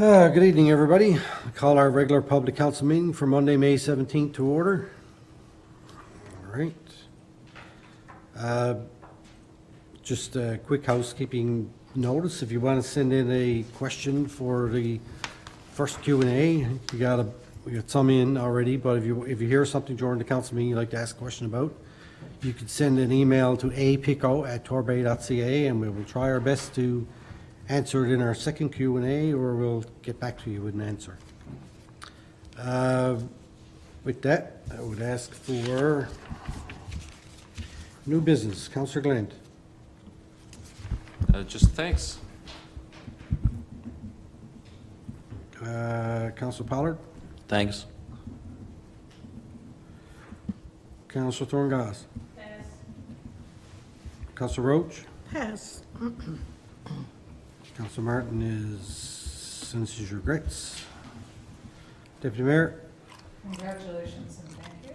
Good evening, everybody. I call our regular public council meeting for Monday, May 17th to order. All right. Just a quick housekeeping notice. If you want to send in a question for the first Q&A, we got some in already, but if you hear something during the council meeting you'd like to ask a question about, you could send an email to apico@torbay.ca and we will try our best to answer it in our second Q&A, or we'll get back to you with an answer. With that, I would ask for new business. Councillor Glenn. Just thanks. Councillor Pollard. Thanks. Councillor Thorngass. Pass. Councillor Roach. Pass. Councillor Martin is senses regrets. Deputy Mayor. Congratulations and thank you.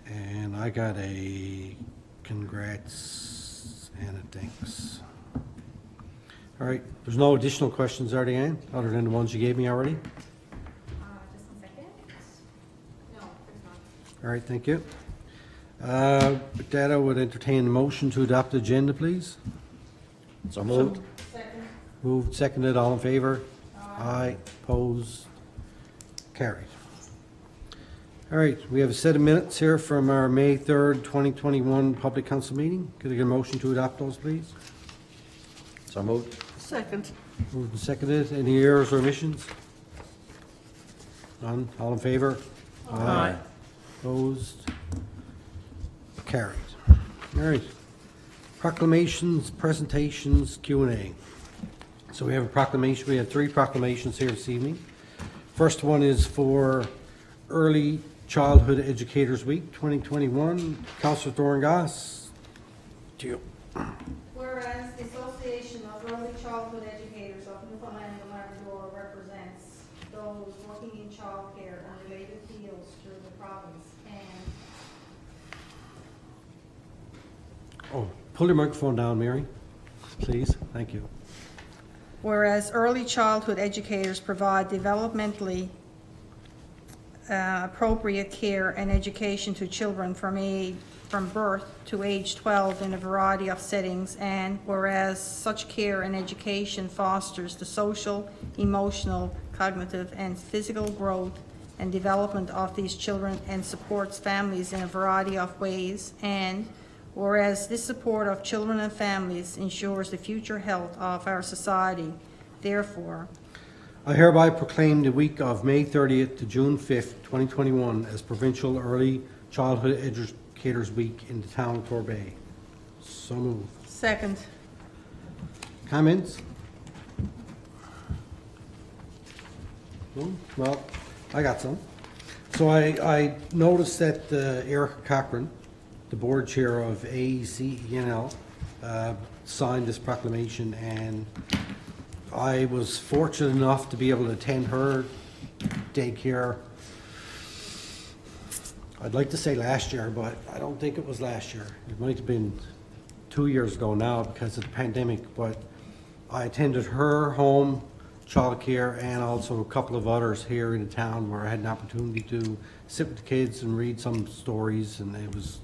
And I got a congrats and a thanks. All right, there's no additional questions, are there, Ann, other than the ones you gave me already? Just a second. No, there's not. All right, thank you. With that, I would entertain a motion to adopt the agenda, please. So moved. Second. Moved, seconded, all in favor? Aye. Opposed? Carried. All right, we have a set of minutes here from our May 3rd, 2021 Public Council meeting. Could I get a motion to adopt those, please? So moved. Second. Moved and seconded. Any errors or omissions? None. All in favor? Aye. Opposed? Carried. All right. Proclamations, presentations, Q&A. So we have a proclamation. We have 3 proclamations here this evening. First one is for Early Childhood Educators Week 2021. Councillor Thorngass, to you. Whereas the Association of Early Childhood Educators of Newfoundland and Labrador represents those working in childcare and related fields through the province, and Oh, pull your microphone down, Mary, please. Thank you. whereas early childhood educators provide developmentally appropriate care and education to children from birth to age 12 in a variety of settings, and whereas such care and education fosters the social, emotional, cognitive, and physical growth and development of these children and supports families in a variety of ways, and whereas this support of children and families ensures the future health of our society, therefore, I hereby proclaim the week of May 30th to June 5th, 2021 as Provincial Early Childhood Educators Week in the town of Torbay. So moved. second. Comments? No? Well, I got some. So I noticed that Erica Cochran, the board chair of AEC-ENL, signed this proclamation, and I was fortunate enough to be able to attend her daycare. I'd like to say last year, but I don't think it was last year. It might have been 2 years ago now because of the pandemic, but I attended her home childcare and also a couple of others here in the town where I had an opportunity to sit with the kids and read some stories, and it was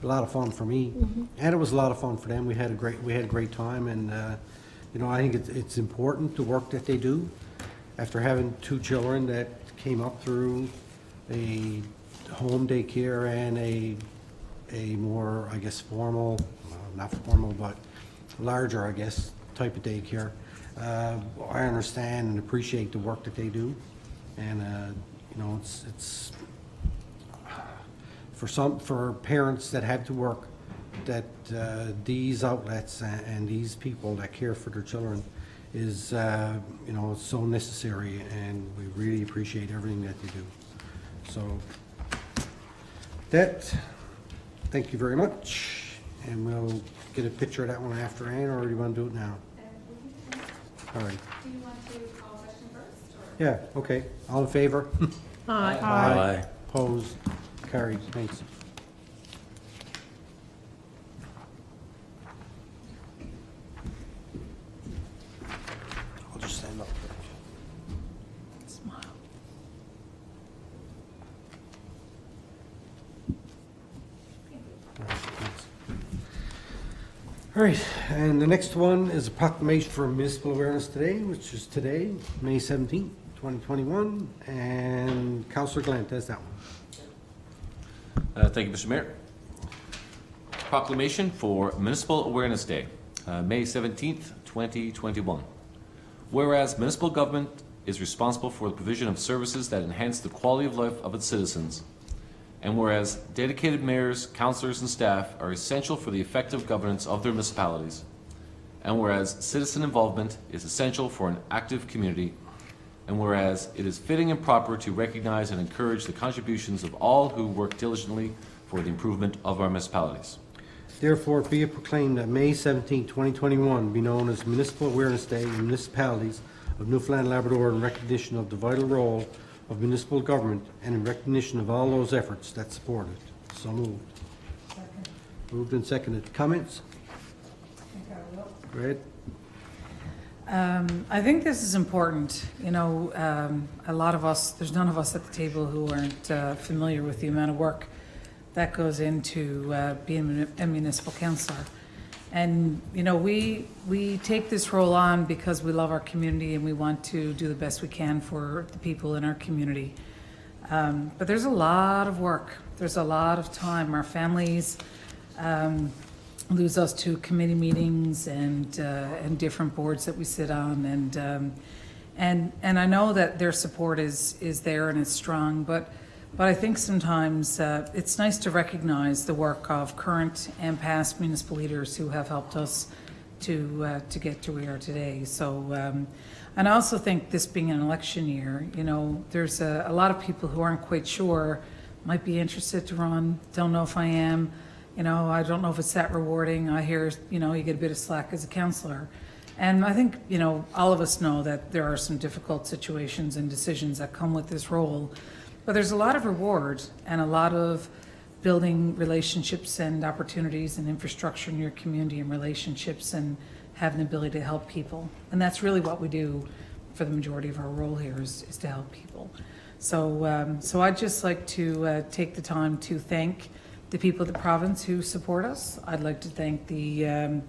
a lot of fun for me, and it was a lot of fun for them. We had a great time, and you know, I think it's important, the work that they do. After having 2 children that came up through a home daycare and a more, I guess, formal, not formal, but larger, I guess, type of daycare, I understand and appreciate the work that they do, and you know, it's for parents that have to work, that these outlets and these people that care for their children is you know, so necessary, and we really appreciate everything that they do. So that, thank you very much, and we'll get a picture of that one after, Ann, or do you want to do it now? All right. Do you want to call a question first, or? Yeah, okay. All in favor? Aye. Opposed? Carried. Thanks. Smile. All right, and the next one is a proclamation for Municipal Awareness Today, which is today, May 17th, 2021, and Councillor Glant has that one. Thank you, Mr. Mayor. Proclamation for Municipal Awareness Day, May 17th, 2021. Whereas municipal government is responsible for the provision of services that enhance the quality of life of its citizens, and whereas dedicated mayors, councillors, and staff are essential for the effective governance of their municipalities, and whereas citizen involvement is essential for an active community, and whereas it is fitting and proper to recognize and encourage the contributions of all who work diligently for the improvement of our municipalities. Therefore, be it proclaimed that May 17, 2021 be known as Municipal Awareness Day in municipalities of Newfoundland and Labrador in recognition of the vital role of municipal government and in recognition of all those efforts that support it. So moved. Second. Moved and seconded. Comments? I think I will. Go ahead. I think this is important. You know, a lot of us, there's none of us at the table who aren't familiar with the amount of work that goes into being a municipal councillor. And, you know, we take this role on because we love our community and we want to do the best we can for the people in our community. But there's a lot of work. There's a lot of time. Our families lose us to committee meetings and different boards that we sit on. And I know that their support is there and it's strong, but I think sometimes it's nice to recognize the work of current and past municipal leaders who have helped us to get to where we are today. So, and I also think this being an election year, you know, there's a lot of people who aren't quite sure, might be interested to run, don't know if I am, you know, I don't know if it's that rewarding. I hear, you know, you get a bit of slack as a councillor. And I think, you know, all of us know that there are some difficult situations and decisions that come with this role. But there's a lot of reward and a lot of building relationships and opportunities and infrastructure in your community and relationships and having the ability to help people. And that's really what we do for the majority of our role here is to help people. So, so I'd just like to take the time to thank the people of the province who support us. I'd like to thank the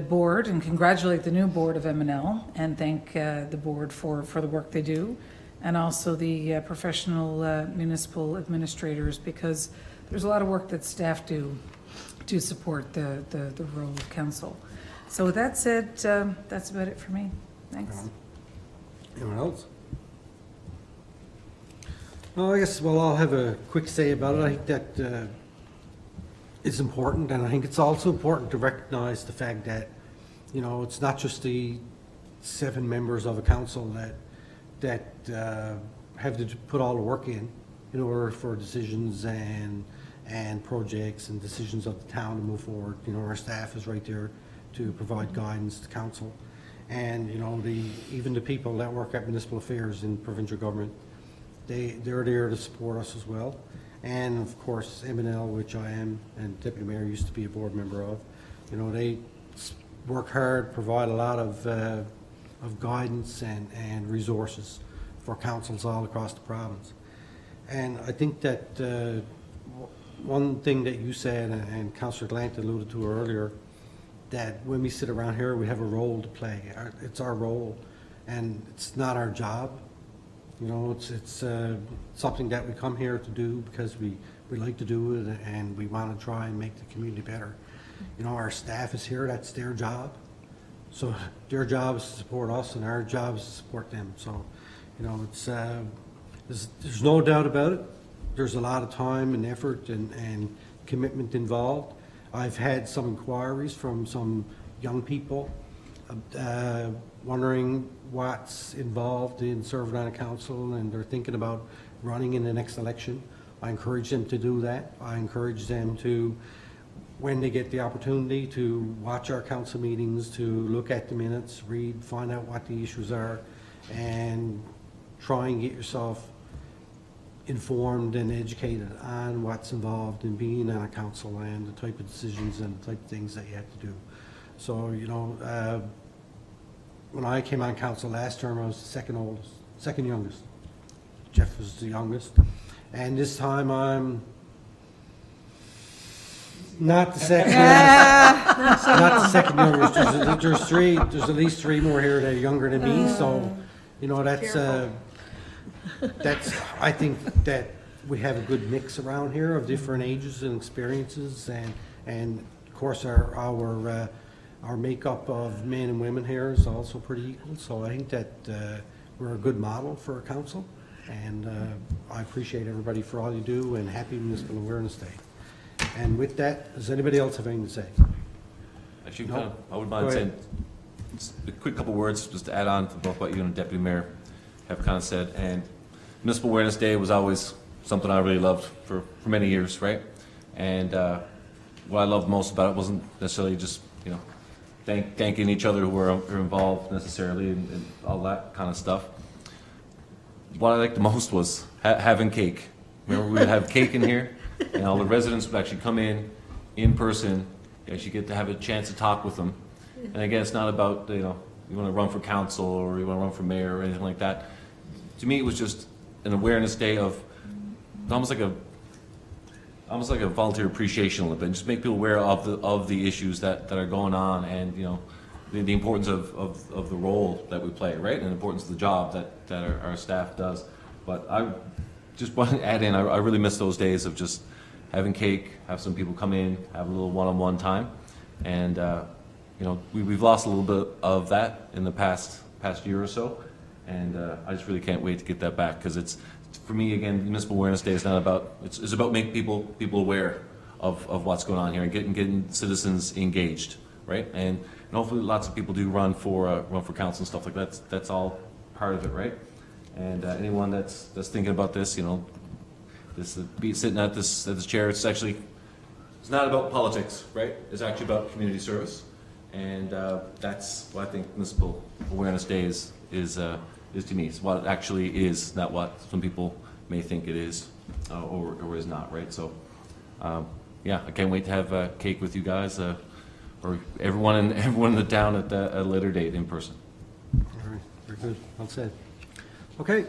board and congratulate the new board of MNL and thank the board for the work they do. And also the professional municipal administrators, because there's a lot of work that staff do to support the role of council. So with that said, that's about it for me. Thanks. Anyone else? Well, I guess, well, I'll have a quick say about it. I think that it's important, and I think it's also important to recognize the fact that, you know, it's not just the 7 members of a council that have to put all the work in order for decisions and projects and decisions of the town to move forward. You know, our staff is right there to provide guidance to council. And, you know, even the people that work at municipal affairs in provincial government, they're there to support us as well. And of course, MNL, which I am, and Deputy Mayor used to be a board member of, you know, they work hard, provide a lot of guidance and resources for councils all across the province. And I think that one thing that you said, and Councillor Glant alluded to earlier, that when we sit around here, we have a role to play. It's our role, and it's not our job. You know, it's something that we come here to do because we like to do it, and we want to try and make the community better. You know, our staff is here, that's their job. So their job is to support us, and our job is to support them. So, you know, it's there's no doubt about it. There's a lot of time and effort and commitment involved. I've had some inquiries from some young people wondering what's involved in serving on a council, and they're thinking about running in the next election. I encourage them to do that. I encourage them to, when they get the opportunity, to watch our council meetings, to look at the minutes, read, find out what the issues are, and try and get yourself informed and educated on what's involved in being on a council and the type of decisions and the type of things that you have to do. So, you know, when I came on council last term, I was the second oldest second youngest. Jeff was the youngest. And this time I'm not the second youngest. Not the second youngest. There's at least three more here that are younger than me, so, you know, that's, I think that we have a good mix around here of different ages and experiences, and of course our makeup of men and women here is also pretty equal, so I think that we're a good model for a council, and I appreciate everybody for all you do, and happy Municipal Awareness Day. And with that, does anybody else have anything to say? Actually, No. I would Go mind ahead. saying just a quick couple words just to add on to both what you and Deputy Mayor have kind of said. And Municipal Awareness Day was always something I really loved for many years, right? And what I loved most about it wasn't necessarily just, you know, thanking each other who were involved necessarily and all that kind of stuff. What I liked the most was having cake. Remember, we would have cake in here, and all the residents would actually come in person. You actually get to have a chance to talk with them. And again, it's not about, you know, you want to run for council or you want to run for mayor or anything like that. To me, it was just an awareness day of almost like a volunteer appreciation a little bit, and just make people aware of the issues that are going on, and, you know, the importance of the role that we play, right, and the importance of the job that our staff does. But I just want to add in, I really miss those days of just having cake, have some people come in, have a little one-on-one time, and you know, we've lost a little bit of that in the past year or so, and I just really can't wait to get that back, because it's, for me, again, Municipal Awareness Day is not about, it's about making people aware of what's going on here, and getting citizens engaged, right? And hopefully lots of people do run for council and stuff like that. That's all part of it, right? And anyone that's thinking about this, you know, be sitting at this chair, it's not about politics, right? It's actually about community service, and that's what I think Municipal Awareness Day is to me. It's what it actually is, not what some people may think it is or is not, right? So, yeah, I can't wait to have cake with you guys, or everyone in the town at a later date in person. All right, very good, well said. Okay,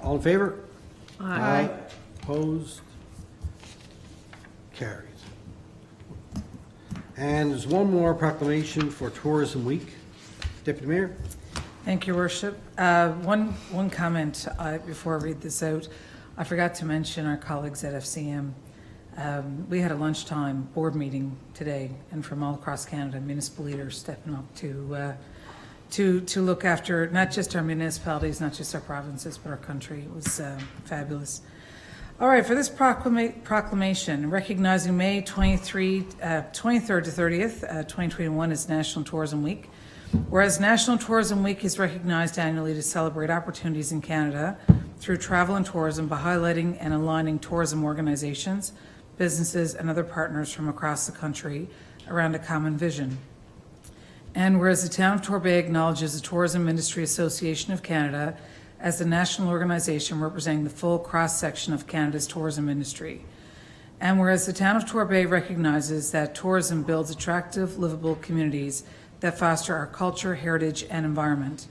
all in favor? Aye. Opposed? Carries. And there's one more proclamation for Tourism Week. Deputy Mayor? Thank you, Your Worship. One comment before I read this out. I forgot to mention our colleagues at FCM. We had a lunchtime board meeting today, and from all across Canada, municipal leaders stepping up to look after not just our municipalities, not just our provinces, but our country. It was fabulous. All right, for this proclamation, recognizing May 23rd to 30th, 2021 is National Tourism Week. Whereas National Tourism Week is recognized annually to celebrate opportunities in Canada through travel and tourism by highlighting and aligning tourism organizations, businesses, and other partners from across the country around a common vision. And whereas the town of Torbay acknowledges the Tourism Industry Association of Canada as the national organization representing the full cross-section of Canada's tourism industry. And whereas the town of Torbay recognizes that tourism builds attractive, livable communities that foster our culture, heritage, and environment.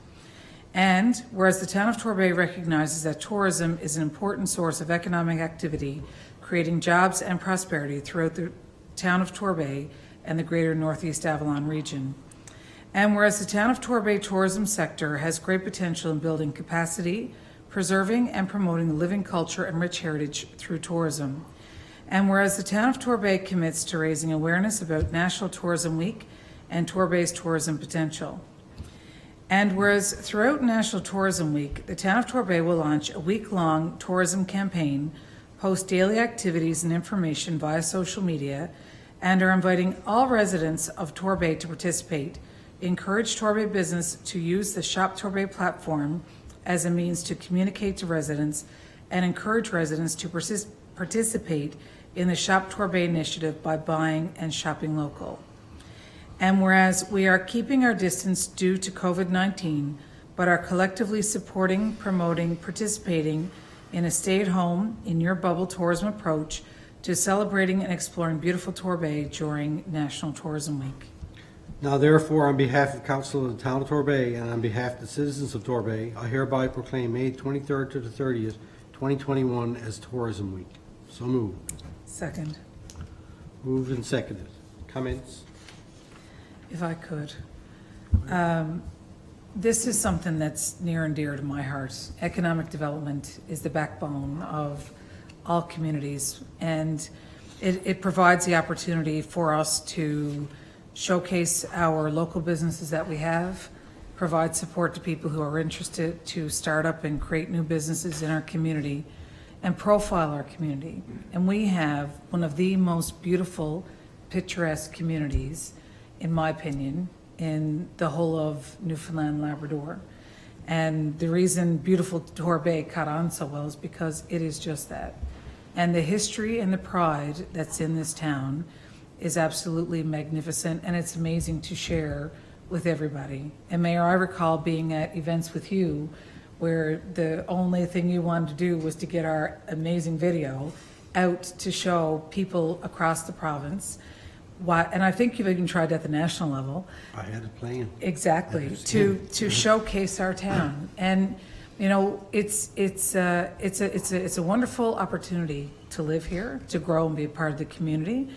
And whereas the town of Torbay recognizes that tourism is an important source of economic activity, creating jobs and prosperity throughout the town of Torbay and the greater Northeast Avalon region. And whereas the town of Torbay tourism sector has great potential in building capacity, preserving and promoting the living culture and rich heritage through tourism. And whereas the town of Torbay commits to raising awareness about National Tourism Week and Torbay's tourism potential. And whereas throughout National Tourism Week, the town of Torbay will launch a week-long tourism campaign, post daily activities and information via social media, and are inviting all residents of Torbay to participate, encourage Torbay business to use the Shop Torbay platform as a means to communicate to residents, and encourage residents to participate in the Shop Torbay initiative by buying and shopping local. And whereas we are keeping our distance due to COVID-19, but are collectively supporting, promoting, participating in a stay-at-home, in your bubble tourism approach to celebrating and exploring beautiful Torbay during National Tourism Week. Now therefore, on behalf of the Council of the Town of Torbay and on behalf of the citizens of Torbay, I hereby proclaim May 23rd to the 30th, 2021 as Tourism Week. So moved. Second, Moved and seconded. Comments? if I could. This is something that's near and dear to my heart. Economic development is the backbone of all communities, and it provides the opportunity for us to showcase our local businesses that we have, provide support to people who are interested to start up and create new businesses in our community, and profile our community. And we have one of the most beautiful, picturesque communities, in my opinion, in the whole of Newfoundland, Labrador. And the reason beautiful Torbay caught on so well is because it is just that. And the history and the pride that's in this town is absolutely magnificent, and it's amazing to share with everybody. And Mayor, I recall being at events with you where the only thing you wanted to do was to get our amazing video out to show people across the province. And I think you've even tried at the national level. I had it playing. Exactly, to showcase our town. And, you know, it's a wonderful opportunity to live here, to grow and be a part of the community.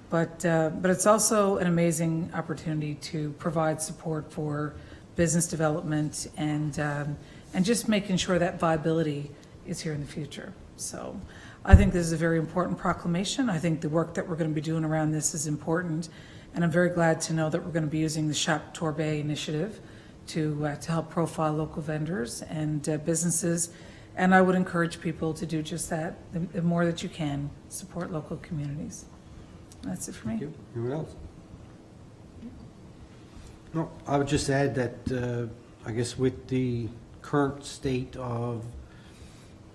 But it's also an amazing opportunity to provide support for business development and just making sure that viability is here in the future. So I think this is a very important proclamation. I think the work that we're going to be doing around this is important. And I'm very glad to know that we're going to be using the Shop Torbay initiative to help profile local vendors and businesses. And I would encourage people to do just that. The more that you can, support local communities. That's it for me. Thank you. Anyone else? No, I would just add that, I guess with the current state of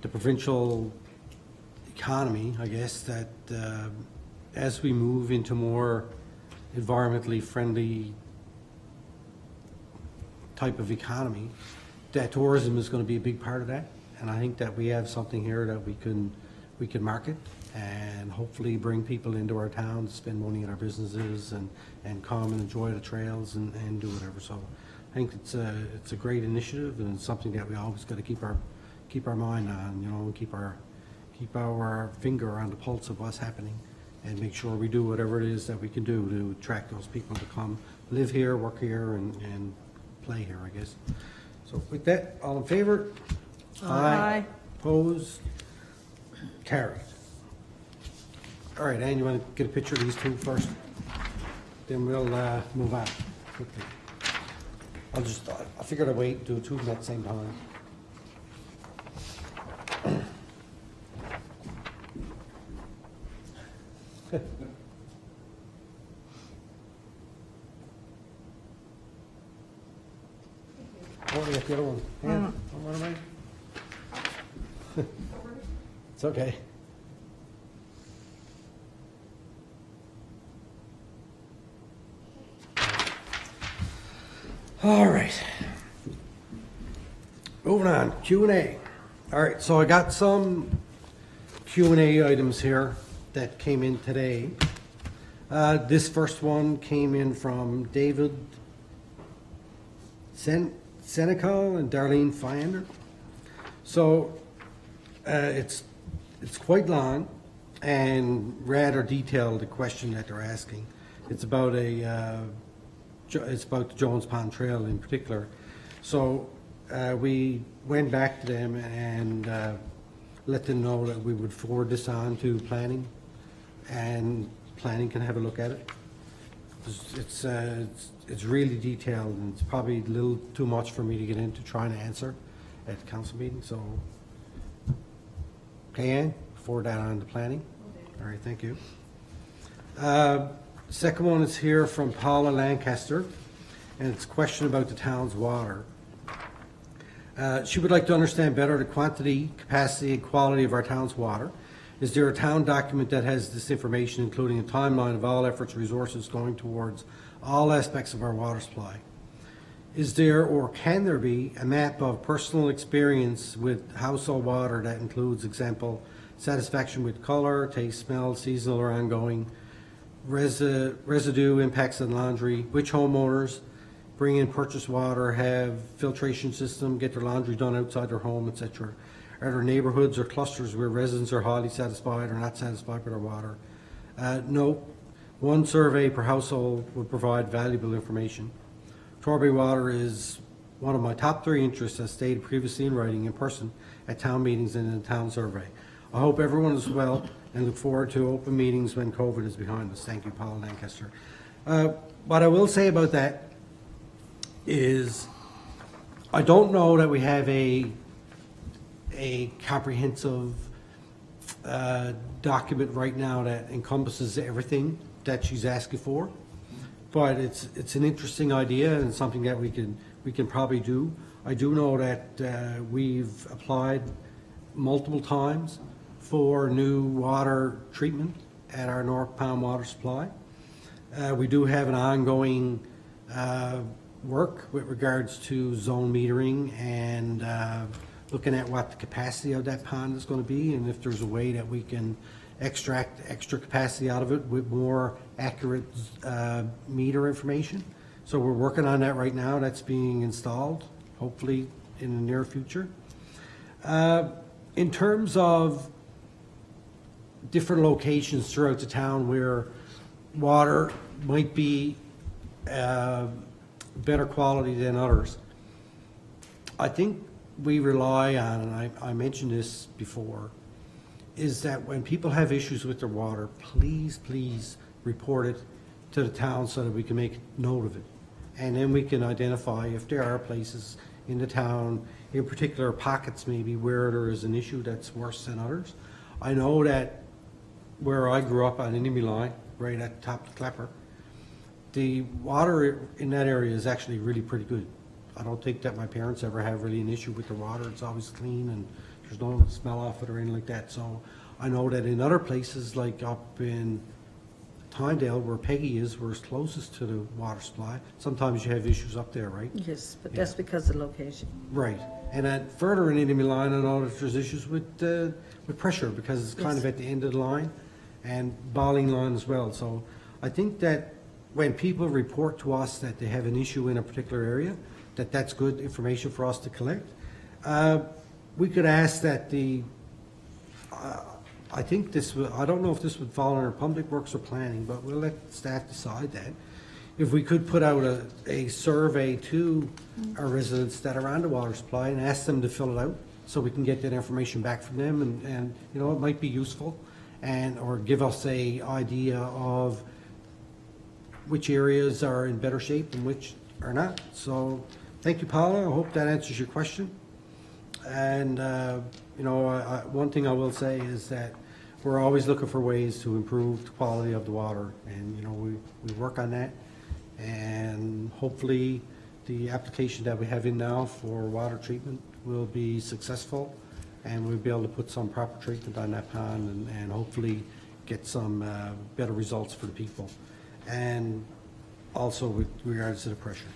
the provincial economy, I guess that as we move into more environmentally friendly type of economy, that tourism is going to be a big part of that. And I think that we have something here that we can market and hopefully bring people into our town to spend money in our businesses and come and enjoy the trails and do whatever. So I think it's a great initiative, and it's something that we always got to keep our mind on, you know, and keep our finger on the pulse of what's happening, and make sure we do whatever it is that we can do to attract those people to come live here, work here, and play here, I guess. So with that, all in favor? Aye. Opposed? Carried. All right, Ann, you want to get a picture of these two first? Then we'll move on quickly. I figured I'd wait and do two of them at the same time. Oh, we got the other one. Yeah. What am I? It's okay. All right. Moving on, Q&A. All right, so I got some Q&A items here that came in today. This first one came in from David Senecal and Darlene Fiander. So it's quite long and rather detailed, the question that they're asking. It's about it's about the Jones Pond Trail in particular. So we went back to them and let them know that we would forward this on to planning, and planning can have a look at it. It's really detailed, and it's probably a little too much for me to get into trying to answer at the council meeting. So, okay, Ann, forward that on to planning. All right, thank you. Second one is here from Paula Lancaster, and it's a question about the town's water. She would like to understand better the quantity, capacity, and quality of our town's water. Is there a town document that has this information, including a timeline of all efforts and resources going towards all aspects of our water supply? Is there, or can there be, a map of personal experience with household water that includes, example, satisfaction with color, taste, smell, seasonal or ongoing, residue impacts on laundry, which homeowners bring in purchased water, have filtration system, get their laundry done outside their home, etc. Are there neighborhoods or clusters where residents are highly satisfied or not satisfied with their water? No. One survey per household would provide valuable information. Torbay water is one of my top 3 interests, as stated previously in writing in person at town meetings and in the town survey. I hope everyone is well and look forward to open meetings when COVID is behind us. Thank you, Paul Lancaster. What I will say about that is I don't know that we have a comprehensive document right now that encompasses everything that she's asking for, but it's an interesting idea and something that we can probably do. I do know that we've applied multiple times for new water treatment at our North Pound water supply. We do have an ongoing work with regards to zone metering and looking at what the capacity of that pond is going to be, and if there's a way that we can extract extra capacity out of it with more accurate meter information. So we're working on that right now. That's being installed, hopefully in the near future. In terms of different locations throughout the town where water might be better quality than others, I think we rely on, and I mentioned this before, is that when people have issues with their water, please report it to the town so that we can make note of it. And then we can identify if there are places in the town, in particular pockets maybe, where there is an issue that's worse than others. I know that where I grew up on Enemy Line, right at the top of the Clapper, the water in that area is actually really pretty good. I don't think that my parents ever have really an issue with the water. It's always clean and there's no smell off it or anything like that. So I know that in other places, like up in Tynedale, where Peggy is, we're closest to the water supply. Sometimes you have issues up there, right? Yes, but that's because of the location. Right. And then further in Enemy Line, I know that there's issues with pressure because it's kind of at the end of the line, and bottling line as well. So I think that when people report to us that they have an issue in a particular area, that's good information for us to collect. We could ask that I think this would, I don't know if this would fall under Public Works or Planning, but we'll let staff decide that. If we could put out a survey to our residents that are on the water supply and ask them to fill it out so we can get that information back from them, and you know, it might be useful, and or give us a idea of which areas are in better shape and which are not. So thank you, Paula. I hope that answers your question. And you know, one thing I will say is that we're always looking for ways to improve the quality of the water, and you know, we work on that, and hopefully the application that we have in now for water treatment will be successful, and we'll be able to put some proper treatment on that pond, and hopefully get some better results for the people, and also with regards to the pressure.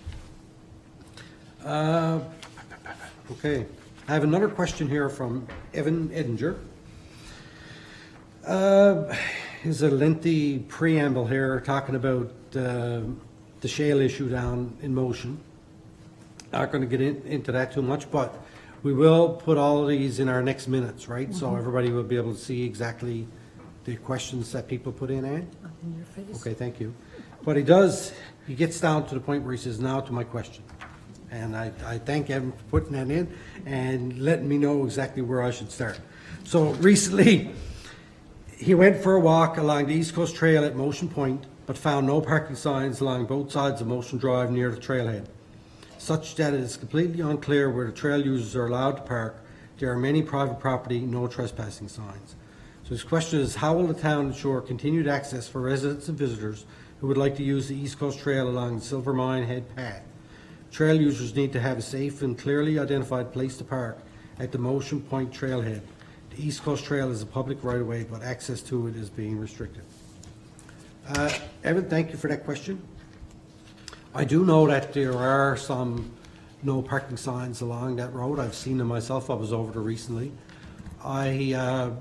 Okay. I have another question here from Evan Edinger. There's a lengthy preamble here talking about the shale issue down in Motion. Not going to get into that too much, but we will put all of these in our next minutes, right? Mm-hmm. So everybody will be able to see exactly the questions that people put in, Ann? In your face. Okay, thank you. But he gets down to the point where he says, now to my question. And I thank Evan for putting that in and letting me know exactly where I should start. So recently, he went for a walk along the East Coast Trail at Motion Point, but found no parking signs along both sides of Motion Drive near the trailhead, such that it is completely unclear where the trail users are allowed to park. There are many private property, no trespassing signs. So his question is, how will the town ensure continued access for residents and visitors who would like to use the East Coast Trail along the Silver Mine Head path? Trail users need to have a safe and clearly identified place to park at the Motion Point trailhead. The East Coast Trail is a public right-of-way, but access to it is being restricted. Evan, thank you for that question. I do know that there are some no parking signs along that road. I've seen them myself. I was over there recently. I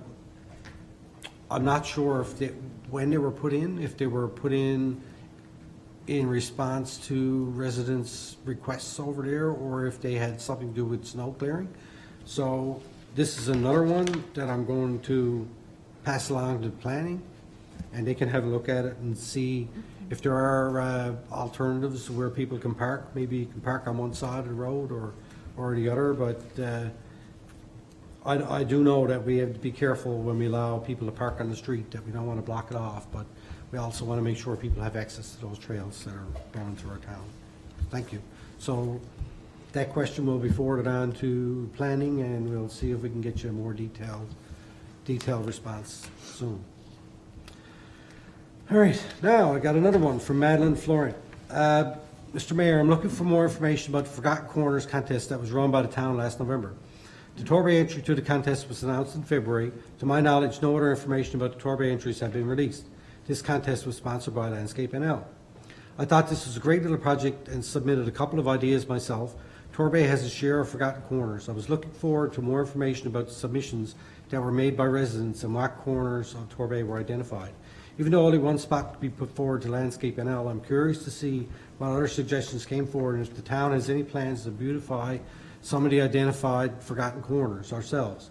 I'm not sure if they, when they were put in, if they were put in response to residents' requests over there, or if they had something to do with snow clearing. So this is another one that I'm going to pass along to planning, and they can have a look at it and see if there are alternatives where people can park. Maybe you can park on one side of the road or the other, but I do know that we have to be careful when we allow people to park on the street, that we don't want to block it off, but we also want to make sure people have access to those trails that are going through our town. Thank you. So that question will be forwarded on to planning, and we'll see if we can get you a more detailed response soon. All right, now I got another one from Madeline Florent. Mr. Mayor, I'm looking for more information about the Forgotten Corners contest that was run by the town last November. The Torbay entry to the contest was announced in February. To my knowledge, no other information about the Torbay entries have been released. This contest was sponsored by Landscape NL. I thought this was a great little project and submitted a couple of ideas myself. Torbay has a share of Forgotten Corners. I was looking forward to more information about the submissions that were made by residents and what corners of Torbay were identified. Even though only one spot could be put forward to Landscape NL, I'm curious to see what other suggestions came forward and if the town has any plans to beautify some of the identified Forgotten Corners ourselves.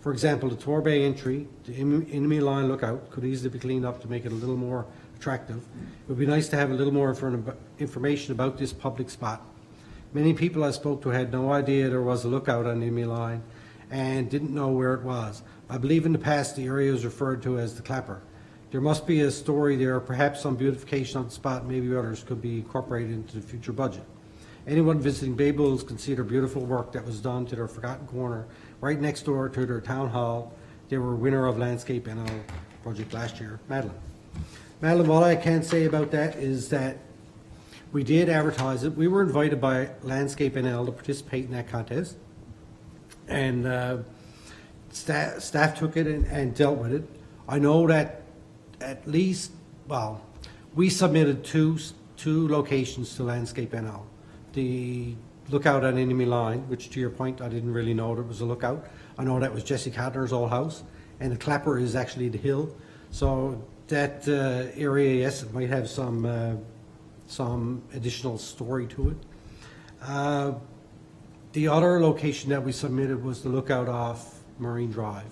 For example, the Torbay entry, the enemy line lookout, could easily be cleaned up to make it a little more attractive. It would be nice to have a little more information about this public spot. Many people I spoke to had no idea there was a lookout on the enemy line and didn't know where it was. I believe in the past the area was referred to as the Clapper. There must be a story there, perhaps some beautification of the spot, maybe others could be incorporated into the future budget. Anyone visiting Bay Bulls can see their beautiful work that was done to their Forgotten Corner right next door to their town hall. They were winner of Landscape NL project last year. Madeline. Madeline, what I can say about that is that we did advertise it. We were invited by Landscape NL to participate in that contest. And staff took it and dealt with it. I know that at least, well, we submitted two locations to Landscape NL. The lookout on enemy line, which to your point, I didn't really know there was a lookout. I know that was Jesse Cadner's old house, and the Clapper is actually the hill. So that area, yes, it might have some additional story to it. The other location that we submitted was the lookout off Marine Drive,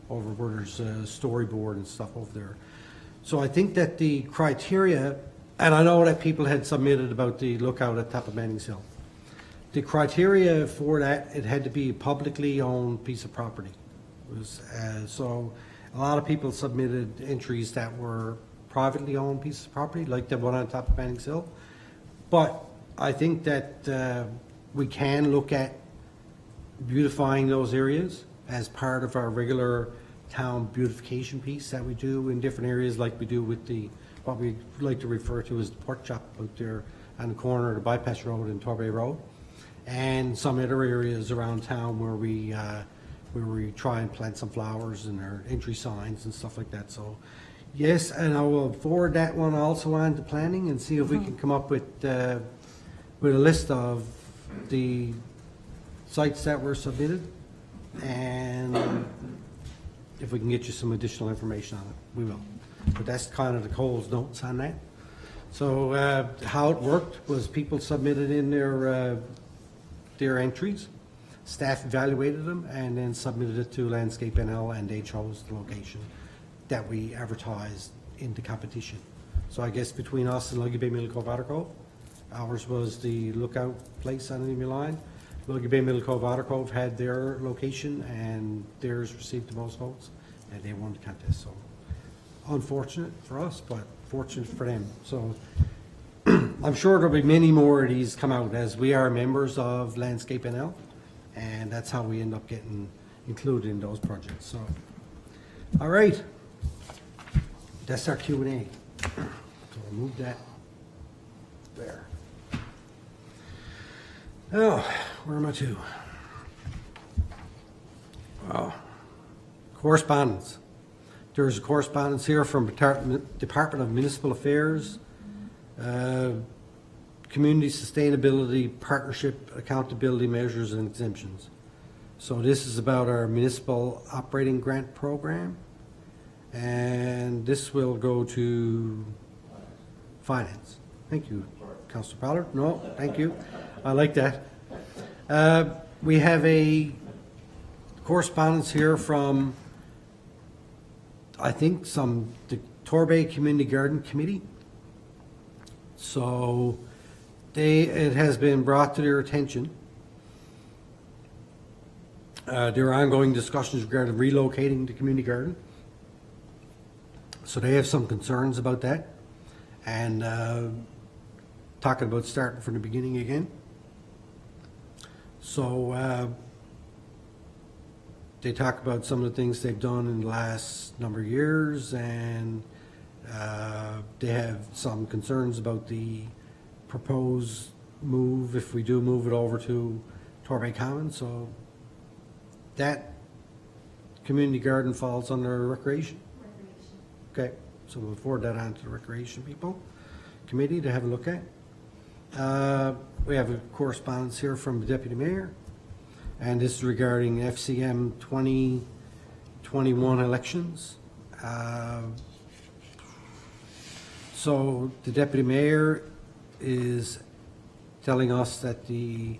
over where there's a storyboard and stuff over there. So I think that the criteria, and I know that people had submitted about the lookout at top of Manning's Hill. The criteria for that, it had to be a publicly owned piece of property. It was, so a lot of people submitted entries that were privately owned pieces of property, like the one on top of Manning's Hill. But I think that we can look at beautifying those areas as part of our regular town beautification piece that we do in different areas, like we do with the what we like to refer to as the pork chop out there on the corner of the Bypass Road and Torbay Road, and some other areas around town where we try and plant some flowers and our entry signs and stuff like that. So yes, and I will forward that one also on to planning and see if we can come up with a list of the sites that were submitted, and if we can get you some additional information on it, we will. But that's kind of the Cole's notes on that. So how it worked was people submitted in their entries, staff evaluated them, and then submitted it to Landscape NL, and they chose the location that we advertised in the competition. So I guess between us and Logie Bay Middle Cove Otter Cove, ours was the lookout place on the enemy line. Logie Bay Middle Cove Otter Cove had their location, and theirs received the most votes, and they won the contest. So unfortunate for us, but fortunate for them. So I'm sure there'll be many more of these come out, as we are members of Landscape NL, and that's how we end up getting included in those projects. So, all right, that's our Q&A. So we'll move that there. Oh, where am I to? Wow. Correspondence. There's a correspondence here from Department of Municipal Affairs, Community Sustainability Partnership Accountability Measures and Exemptions. So this is about our municipal operating grant program. And this will go to Finance. Thank you, Councillor Pollard. No, thank you. I like that. We have a correspondence here from, I think, the Torbay Community Garden Committee. So it has been brought to their attention. There are ongoing discussions regarding relocating the community garden. So they have some concerns about that, and talking about starting from the beginning again. So they talk about some of the things they've done in the last number of years, and they have some concerns about the proposed move, if we do move it over to Torbay Commons. So that community garden falls under recreation. Okay, so we'll forward that on to the recreation people committee to have a look at. We have a correspondence here from the deputy mayor, and this is regarding FCM 2021 elections. So the deputy mayor is telling us that the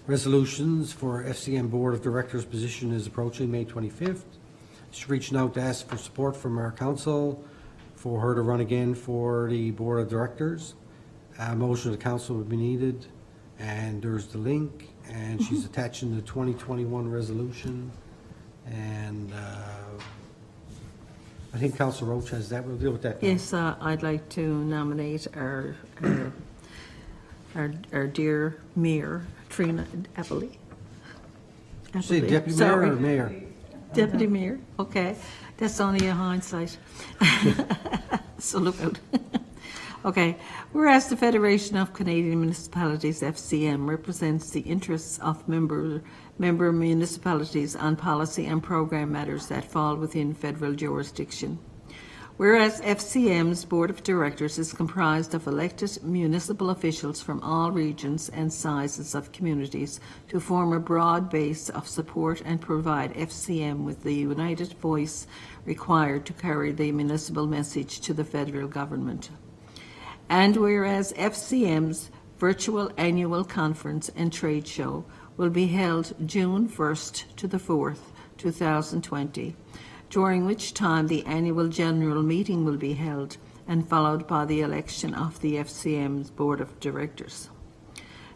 resolutions for FCM Board of Directors position is approaching May 25th. She's reaching out to ask for support from our council for her to run again for the Board of Directors. A motion of the council would be needed, and there's the link, and she's attaching the 2021 resolution. And I think Council Roach has that. We'll deal with that now. Yes, I'd like to nominate our dear Mayor, Trina Appleby. Say deputy mayor or mayor? Deputy Mayor, okay. That's only a hindsight. So look out. Okay. Whereas the Federation of Canadian Municipalities, FCM, represents the interests of member municipalities on policy and program matters that fall within federal jurisdiction. Whereas FCM's Board of Directors is comprised of elected municipal officials from all regions and sizes of communities to form a broad base of support and provide FCM with the united voice required to carry the municipal message to the federal government. And whereas FCM's virtual annual conference and trade show will be held June 1st to the 4th, 2020, during which time the annual general meeting will be held and followed by the election of the FCM's Board of Directors.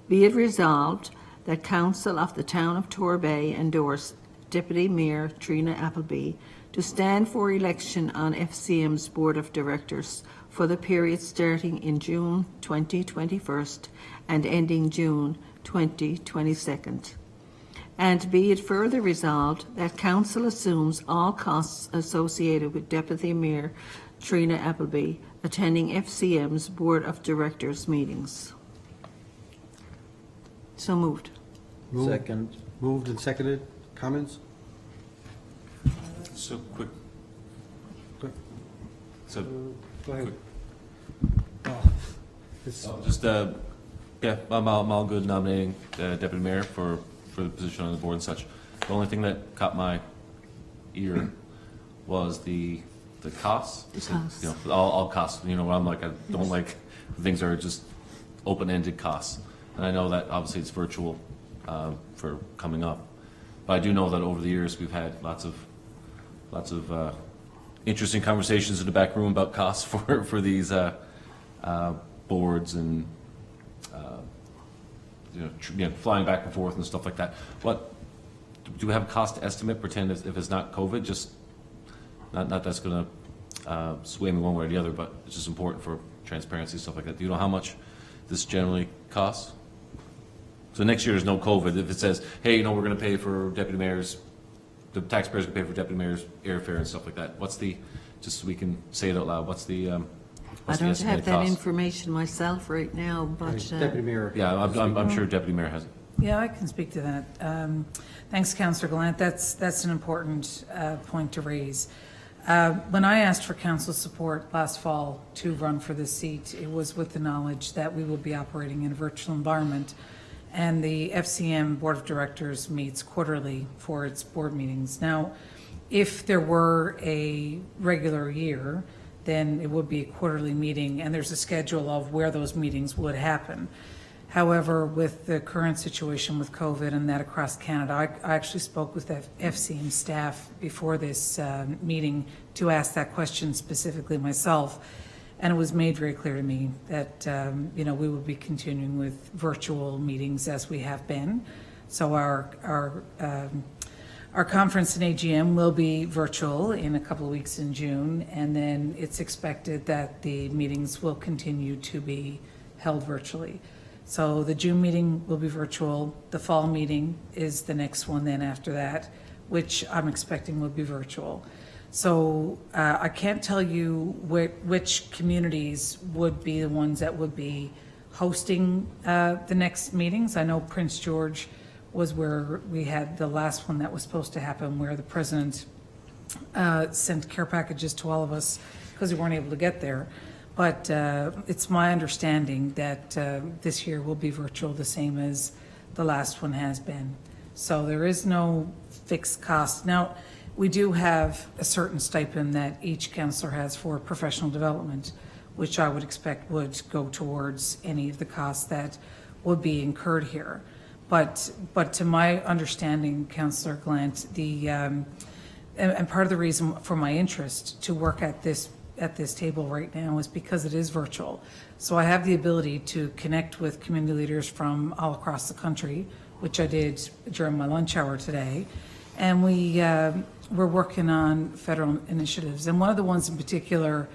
Be it resolved that Council of the Town of Torbay endorse Deputy Mayor Trina Appleby to stand for election on FCM's Board of Directors for the period starting in June 2021 and ending June 2022. And be it further resolved that Council assumes all costs associated with Deputy Mayor Trina Appleby attending FCM's Board of Directors meetings. So moved. Second. Moved and seconded. Comments? So quick. So Go ahead. just yeah, I'm all good nominating deputy mayor for the position on the board and such. The only thing that caught my ear was the costs. Costs. You know, all costs. You know, I'm like, I don't like things that are just open-ended costs. And I know that obviously it's virtual for coming up, but I do know that over the years we've had lots of interesting conversations in the back room about costs for these boards and flying back and forth and stuff like that. What do we have a cost estimate? Pretend if it's not COVID, just not that's going to sway me one way or the other, but it's just important for transparency, stuff like that. Do you know how much this generally costs? So next year there's no COVID. If it says, hey, you know, we're going to pay for deputy mayors, the taxpayers can pay for deputy mayor's airfare and stuff like that. What's the, just so we can say it out loud, what's the I don't estimated have that cost? information myself right now, but Deputy Mayor. Yeah, I'm sure deputy mayor has it. Yeah, I can speak to that. Thanks, Councillor Gallant. That's an important point to raise. When I asked for council support last fall to run for this seat, it was with the knowledge that we would be operating in a virtual environment, and the FCM Board of Directors meets quarterly for its board meetings. Now, if there were a regular year, then it would be a quarterly meeting, and there's a schedule of where those meetings would happen. However, with the current situation with COVID and that across Canada, I actually spoke with the FCM staff before this meeting to ask that question specifically myself, and it was made very clear to me that we would be continuing with virtual meetings as we have been. So our conference and AGM will be virtual in a couple of weeks in June, and then it's expected that the meetings will continue to be held virtually. So the June meeting will be virtual. The fall meeting is the next one then after that, which I'm expecting will be virtual. So I can't tell you which communities would be the ones that would be hosting the next meetings. I know Prince George was where we had the last one that was supposed to happen, where the president sent care packages to all of us because we weren't able to get there. But it's my understanding that this year will be virtual, the same as the last one has been. So there is no fixed cost. Now, we do have a certain stipend that each councillor has for professional development, which I would expect would go towards any of the costs that would be incurred here. But to my understanding, Councillor Glant, and part of the reason for my interest to work at this table right now is because it is virtual. So I have the ability to connect with community leaders from all across the country, which I did during my lunch hour today. And we're working on federal initiatives. And one of the ones in particular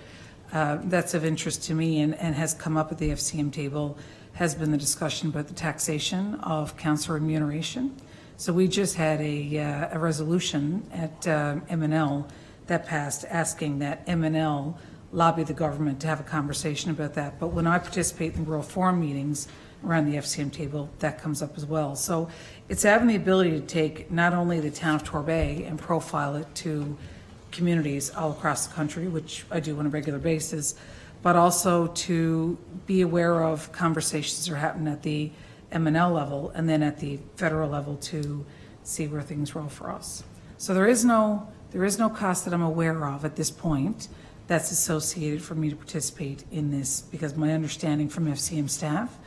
that's of interest to me and has come up at the FCM table has been the discussion about the taxation of councillor remuneration. So we just had a resolution at MNL that passed asking that MNL lobby the government to have a conversation about that. But when I participate in rural forum meetings around the FCM table, that comes up as well. So it's having the ability to take not only the town of Torbay and profile it to communities all across the country, which I do on a regular basis, but also to be aware of conversations that are happening at the MNL level and then at the federal level to see where things roll for us. So there is no cost that I'm aware of at this point that's associated for me to participate in this, because my understanding from FCM staff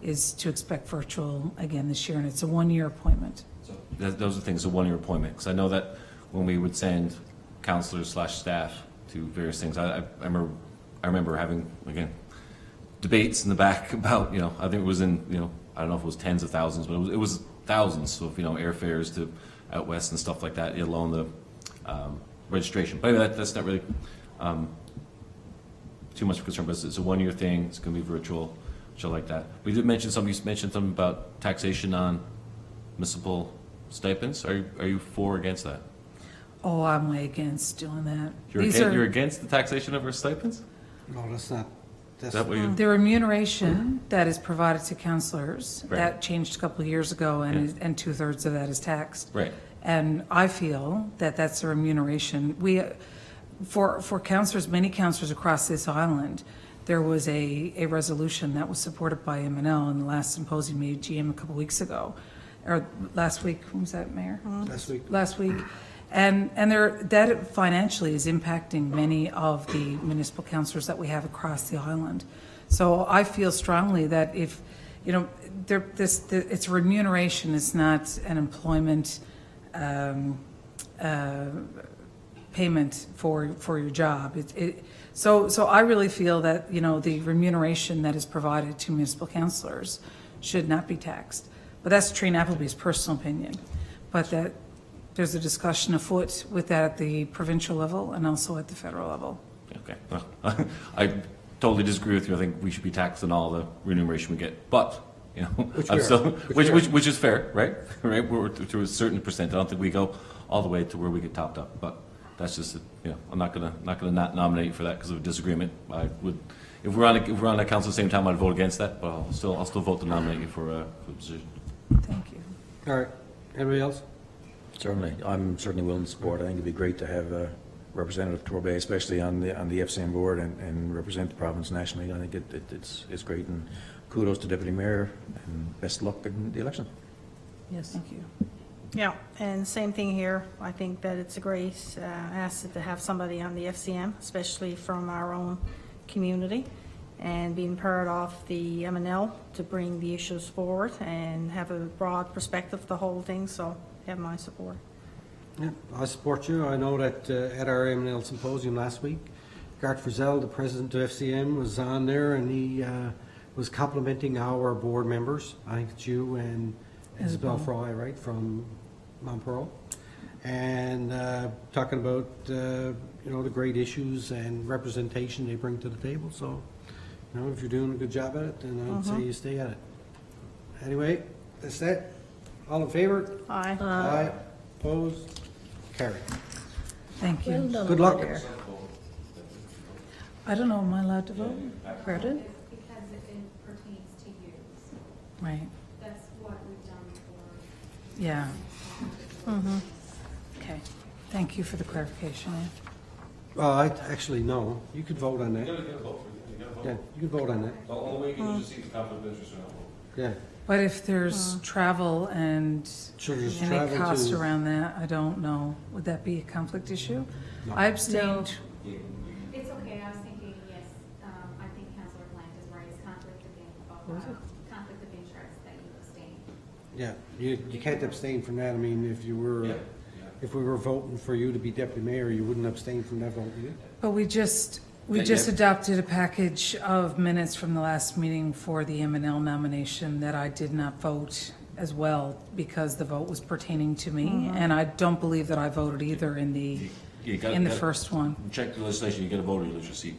is to expect virtual again this year, and it's a one-year appointment. So those are things, a one-year appointment, because I know that when we would send counselors/staff to various things, I remember having, again, debates in the back about, I think it was in, I don't know if it was tens of thousands, but it was thousands of, airfares to out west and stuff like that, let alone the registration. But anyway, that's not really too much of a concern, but it's a one-year thing. It's going to be virtual, shit like that. We did mention you mentioned something about taxation on municipal stipends. Are you for or against that? Oh, I'm way against doing that. You're against the taxation of our stipends? No, that's not. Is that what you? The remuneration that is provided to councillors, Right. that changed a couple of years ago, and 2/3 of that is taxed. Right. And I feel that that's a remuneration. For councillors, many councillors across this island, there was a resolution that was supported by MNL in the last symposium AGM a couple of weeks ago, or last week. When was that, Mayor? Last week. And that financially is impacting many of the municipal councillors that we have across the island. So I feel strongly that if, it's remuneration, it's not an employment payment for your job. So I really feel that, the remuneration that is provided to municipal councillors should not be taxed. But that's Trina Appleby's personal opinion. But that there's a discussion afoot with that at the provincial level and also at the federal level. Okay. Well, I totally disagree with you. I think we should be taxed on all the remuneration we get. But, which is fair, right? Right? We're to a certain percent. I don't think we go all the way to where we get topped up. But that's just, I'm not gonna not nominate you for that because of a disagreement. I would, if we're on a council at the same time, I'd vote against that. But I'll still vote to nominate you for the position. Thank you. All right. Anybody else? Certainly. I'm certainly willing to support. I think it'd be great to have a representative Torbay, especially on the FCM board, and represent the province nationally. I think it's great, and kudos to Deputy Mayor, and best luck in the election. Yes, thank you. Yeah, and same thing here. I think that it's a great asset to have somebody on the FCM, especially from our own community, and being part of the M&L to bring the issues forward and have a broad perspective of the whole thing, so you have my support. Yeah, I support you. I know that at our M&L symposium last week, Gart Frizzell, the president of FCM, was on there, and he was complimenting our board members. I think it's you and Isabel Fry, right, from Mount Pearl, and talking about the great issues and representation they bring to the table. So, if you're doing a good job at it, then I'd say you stay at it. Anyway, that's that. All in favor? Aye. Aye. Opposed? Carried. Thank Well you. done Good over luck. there. I don't know, am I allowed to vote? Pardon? Because it pertains to you. Right, That's what we've done for. yeah. Okay, thank you for the clarification, Ann. Well, actually, no. You could vote on that. Yeah, you could vote on that. The only way you can just see the conflict of interest or not vote. Yeah. But if there's travel and So there's any travel cost to- around that, I don't know, would that be a conflict issue? No. I abstained. It's okay, I was thinking, yes, I think Councillor Blank is right, it's conflict of interest that you abstain. Yeah, you can't abstain from that. I mean, if we were voting for you to be deputy mayor, you wouldn't abstain from that vote, would you? But we just Yeah, adopted a package of minutes from the last meeting for the M&L nomination that I did not vote as well because the vote was pertaining to me, and I don't believe that I voted either in the first one. Check the legislation, you get a vote, you lose your seat.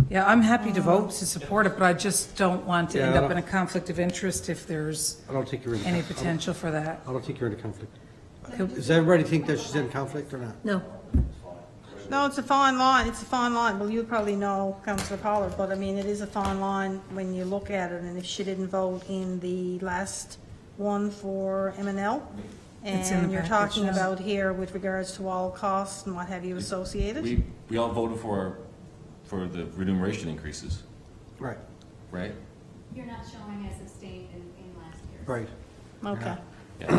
Yeah, I'm happy to vote to support it, but I just don't want to Yeah, end I up don't- in a conflict of interest if there's I don't think you're in. any potential for that. I don't think you're in a conflict. Does everybody think that she's in conflict or not? No. No, it's a fine line, it's a fine line. Well, you probably know, Councillor Pollard, but I mean, it is a fine line when you look at it, and if she didn't vote in the last one for M&L, It's in the and you're package, talking yeah. about here with regards to all costs and what have you associated. We all voted for the remuneration increases, Right, right? You're not showing as abstained in last year's. right. Okay. Yeah.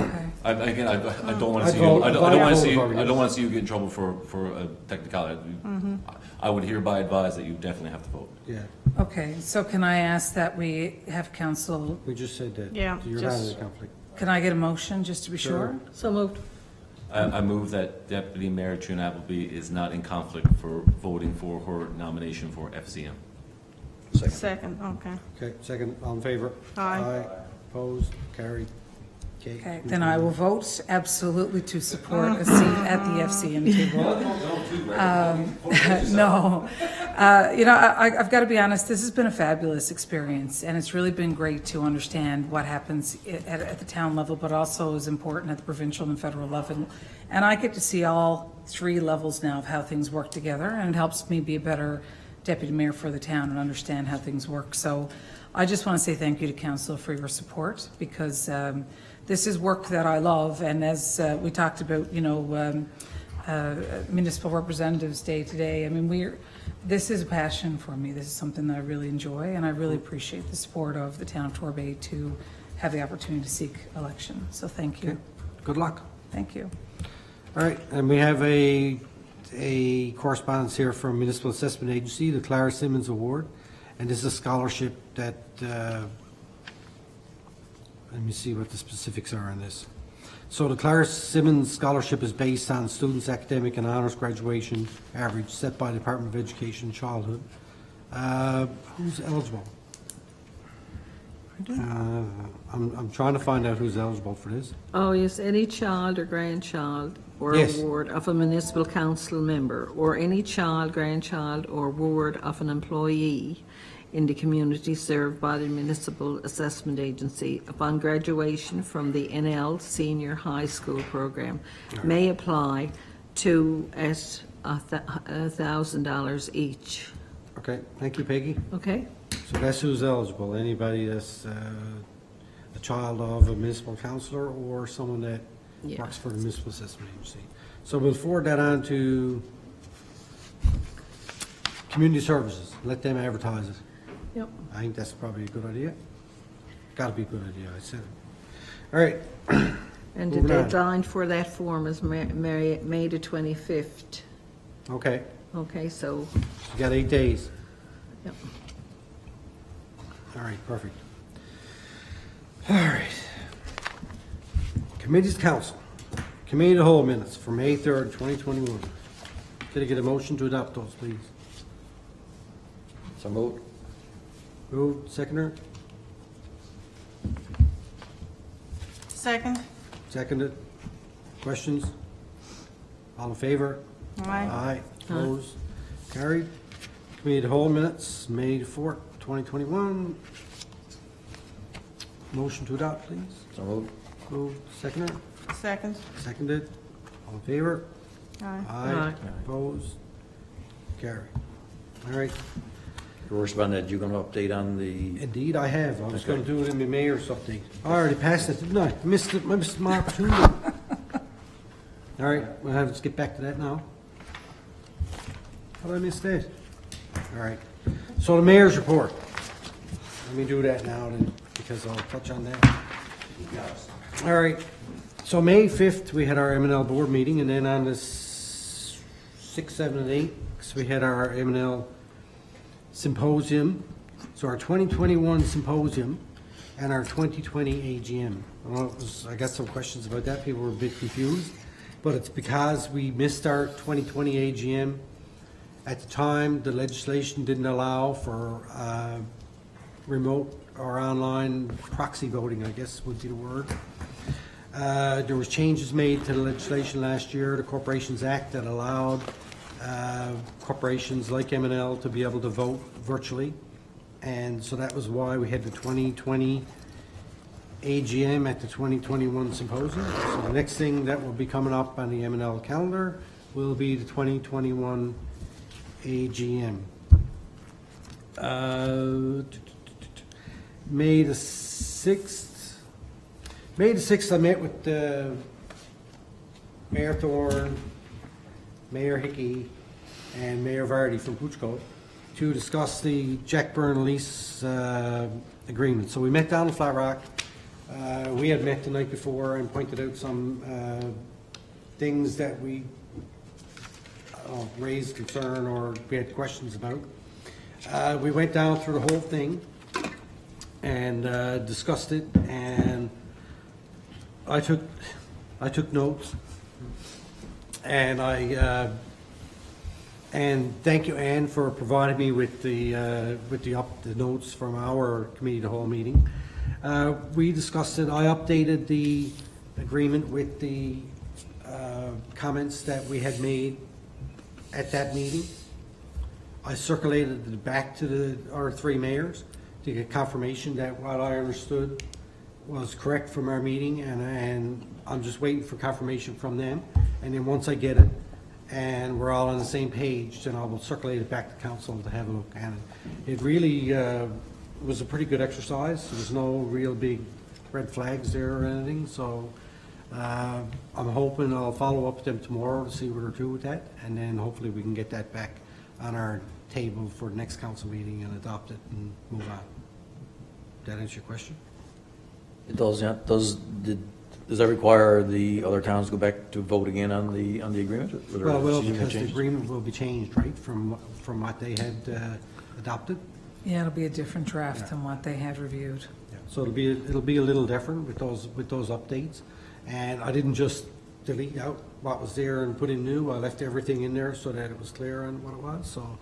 Okay. Again, I don't want I'd to see vote- you, I I'd don't want vote to see, for it, I don't yes. want to see you get in trouble for a technicality. I would hereby advise that you definitely have to vote. Yeah, Okay, so can I ask that we have council, we just said that. Yeah, So you're not in just- a conflict. can I get a motion just to be sure? So moved. I move that Deputy Mayor Trina Appleby is not in conflict for voting for her nomination for FCM. Second, okay. Okay, second, all in favor? Aye. Opposed? Carried. Okay, then I will vote absolutely to support a seat at the FCM table. No, I've got to be honest, this has been a fabulous experience, and it's really been great to understand what happens at the town level, but also is important at the provincial and federal level. And I get to see all three levels now of how things work together, and it helps me be a better deputy mayor for the town and understand how things work. So I just want to say thank you to council for your support, because this is work that I love, and as we talked about, municipal representatives day today, I mean, this is a passion for me. This is something that I really enjoy, and I really appreciate the support of the town of Torbay to have the opportunity to seek election. So thank you. Good luck. Thank you. All right, and we have a correspondence here from Municipal Assessment Agency, the Clar Simmons Award, and this is a scholarship that, let me see what the specifics are on this. So the Clar Simmons Scholarship is based on students' academic and honors graduation average set by the Department of Education and Childhood. Who's eligible? I'm trying to find out who's eligible for this. Oh, yes, any child or grandchild or Yes. ward of a municipal council member, or any child, grandchild, or ward of an employee in the community served by the Municipal Assessment Agency upon graduation from the NL Senior High School program may apply to at $1,000 each. Okay, thank you, Peggy. Okay? So that's who's eligible, anybody that's a child of a municipal councillor or someone that Yeah. works for the municipal assessment agency. So we'll forward that on to community services, let them advertise it. Yep. I think that's probably a good idea. Gotta be a good idea, I said it. All right, And the Moving on. deadline for that form is May the 25th. Okay, Okay, so, you got 8 days. yep. All right, perfect. All right. Committees, council. Committee of the whole minutes for May 3rd, 2021. Could I get a motion to adopt those, please? So moved. Moved, seconder? Second? Seconded. Questions? All in favor? Aye. Aye. Opposed? Carried. Committee of the whole minutes, May 4th, 2021. Motion to adopt, please. So moved. Moved, seconder? Second? Seconded. All in favor? Aye. Aye. Opposed? Carried. All right. Correspondent, you going to update on the, Indeed, I have. I was Okay. going to do it in the mayor's update. I already passed it, didn't I? I missed it. I missed my opportunity. All right, we'll have to get back to that now. How did I miss that? All right. So the mayor's report. Let me do that now then, because I'll touch on that. All right. So May 5th, we had our M&L board meeting, and then on the 6th, 7th, and 8th, we had our M&L symposium. So our 2021 symposium and our 2020 AGM. I got some questions about that. People were a bit confused, but it's because we missed our 2020 AGM. At the time, the legislation didn't allow for remote or online proxy voting, I guess would be the word. There was changes made to the legislation last year, the Corporations Act, that allowed corporations like M&L to be able to vote virtually. And so that was why we had the 2020 AGM at the 2021 symposium. So the next thing that will be coming up on the M&L calendar will be the 2021 AGM. May the 6th. May the 6th, I met with Mayor Thorne, Mayor Hickey, and Mayor Vardy from Puchco to discuss the Jack Byrne lease agreement. So we met down in Flat Rock. We had met the night before and pointed out some things that we raised concern or we had questions about. We went down through the whole thing and discussed it, and I took notes, and and thank you, Ann, for providing me with the notes from our committee of the whole meeting. We discussed it. I updated the agreement with the comments that we had made at that meeting. I circulated it back to our three mayors to get confirmation that what I understood was correct from our meeting, and I'm just waiting for confirmation from them. And then once I get it, and we're all on the same page, then I will circulate it back to council to have a look at it. It really was a pretty good exercise. There was no real big red flags there or anything, so I'm hoping I'll follow up with them tomorrow to see what they're doing with that, and then hopefully we can get that back on our table for the next council meeting and adopt it and move on. Did that answer your question? it does, yeah, does that require the other towns to go back to vote again on the agreement? Or there Well, significant because the changes? agreement will be changed, right, from what they had adopted? Yeah, it'll be a different draft than what they had reviewed. So it'll be a little different with those updates. And I didn't just delete out what was there and put in new. I left everything in there so that it was clear on what it was. So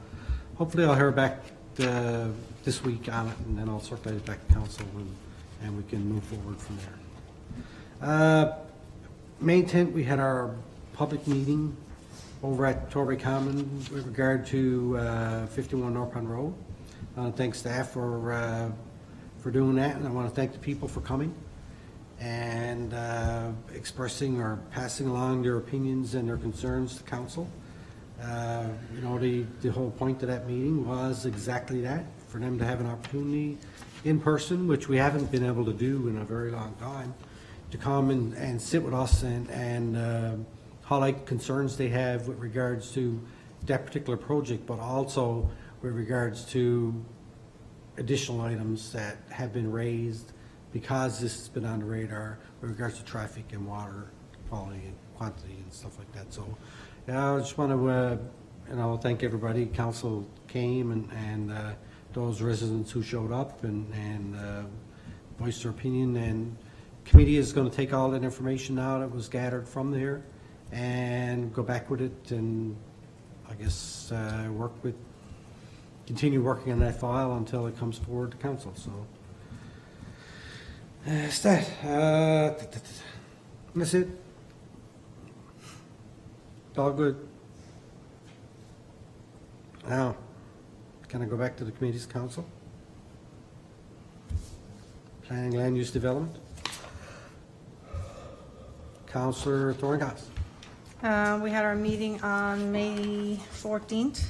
hopefully I'll hear back this week on it, and then I'll circulate it back to council, and we can move forward from there. May 10th, we had our public meeting over at Torbay Common with regard to 51 North Pond Road. I want to thank staff for doing that, and I want to thank the people for coming and expressing or passing along their opinions and their concerns to council. You know, the whole point of that meeting was exactly that, for them to have an opportunity in person, which we haven't been able to do in a very long time, to come and sit with us and highlight concerns they have with regards to that particular project, but also with regards to additional items that have been raised because this has been on the radar with regards to traffic and water quality and quantity and stuff like that. So, yeah, I just want to, thank everybody. Council came and those residents who showed up and voiced their opinion. And committee is going to take all that information now that was gathered from there and go back with it and I guess continue working on that file until it comes forward to council. So that's that. That's it. All good. Now, can I go back to the committee's council? Planning, land use development. Councillor Thorncott. We had our meeting on May 14th,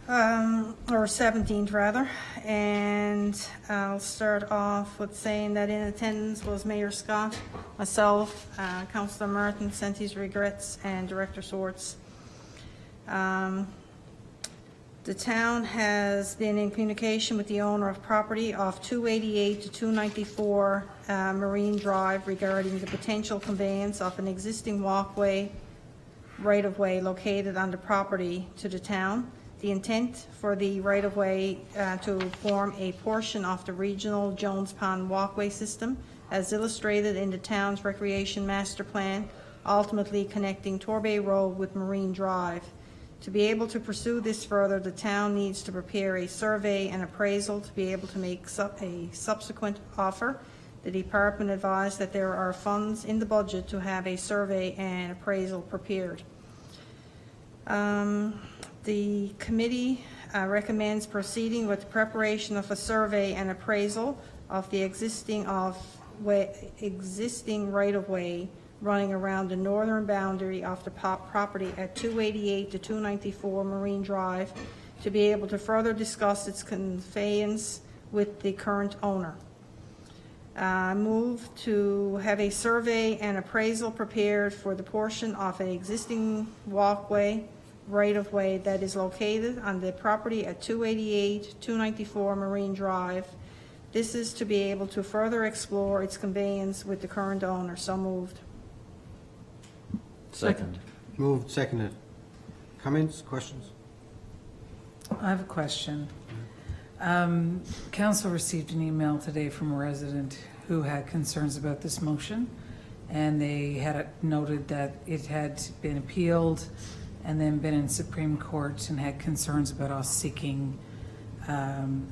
or 17th rather, and I'll start off with saying that in attendance was Mayor Scott, myself, Councillor Martin sent his regrets, and Director Swartz. The town has been in communication with the owner of property off 288 to 294 Marine Drive regarding the potential conveyance of an existing walkway right-of-way located on the property to the town. The intent for the right-of-way to form a portion of the regional Jones Pond walkway system as illustrated in the town's recreation master plan, ultimately connecting Torbay Road with Marine Drive. To be able to pursue this further, the town needs to prepare a survey and appraisal to be able to make a subsequent offer. The department advised that there are funds in the budget to have a survey and appraisal prepared. The committee recommends proceeding with the preparation of a survey and appraisal of the existing right-of-way running around the northern boundary of the property at 288 to 294 Marine Drive to be able to further discuss its conveyance with the current owner. Move to have a survey and appraisal prepared for the portion of an existing walkway right-of-way that is located on the property at 288, 294 Marine Drive. This is to be able to further explore its conveyance with the current owner. So moved. Second. Moved, seconded. Comments, questions? I have a question. Council received an email today from a resident who had concerns about this motion, and they had noted that it had been appealed and then been in Supreme Court and had concerns about us seeking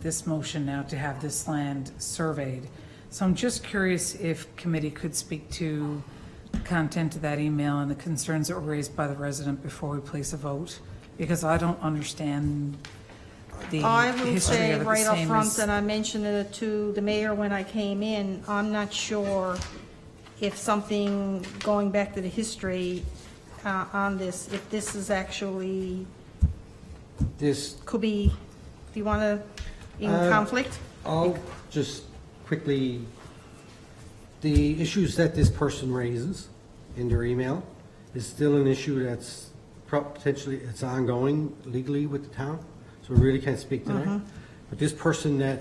this motion now to have this land surveyed. So I'm just curious if committee could speak to the content of that email and the concerns that were raised by the resident before we place a vote, because I don't understand the I will history say of it the right up same front, as- and I mentioned it to the mayor when I came in, I'm not sure if something, going back to the history on this, if this is actually, This, could be, do you want to, in conflict? I'll just quickly, the issues that this person raises in their email is still an issue that's potentially, it's ongoing legally with the town, so we really can't speak to that. But this person that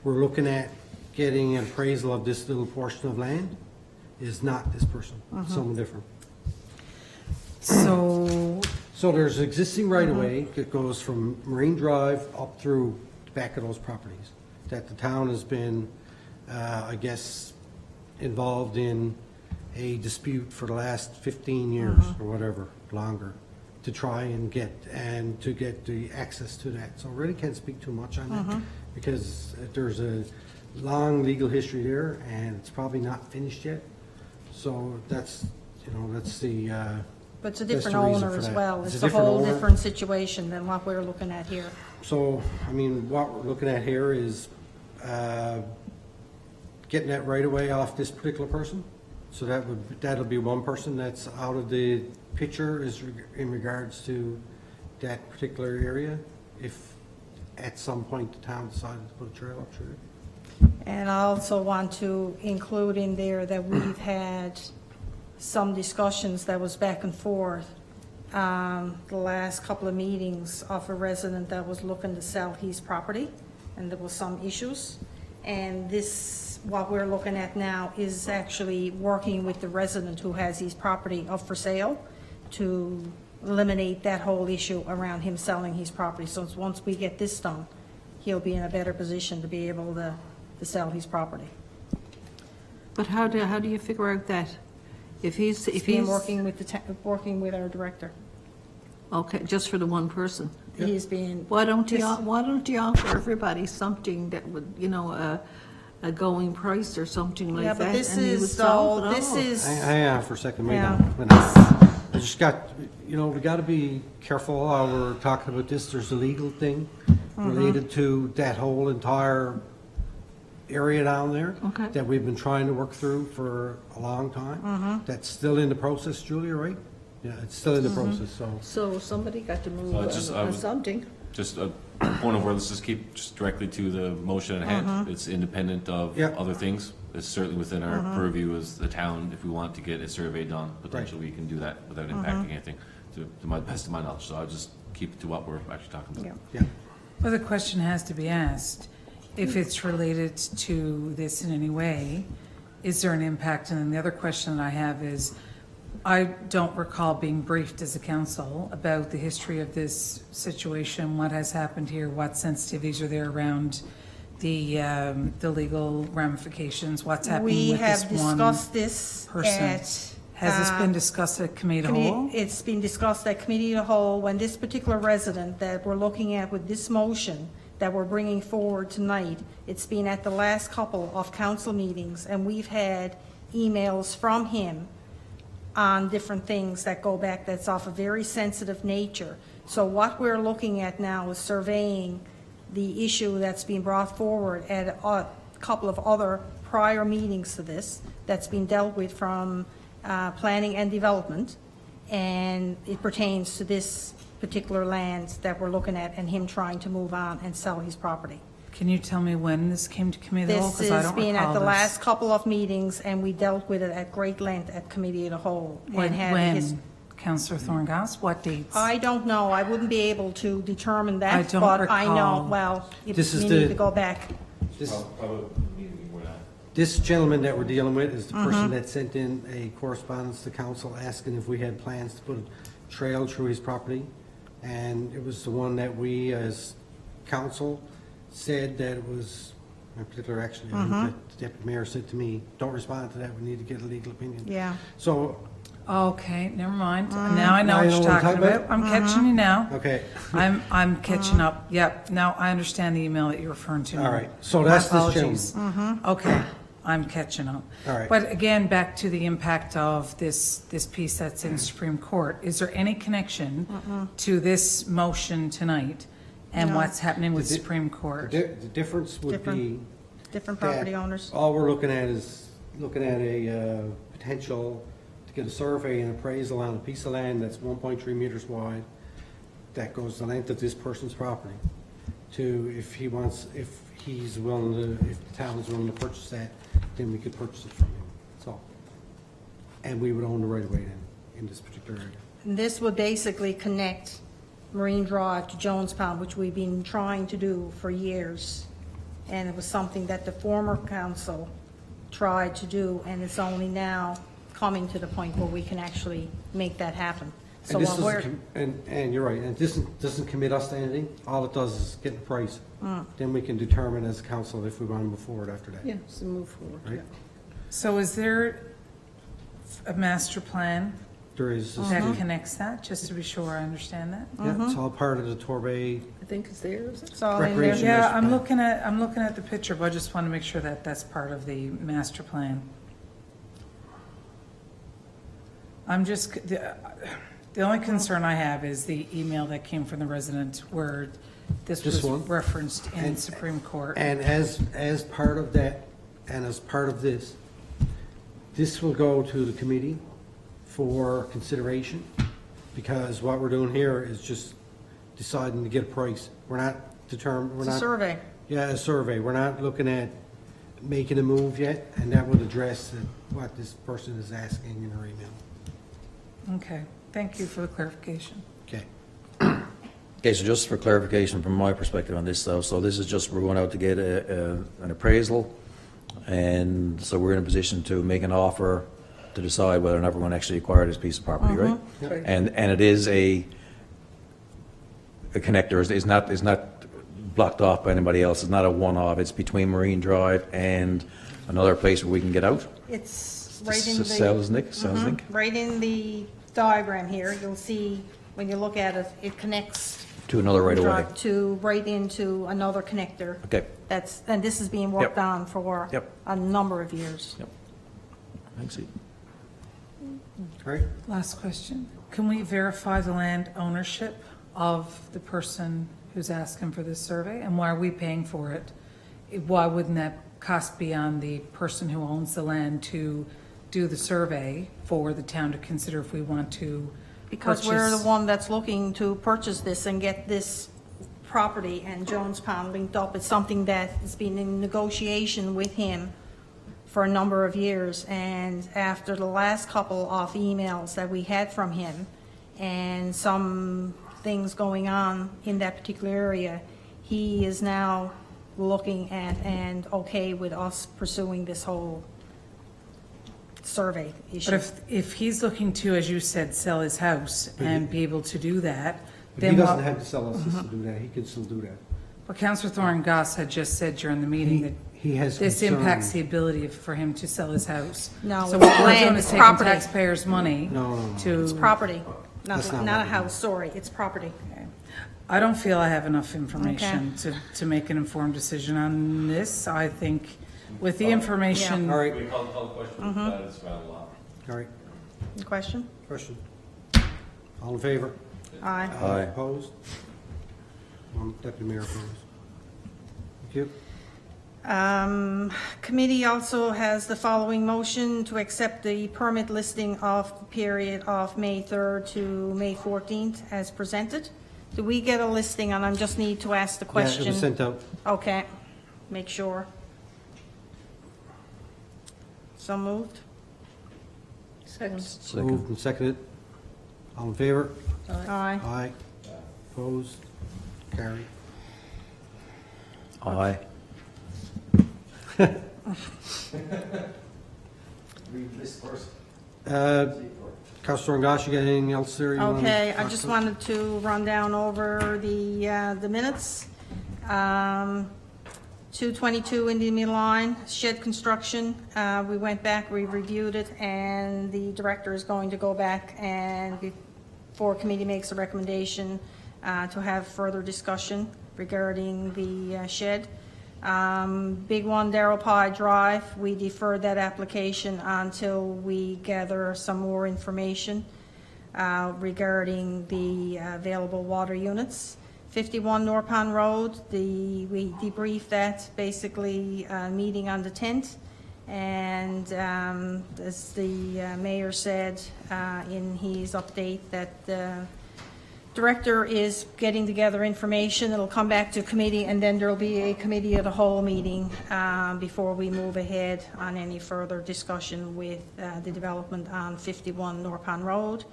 we're looking at getting an appraisal of this little portion of land is not this person, it's someone different. So, So there's existing right-of-way that goes from Marine Drive up through the back of those properties that the town has been, I guess, involved in a dispute for the last 15 years or whatever, longer, to try and get the access to that. So I really can't speak too much on that because there's a long legal history there and it's probably not finished yet. So that's, that's the, But it's a that's the different reason owner for as that. well. It's It's a a different whole owner. different situation than what we're looking at here. So, I mean, what we're looking at here is getting that right away off this particular person. So that'll be one person that's out of the picture is in regards to that particular area, if at some point the town decided to put a trail up through it. And I also want to include in there that we've had some discussions that was back and forth the last couple of meetings of a resident that was looking to sell his property, and there was some issues. And this, what we're looking at now, is actually working with the resident who has his property up for sale to eliminate that whole issue around him selling his property. So once we get this done, he'll be in a better position to be able to sell his property. But how do you figure out that? If he's, Working with our director. okay, just for the one person? He's being. Why don't you offer everybody something that would, you know, a going price or something like Yeah, that? but this and you would is, solve though, it this all? is. Hang on for a second, wait Yeah. on. I just got, you know, we got to be careful while we're talking about this. There's a legal thing related to that whole entire area down there Okay. that we've been trying to work through for a long time. That's still in the process, Julia, right? Yeah, it's still in the process, so. So somebody got to move on something. Just a point of order, let's just keep just directly to the motion at hand. It's independent of Yeah. other things. It's certainly within our purview as the town. If we want to get a survey done, potentially we can do that without impacting anything, to my best of my knowledge. So I'll just keep it to what we're actually talking about. Yeah. Yeah. Well, the question has to be asked, if it's related to this in any way, is there an impact? And then the other question that I have is, I don't recall being briefed as a council about the history of this situation, what has happened here, what sensitivities are there around the legal ramifications, what's happening with this We have one discussed this person. at. Has this been discussed at committee of the whole? It's been discussed at committee of the whole, when this particular resident that we're looking at with this motion that we're bringing forward tonight, it's been at the last couple of council meetings, and we've had emails from him on different things that go back, that's of a very sensitive nature. So what we're looking at now is surveying the issue that's been brought forward at a couple of other prior meetings to this, that's been dealt with from planning and development, and it pertains to this particular land that we're looking at, and him trying to move on and sell his property. Can you tell me when this came to committee of the whole? This 'Cause I has don't been at recall the this. last couple of meetings, and we dealt with it at great length at committee of the whole. and When, had his- Councillor Thorngass, what dates? I don't know, I wouldn't be able to determine I that, don't but I know, recall. well, This we is need the- to go back. This gentleman that we're dealing with is the person that sent in a correspondence to council asking if we had plans to put a trail through his property. And it was the one that we, as council, said that it was, in particular, actually, I think the deputy mayor said to me, don't respond to that, we need to get a legal opinion. Yeah. So, Okay, never mind. Now I know Now what you you're know what I'm talking talking about. I'm catching you now. okay, I'm catching up. Yep, now I understand the email that you're referring to. all right, so My that's this apologies. gentleman. Okay, I'm catching up. All right. But again, back to the impact of this piece that's in Supreme Court. Is there any connection to this motion tonight and No. what's happening with The di- Supreme Court? The difference would be. Different that property owners. All we're looking at is, looking at a potential to get a survey and appraisal on a piece of land that's 1.3 meters wide, that goes the length of this person's property, to if he wants, if he's willing to, if the town is willing to purchase that, then we could purchase it from him, that's all. And we would own the right of way in this particular area. And this would basically connect Marine Drive to Jones Pond, which we've been trying to do for years. And it was something that the former council tried to do, and it's only now coming to the point where we can actually make that happen. So And this what doesn't we're, and you're right, and this doesn't commit us to anything, all it does is get the price. Then we can determine as a council if we want to move forward after that. Yeah, so move forward. Right? So is there a master plan There is, this- that connects that, just to be sure I understand that? yeah, it's all part of the Torbay. I think it's there, is it? it's all in there. Recreation. Yeah, master plan. I'm looking at the picture, but I just want to make sure that that's part of the master plan. I'm just, the only concern I have is the email that came from the resident where this This was one? referenced in And- Supreme Court. And as part of that, and as part of this, this will go to the committee for consideration, because what we're doing here is just deciding to get a price. We're not determined, we're It's a not. survey. Yeah, a survey. We're not looking at making a move yet, and that would address what this person is asking in her email. Okay, thank you for the clarification. Okay. Okay, so just for clarification from my perspective on this, though, so this is just, we're going out to get an appraisal, and so we're in a position to make an offer to decide whether or not we're going to actually acquire this piece of property, right? Yep. And it is a connector, is not blocked off by anybody else, it's not a one-off, it's between Marine Drive and another place where we can get out? It's right in the. Selznick? Right in the diagram here, you'll see, when you look at it, it connects. To another right away. Right into another connector. Okay. And this is being worked Yep. on for Yep. a number of years. Yep. Thanks. Great. Last question. Can we verify the land ownership of the person who's asking for this survey? And why are we paying for it? Why wouldn't that cost be on the person who owns the land to do the survey for the town to consider if we want to Because we're the purchase? one that's looking to purchase this and get this property and Jones Pond linked up. It's something that has been in negotiation with him for a number of years. And after the last couple of emails that we had from him and some things going on in that particular area, he is now looking at and okay with us pursuing this whole survey issue. But if he's looking to, as you said, sell his house and be able to do that, But he then doesn't what? have to sell us this to do that, he can still do that. But Councillor Thorne Goss had just said during the meeting that He has this concern. impacts the ability for him to sell his house. No, So it's what we're land, doing it's is taking property. taxpayers' money No. to. It's property, That's not not a what we house, sorry, it's property. I don't feel I have enough information to make an informed decision on this. I think with the information. All right, We call the question, that is around a lot. all right, Question? question. All in favor? Aye. Aye. Opposed? One Deputy Mayor opposed. Thank you. Committee also has the following motion to accept the permit listing of the period of May 3rd to May 14th as presented. Do we get a listing, and I just need to ask the Yeah, question? it was sent out. Okay, make sure. So moved? Moved and seconded. All in favor? Aye. Aye. Opposed? Carried. Aye. Councilor Ngosh, you got anything else there? you wanna Okay, I talk just to? wanted to run down over the minutes. 222 Indian Meal Line, shed construction. We went back, we reviewed it, and the director is going to go back and before committee makes a recommendation to have further discussion regarding the shed. Big One Darrell Pie Drive, we deferred that application until we gather some more information regarding the available water units. 51 North Pond Road, we debriefed that, basically meeting on the 10th. And as the mayor said in his update, that the director is getting together information. It'll come back to committee, and then there'll be a committee of the whole meeting before we move ahead on any further discussion with the development on 51 North Pond Road.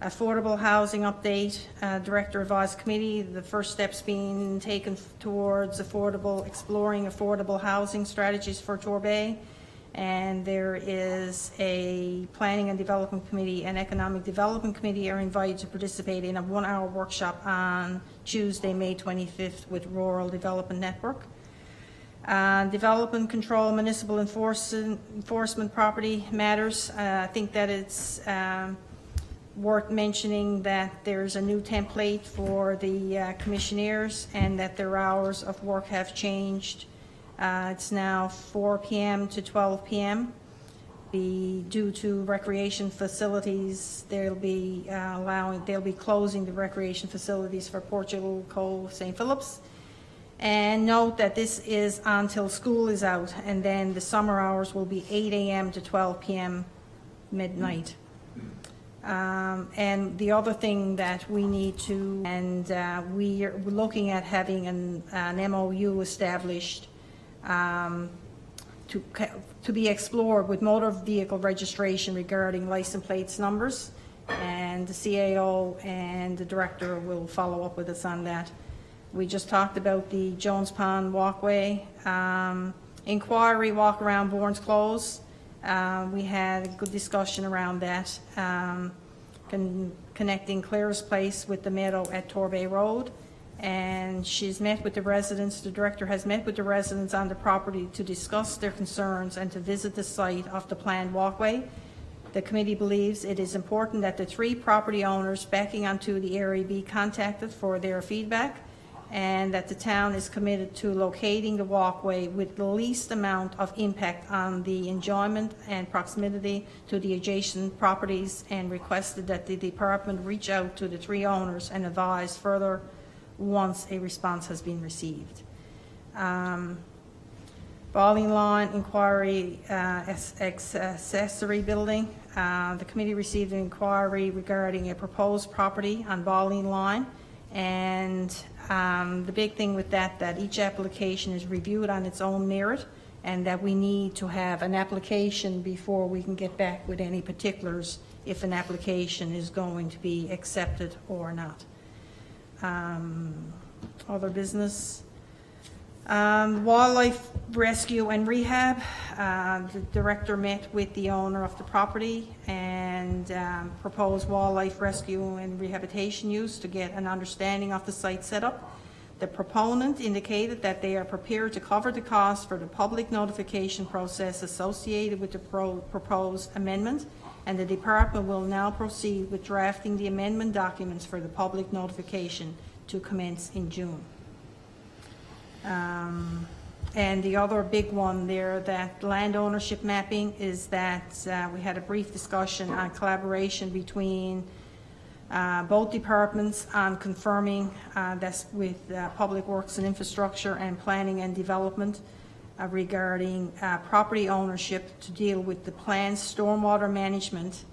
Affordable housing update, director advised committee, the first steps being taken towards exploring affordable housing strategies for Torbay. And there is a planning and development committee and economic development committee are invited to participate in a 1-hour workshop on Tuesday, May 25th with Rural Development Network. Development control, municipal enforcement property matters. I think that it's worth mentioning that there's a new template for the commissioners and that their hours of work have changed. It's now 4 p.m. to 12 p.m. Due to recreation facilities, they'll be closing the recreation facilities for Portugal Cove, St. Phillips. And note that this is until school is out, and then the summer hours will be 8 a.m. to 12 p.m. midnight. And the other thing that we need to, and we're looking at having an MOU established to be explored with motor vehicle registration regarding license plates numbers and the CAO and the director will follow up with us on that. We just talked about the Jones Pond walkway. Inquiry walk around Bourne's Close. We had a good discussion around that, connecting Clar's Place with the meadow at Torbay Road. And she's met with the residents, the director has met with the residents on the property to discuss their concerns and to visit the site of the planned walkway. The committee believes it is important that the 3 property owners backing onto the area be contacted for their feedback, and that the town is committed to locating the walkway with the least amount of impact on the enjoyment and proximity to the adjacent properties, and requested that the department reach out to the 3 owners and advise further once a response has been received. Bowling Line Inquiry Accessory Building. The committee received an inquiry regarding a proposed property on Bowling Line, and the big thing with that each application is reviewed on its own merit, and that we need to have an application before we can get back with any particulars if an application is going to be accepted or not. Other business. Wildlife Rescue and Rehab. The director met with the owner of the property and proposed wildlife rescue and rehabilitation use to get an understanding of the site setup. The proponent indicated that they are prepared to cover the cost for the public notification process associated with the proposed amendment, and the department will now proceed with drafting the amendment documents for the public notification to commence in June. And the other big one there, that land ownership mapping, is that we had a brief discussion on collaboration between both departments on confirming that's with Public Works and Infrastructure and Planning and Development regarding property ownership to deal with the planned stormwater management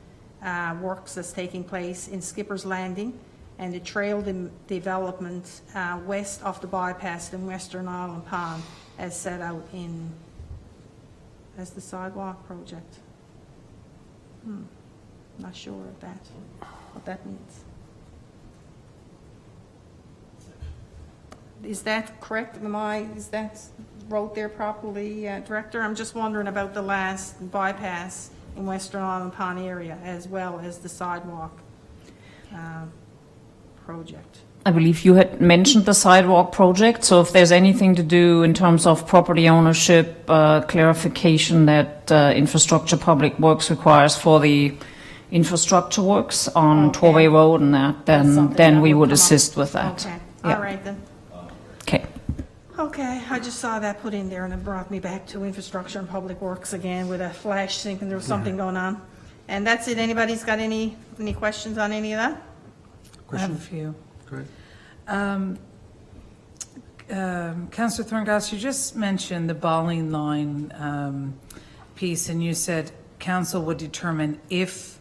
works that's taking place in Skipper's Landing and the trail development west of the bypass in Western Island Pond as set out as the sidewalk project. Not sure of what that means. Is that correct? Is that wrote there properly, Director? I'm just wondering about the last bypass in Western Island Pond area as well as the sidewalk project. I believe you had mentioned the sidewalk project, so if there's anything to do in terms of property ownership, clarification that infrastructure public works requires for the infrastructure works on Torbay Road and that, then we would assist with that. Okay, Yeah. all right then. Okay. Okay, I just saw that put in there and it brought me back to infrastructure and public works again with a flash thinking there was something going on. And that's it. Anybody's got any questions on any of that? I have a few. Great. Councillor Thorngass, you just mentioned the Bowling Line piece, and you said council would determine if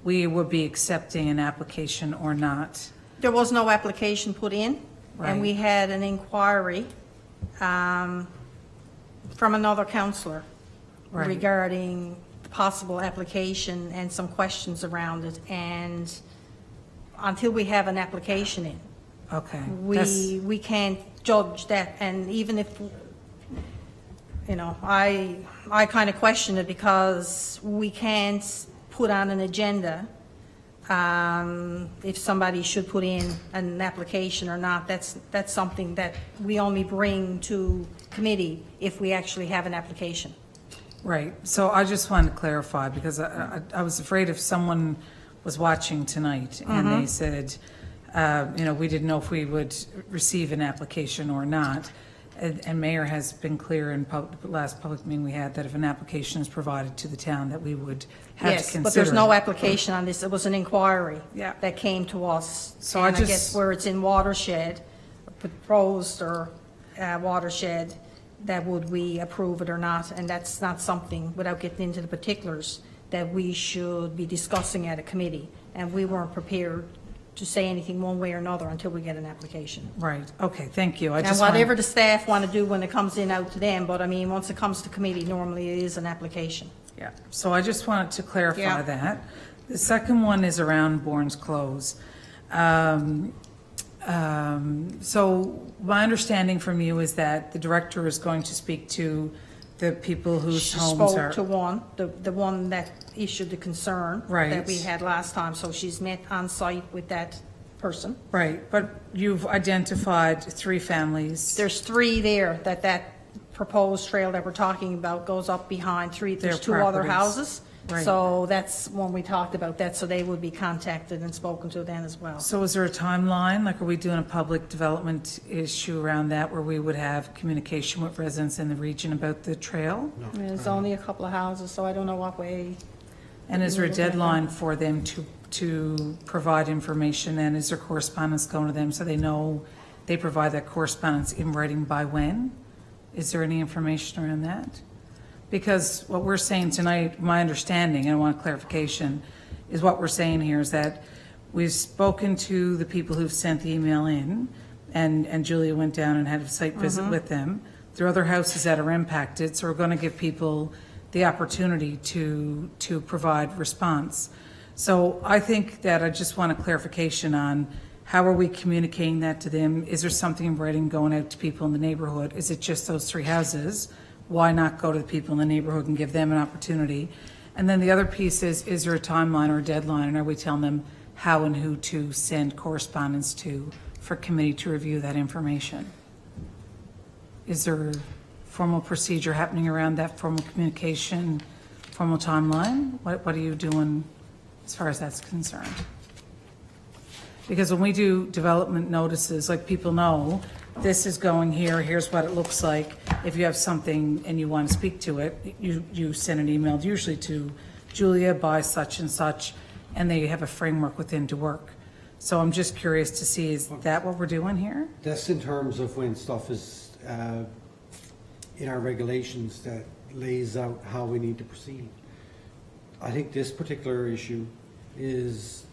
we would be accepting an application or not. There was no application put in, Right. and we had an inquiry from another councillor Right. regarding the possible application and some questions around it. And until we have an application in, Okay. That's- we can't judge that. And even if, I kind of question it because we can't put on an agenda if somebody should put in an application or not. That's something that we only bring to committee if we actually have an application. Right. So I just wanted to clarify because I was afraid if someone was watching tonight and they said, we didn't know if we would receive an application or not. And Mayor has been clear in the last public meeting we had that if an application is provided to the town that we would have to consider. Yes, but there's no application on this. It was an inquiry Yeah. that came to us. So And I guess just- where it's in watershed, proposed or watershed, that would we approve it or not? And that's not something, without getting into the particulars, that we should be discussing at a committee. And we weren't prepared to say anything one way or another until we get an application. Right. Okay. Thank you. I And just whatever the staff want to do when it comes in out to them, but I mean, once it comes to committee, normally it is an application. Yeah, so I just wanted to clarify Yeah. that. The second one is around Bourne's Close. So my understanding from you is that the director is going to speak to the people whose She homes are. spoke to one, the one that issued the concern Right. that we had last time, so she's met on site with that person. Right, but you've identified 3 families. There's 3 there that proposed trail that we're talking about goes up behind 3. There's Their 2 other properties. houses. Right. So that's when we talked about that, so they would be contacted and spoken to then as well. So is there a timeline? Like, are we doing a public development issue around that where we would have communication with residents in the region about the trail? There's only a couple of houses, so I don't know what way. And is there a deadline for them to provide information, and is there correspondence going to them so they know they provide that correspondence in writing by when? Is there any information around that? Because what we're saying tonight, my understanding, and I want clarification, is what we're saying here is that we've spoken to the people who've sent the email in, and Julia went down and had a site visit with them. There are other houses that are impacted, so we're going to give people the opportunity to provide response. So I think that I just want a clarification on how are we communicating that to them? Is there something in writing going out to people in the neighborhood? Is it just those 3 houses? Why not go to the people in the neighborhood and give them an opportunity? And then the other piece is there a timeline or a deadline, and are we telling them how and who to send correspondence to for committee to review that information? Is there a formal procedure happening around that, formal communication, formal timeline? What are you doing as far as that's concerned? Because when we do development notices, like, people know this is going here, here's what it looks like. If you have something and you want to speak to it, you send an email usually to Julia by such and such, and they have a framework within to work. So I'm just curious to see, is that what we're doing here? That's in terms of when stuff is in our regulations that lays out how we need to proceed. I think this particular issue is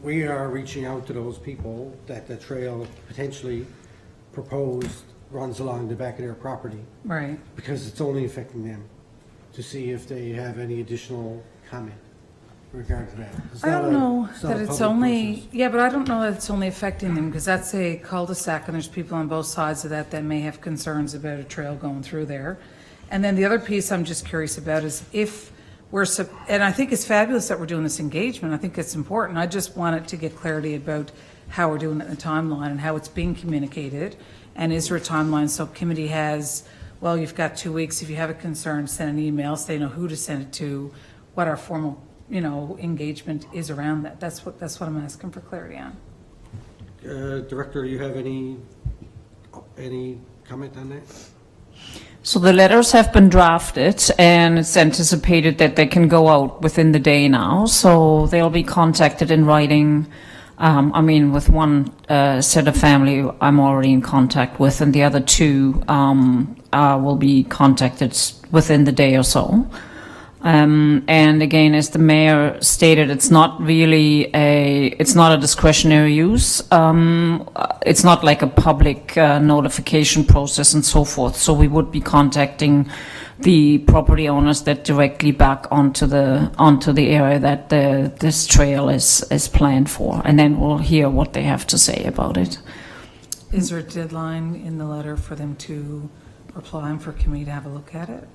we are reaching out to those people that the trail potentially proposed runs along the back of their property, Right. because it's only affecting them, to see if they have any additional comment in regard to that. It's I not don't know not that a it's public only, process. yeah, but I don't know that it's only affecting them, because that's a cul-de-sac, and there's people on both sides of that may have concerns about a trail going through there. And then the other piece I'm just curious about is if and I think it's fabulous that we're doing this engagement. I think it's important. I just wanted to get clarity about how we're doing it in the timeline and how it's being communicated. And is there a timeline? So committee has, well, you've got 2 weeks. If you have a concern, send an email so they know who to send it to, what our formal, engagement is around that. That's what I'm asking for clarity on. Director, you have any comment on that? So the letters have been drafted, and it's anticipated that they can go out within the day now. So they'll be contacted in writing. With one set of family I'm already in contact with, and the other 2 will be contacted within the day or so. And again, as the mayor stated, it's not a discretionary use. It's not like a public notification process and so forth. So we would be contacting the property owners that directly back onto the area that this trail is planned for, and then we'll hear what they have to say about it. Is there a deadline in the letter for them to reply and for committee to have a look at it?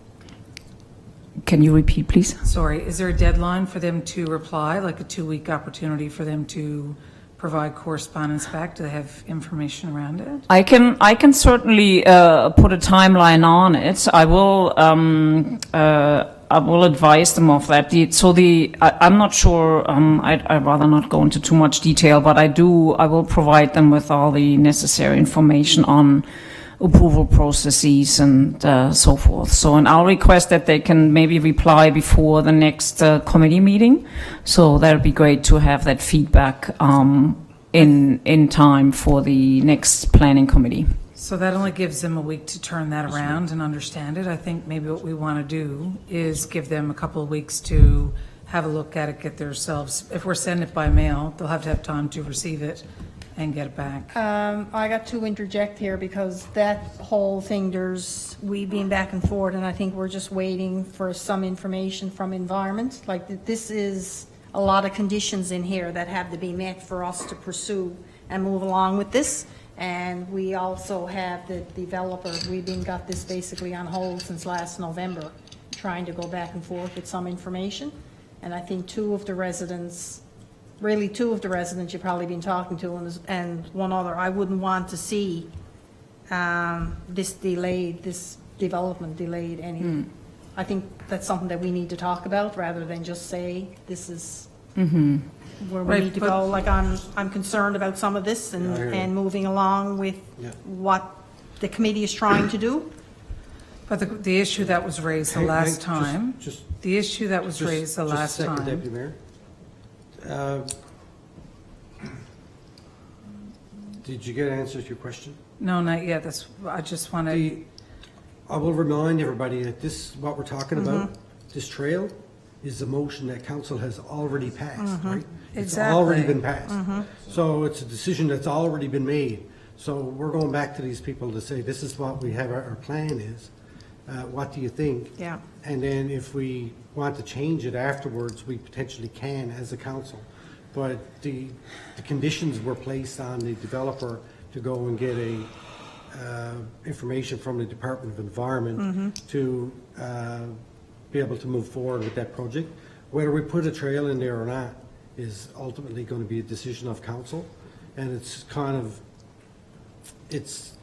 Can you repeat, please? Sorry, is there a deadline for them to reply, like a 2-week opportunity for them to provide correspondence back? Do they have information around it? I can certainly put a timeline on it. I will advise them of that. I'm not sure. I'd rather not go into too much detail, but I will provide them with all the necessary information on approval processes and so forth. So, and I'll request that they can maybe reply before the next committee meeting. So that would be great to have that feedback in time for the next planning committee. So that only gives them a week to turn that around and understand it. I think maybe what we want to do is give them a couple of weeks to have a look at it, get themselves, if we're sending it by mail, they'll have to have time to receive it and get it back. I got to interject here because that whole thing, we've been back and forth, and I think we're just waiting for some information from environment. Like, this is a lot of conditions in here that have to be met for us to pursue and move along with this. And we also have the developer, we've got this basically on hold since last November, trying to go back and forth with some information. And I think two of the residents you've probably been talking to, and one other, I wouldn't want to see this development delayed any. I think that's something that we need to talk about rather than just say this is where we Right, need to but- go. Like I'm concerned about some of this I hear you. and moving along with Yeah. what the committee is trying to do. But the issue that was raised the Hey, last just- time, just- the issue that was raised the last Just a second, time. Deputy Mayor. Did you get answers to your question? No, not yet, that's, I just want to, I will remind everybody that this, what we're talking about, Mm-hmm. this trail, is a motion that council has already passed, right? It's Exactly. already been passed. So it's a decision that's already been made. So we're going back to these people to say, this is what we have, our plan is. What do you think? Yeah. And then if we want to change it afterwards, we potentially can as a council. But the conditions were placed on the developer to go and get information from the Department of Environment to be able to move forward with that project. Whether we put a trail in there or not is ultimately going to be a decision of council. And it's kind of, it's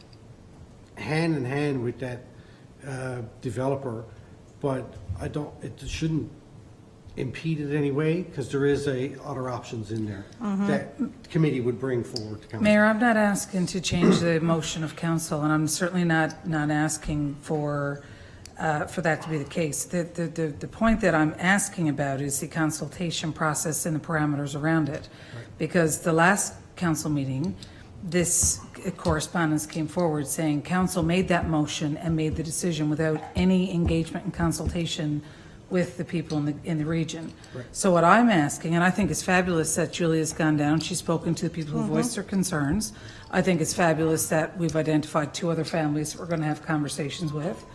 hand in hand with that developer, but it shouldn't impede it anyway, because there is other options in there that the committee would bring forward to council. Mayor, I'm not asking to change the motion of council, and I'm certainly not asking for that to be the case. The point that I'm asking about is the consultation process and the parameters around it. Because the last council meeting, this correspondence came forward saying council made that motion and made the decision without any engagement and consultation with the people in the region. Right. So what I'm asking, and I think it's fabulous that Julia's gone down, she's spoken to the people who voiced their concerns. I think it's fabulous that we've identified 2 other families that we're going to have conversations with.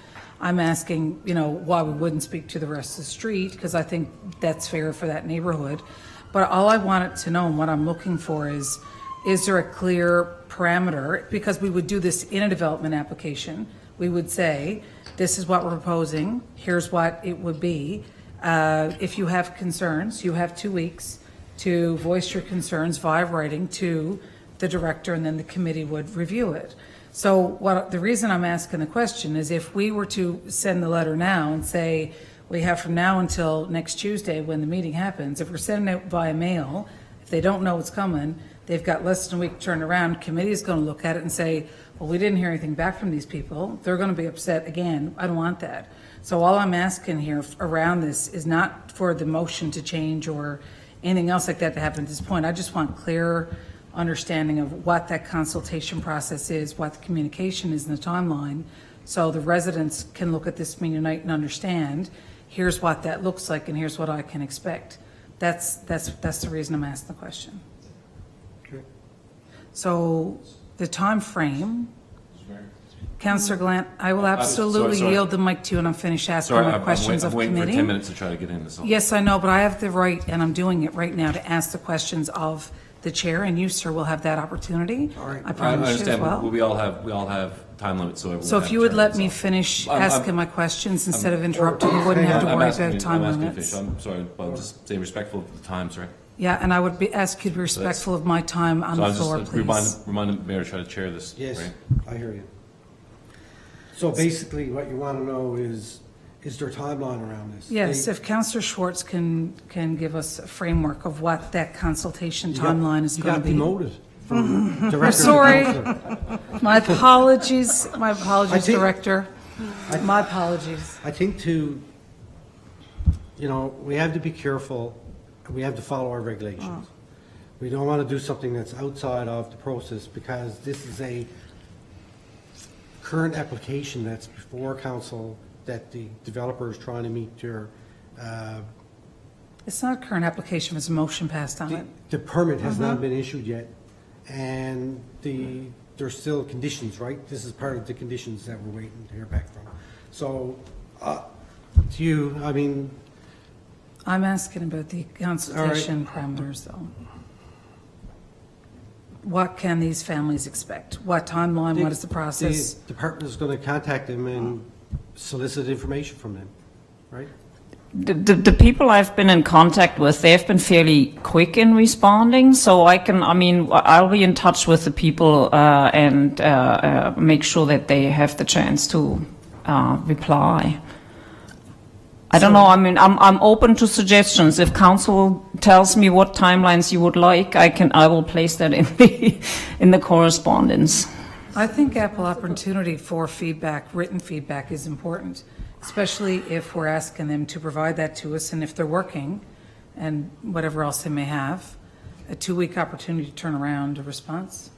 I'm asking, why we wouldn't speak to the rest of the street, because I think that's fair for that neighborhood. But all I wanted to know and what I'm looking for is there a clear parameter? Because we would do this in a development application. We would say, this is what we're proposing, here's what it would be. If you have concerns, you have 2 weeks to voice your concerns via writing to the director, and then the committee would review it. So the reason I'm asking the question is if we were to send the letter now and say, we have from now until next Tuesday when the meeting happens, if we're sending it via mail, if they don't know what's coming, they've got less than a week to turn around, committee is going to look at it and say, well, we didn't hear anything back from these people. They're going to be upset again. I don't want that. So all I'm asking here around this is not for the motion to change or anything else like that to happen at this point. I just want clear understanding of what that consultation process is, what the communication is in the timeline, so the residents can look at this meeting tonight and understand, here's what that looks like and here's what I can expect. That's the reason I'm asking the question. Okay. So the time frame, Councillor Glant, I will sorry, absolutely sorry. yield the mic to you and I'm finished asking Sorry, my questions I'm of waiting for 10 committee. minutes to try to get in this. Yes, I know, but I have the right, and I'm doing it right now, to ask the questions of the chair, and you, sir, will have that opportunity. All right. I I promise you as understand, well. but we all have time limits, so everyone. So if has you would turn, let me so. finish I'm- asking my questions instead of interrupting, you wouldn't have to I'm worry asking about you- time I'm asking you to limits. finish. I'm sorry, but I'm just saying respectful of the time, sorry. Yeah, and I would ask you to be respectful of my time on So the I'm floor, just please. remind the mayor to try to chair this, Yes, right? I hear you. So basically, what you want to know is there timeline around this? Yes, They- if Councillor Schwartz can give us a framework of what that consultation you got- timeline is you going to got be. demoted from director to sorry. councillor. My apologies, I think- Director. My apologies. I think we have to be careful, we have to follow our regulations. We don't want to do something that's outside of the process, because this is a current application that's before council that the developer is trying to meet their, It's not a current application, it's a motion passed on it. the permit has not been issued yet, and there's still conditions, right? This is part of the conditions that we're waiting to hear back from. So, to you, I mean, I'm asking about the consultation parameters, though. What can these families expect? What timeline, what is the process? The department is going to contact them and solicit information from them, right? The people I've been in contact with, they've been fairly quick in responding, so I'll be in touch with the people and make sure that they have the chance to reply. I don't know, I'm open to suggestions. If council tells me what timelines you would like, I will place that in the correspondence. I think ample opportunity for feedback, written feedback is important, especially if we're asking them to provide that to us, and if they're working, and whatever else they may have, a 2-week opportunity to turn around a response.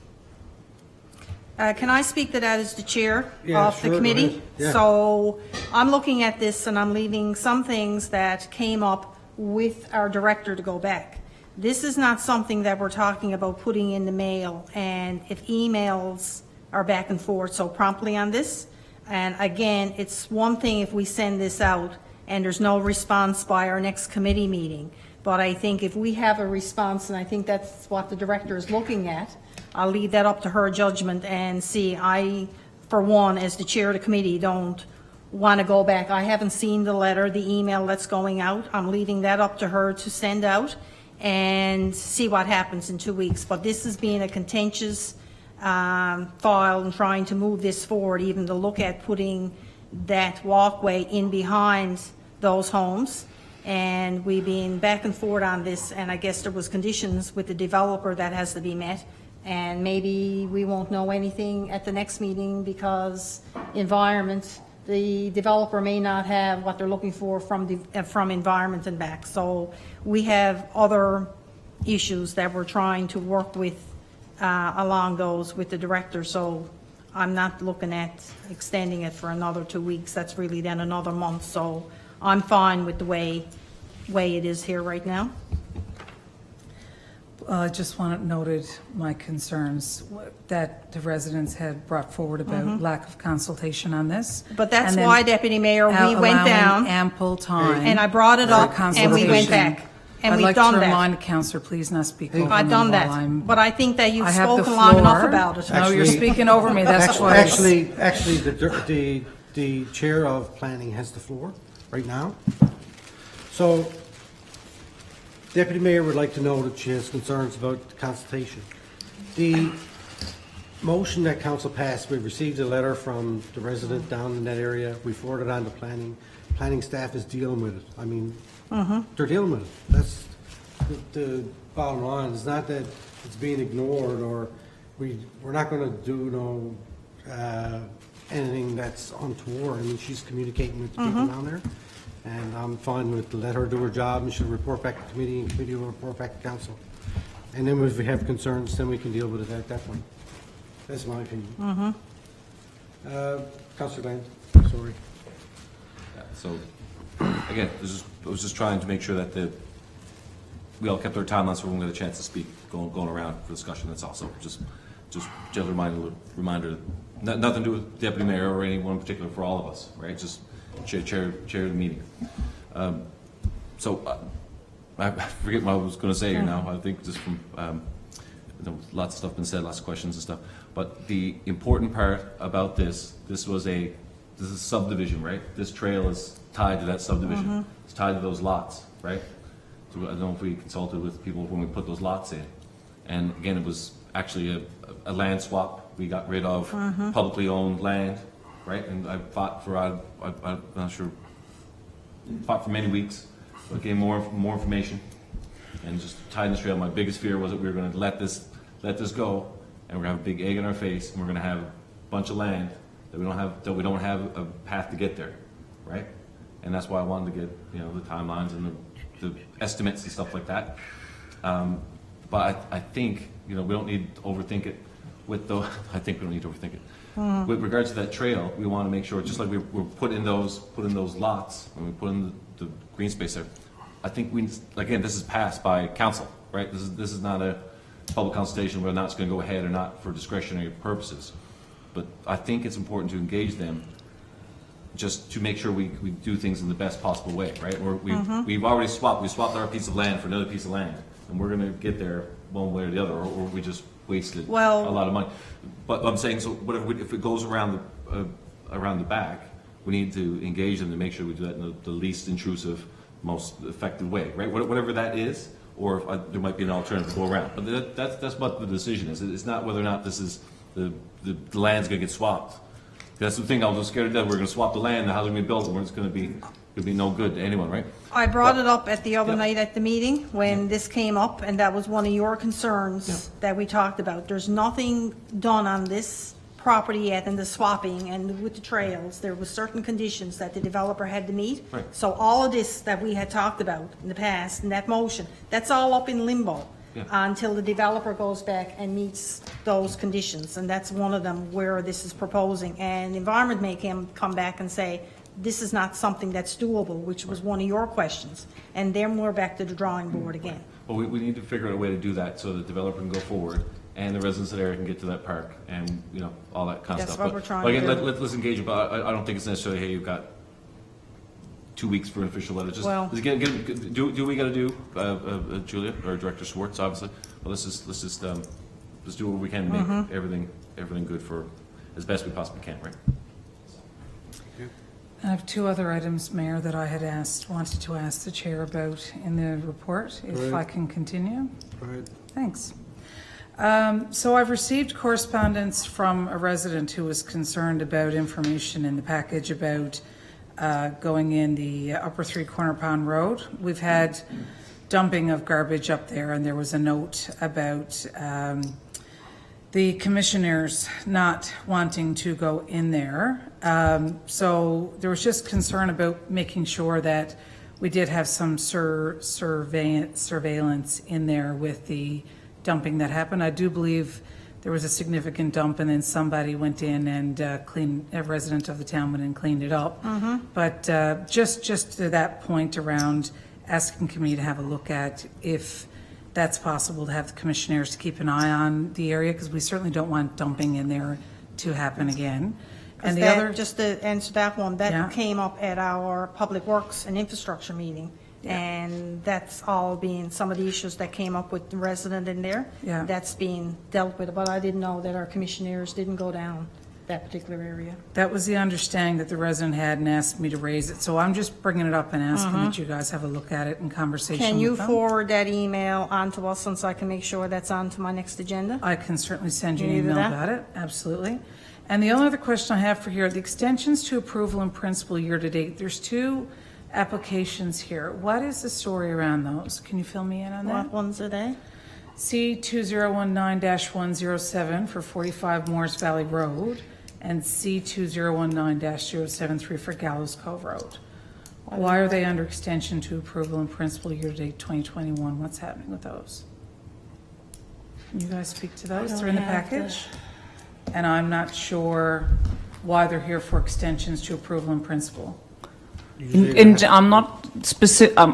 Can I speak to that as the chair Yeah, of sure, the go committee? ahead. Yeah. So I'm looking at this and I'm leaving some things that came up with our director to go back. This is not something that we're talking about putting in the mail, and if emails are back and forth so promptly on this. And again, it's one thing if we send this out and there's no response by our next committee meeting. But I think if we have a response, and I think that's what the director is looking at, I'll leave that up to her judgment and see. I, for one, as the chair of the committee, don't want to go back. I haven't seen the letter, the email that's going out. I'm leaving that up to her to send out and see what happens in 2 weeks. But this is being a contentious file and trying to move this forward, even to look at putting that walkway in behind those homes. And we've been back and forth on this, and I guess there was conditions with the developer that has to be met. And maybe we won't know anything at the next meeting because environment, the developer may not have what they're looking for from environment and back. So we have other issues that we're trying to work with along those with the director. So I'm not looking at extending it for another 2 weeks. That's really then another month. So I'm fine with the way it is here right now. I just want it noted my concerns that the residents had brought forward about lack of consultation on this. But that's And then why, Deputy Mayor, we went allowing down, ample time. and I brought it for up, and we went consultation. back, and I'd we've like done to that. remind Councillor, please not speak over me I've done while that, I'm. but I think that you've I have the spoken long enough floor. about it. No, you're Actually- speaking over me, that's twice. Actually, the chair of planning has the floor right now. So Deputy Mayor would like to know that she has concerns about the consultation. The motion that council passed, we received a letter from the resident down in that area. We forwarded on to planning. Planning staff is dealing with it. I mean, they're dealing with it. That's the bottom line. It's not that it's being ignored or we're not going to do anything that's untoward. I mean, she's communicating with the people down there. And I'm fine with let her do her job and she'll report back to committee and committee will report back to council. And then if we have concerns, then we can deal with it at that point. That's my opinion. Councillor Glenn, sorry. Yeah, so, again, I was just trying to make sure that we all kept our timelines so everyone got a chance to speak, going around for discussion. That's also just gentle reminder, nothing to do with Deputy Mayor or anyone in particular, for all of us, right? Just chair the meeting. I forget what I was going to say here now. I think just from lots of stuff been said, lots of questions and stuff. But the important part about this is a subdivision, right? This trail is tied to that subdivision. It's tied to those lots, right? So I don't know if we consulted with people when we put those lots in. And again, it was actually a land swap. We got rid of publicly owned land, right? And I fought for, I'm not sure, fought for many weeks. So getting more information and just tying this trail. My biggest fear was that we were going to let this go, and we're going to have a big egg in our face, and we're going to have a bunch of land that we don't have a path to get there, right? And that's why I wanted to get the timelines and the estimates and stuff like that. But I think we don't need to overthink it. I think we don't need to overthink it. With regards to that trail, we want to make sure, just like we're put in those lots, and we put in the green space there. I think this is passed by council, right? This is not a public consultation whether or not it's going to go ahead or not for discretionary purposes. But I think it's important to engage them just to make sure we do things in the best possible way, right? We've already swapped our piece of land for another piece of land, and we're gonna get there one way or the other, or we just wasted a Well- lot of money. But I'm saying, so whatever, if it goes around the back, we need to engage them to make sure we do that in the least intrusive, most effective way, right? Whatever that is, or if there might be an alternative to go around. But that's what the decision is. It's not whether or not this is, the land's gonna get swapped. That's the thing, I was scared to death, we're gonna swap the land, the house is gonna be built, and it's gonna be no good to anyone, right? I brought it up at the other Yep. night at the meeting when this came up, and that was one of your concerns that we talked about. There's nothing done on this property yet in the swapping and with the trails. There was certain conditions that the developer had to meet. Right. So all of this that we had talked about in the past, in that motion, that's all up in limbo Yeah. until the developer goes back and meets those conditions. And that's one of them where this is proposing. And environment may come back and say, this is not something that's doable, which was one of your questions. And then we're back to the drawing board again. Well, we need to figure out a way to do that so the developer can go forward and the residents of the area can get to that park and, all that kind of That's stuff. what we're trying But to again, do. let's engage, but I don't think it's necessarily, hey, you've got 2 weeks for an official letter. Just, Well- do we gotta do, Julia, or Director Schwartz, obviously? Well, let's do what we can to make Mm-hmm. everything good for, as best we possibly can, right? I have two other items, Mayor, that I had wanted to ask the chair about in the report, if I can continue. Right. Thanks. So I've received correspondence from a resident who was concerned about information in the package about going in the upper 3 Corner Pond Road. We've had dumping of garbage up there, and there was a note about the commissioners not wanting to go in there. So there was just concern about making sure that we did have some surveillance in there with the dumping that happened. I do believe there was a significant dump, and then somebody went in and a resident of the town went and cleaned it up. But just to that point around asking committee to have a look at if that's possible, to have the commissioners to keep an eye on the area, because we certainly don't want dumping in there to happen again. And the That- other, Just to answer that one, Yeah. that came up at our Public Works and Infrastructure meeting. And that's all being, some of the issues that came up with the resident in there. Yeah. That's being dealt with, but I didn't know that our commissioners didn't go down that particular area. that was the understanding that the resident had and asked me to raise it. So I'm just bringing it up and asking that you guys have a look at it in conversation Can with you them. forward that email on to us so I can make sure that's on to my next agenda? I can certainly send you an Can you do email that? about it, absolutely. And the only other question I have for here, the extensions to approval in principle year-to-date, there's 2 applications here. What is the story around those? Can you fill me in on that? What ones are they? C2019-107 for 45 Moores Valley Road, and C2019-073 for Gallows Cove Road. Why are they under extension to approval in principle year-to-date 2021? What's happening with those? Can you guys speak to those? They're in the package? And I'm not sure why they're here for extensions to approval in principle. And I'm not specific, I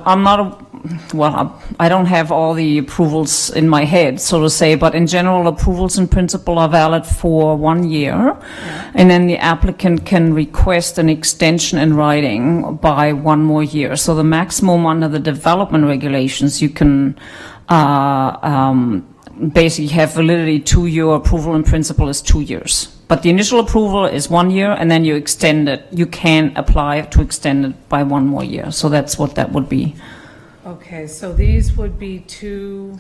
don't have all the approvals in my head, so to say, but in general, approvals in principle are valid for 1 year. And then the applicant can request an extension in writing by 1 more year. So the maximum under the development regulations, you can, basically have validity 2 year, approval in principle is 2 years. But the initial approval is 1 year, and then you extend it. You can apply to extend it by 1 more year. So that's what that would be. Okay, so these would be 2,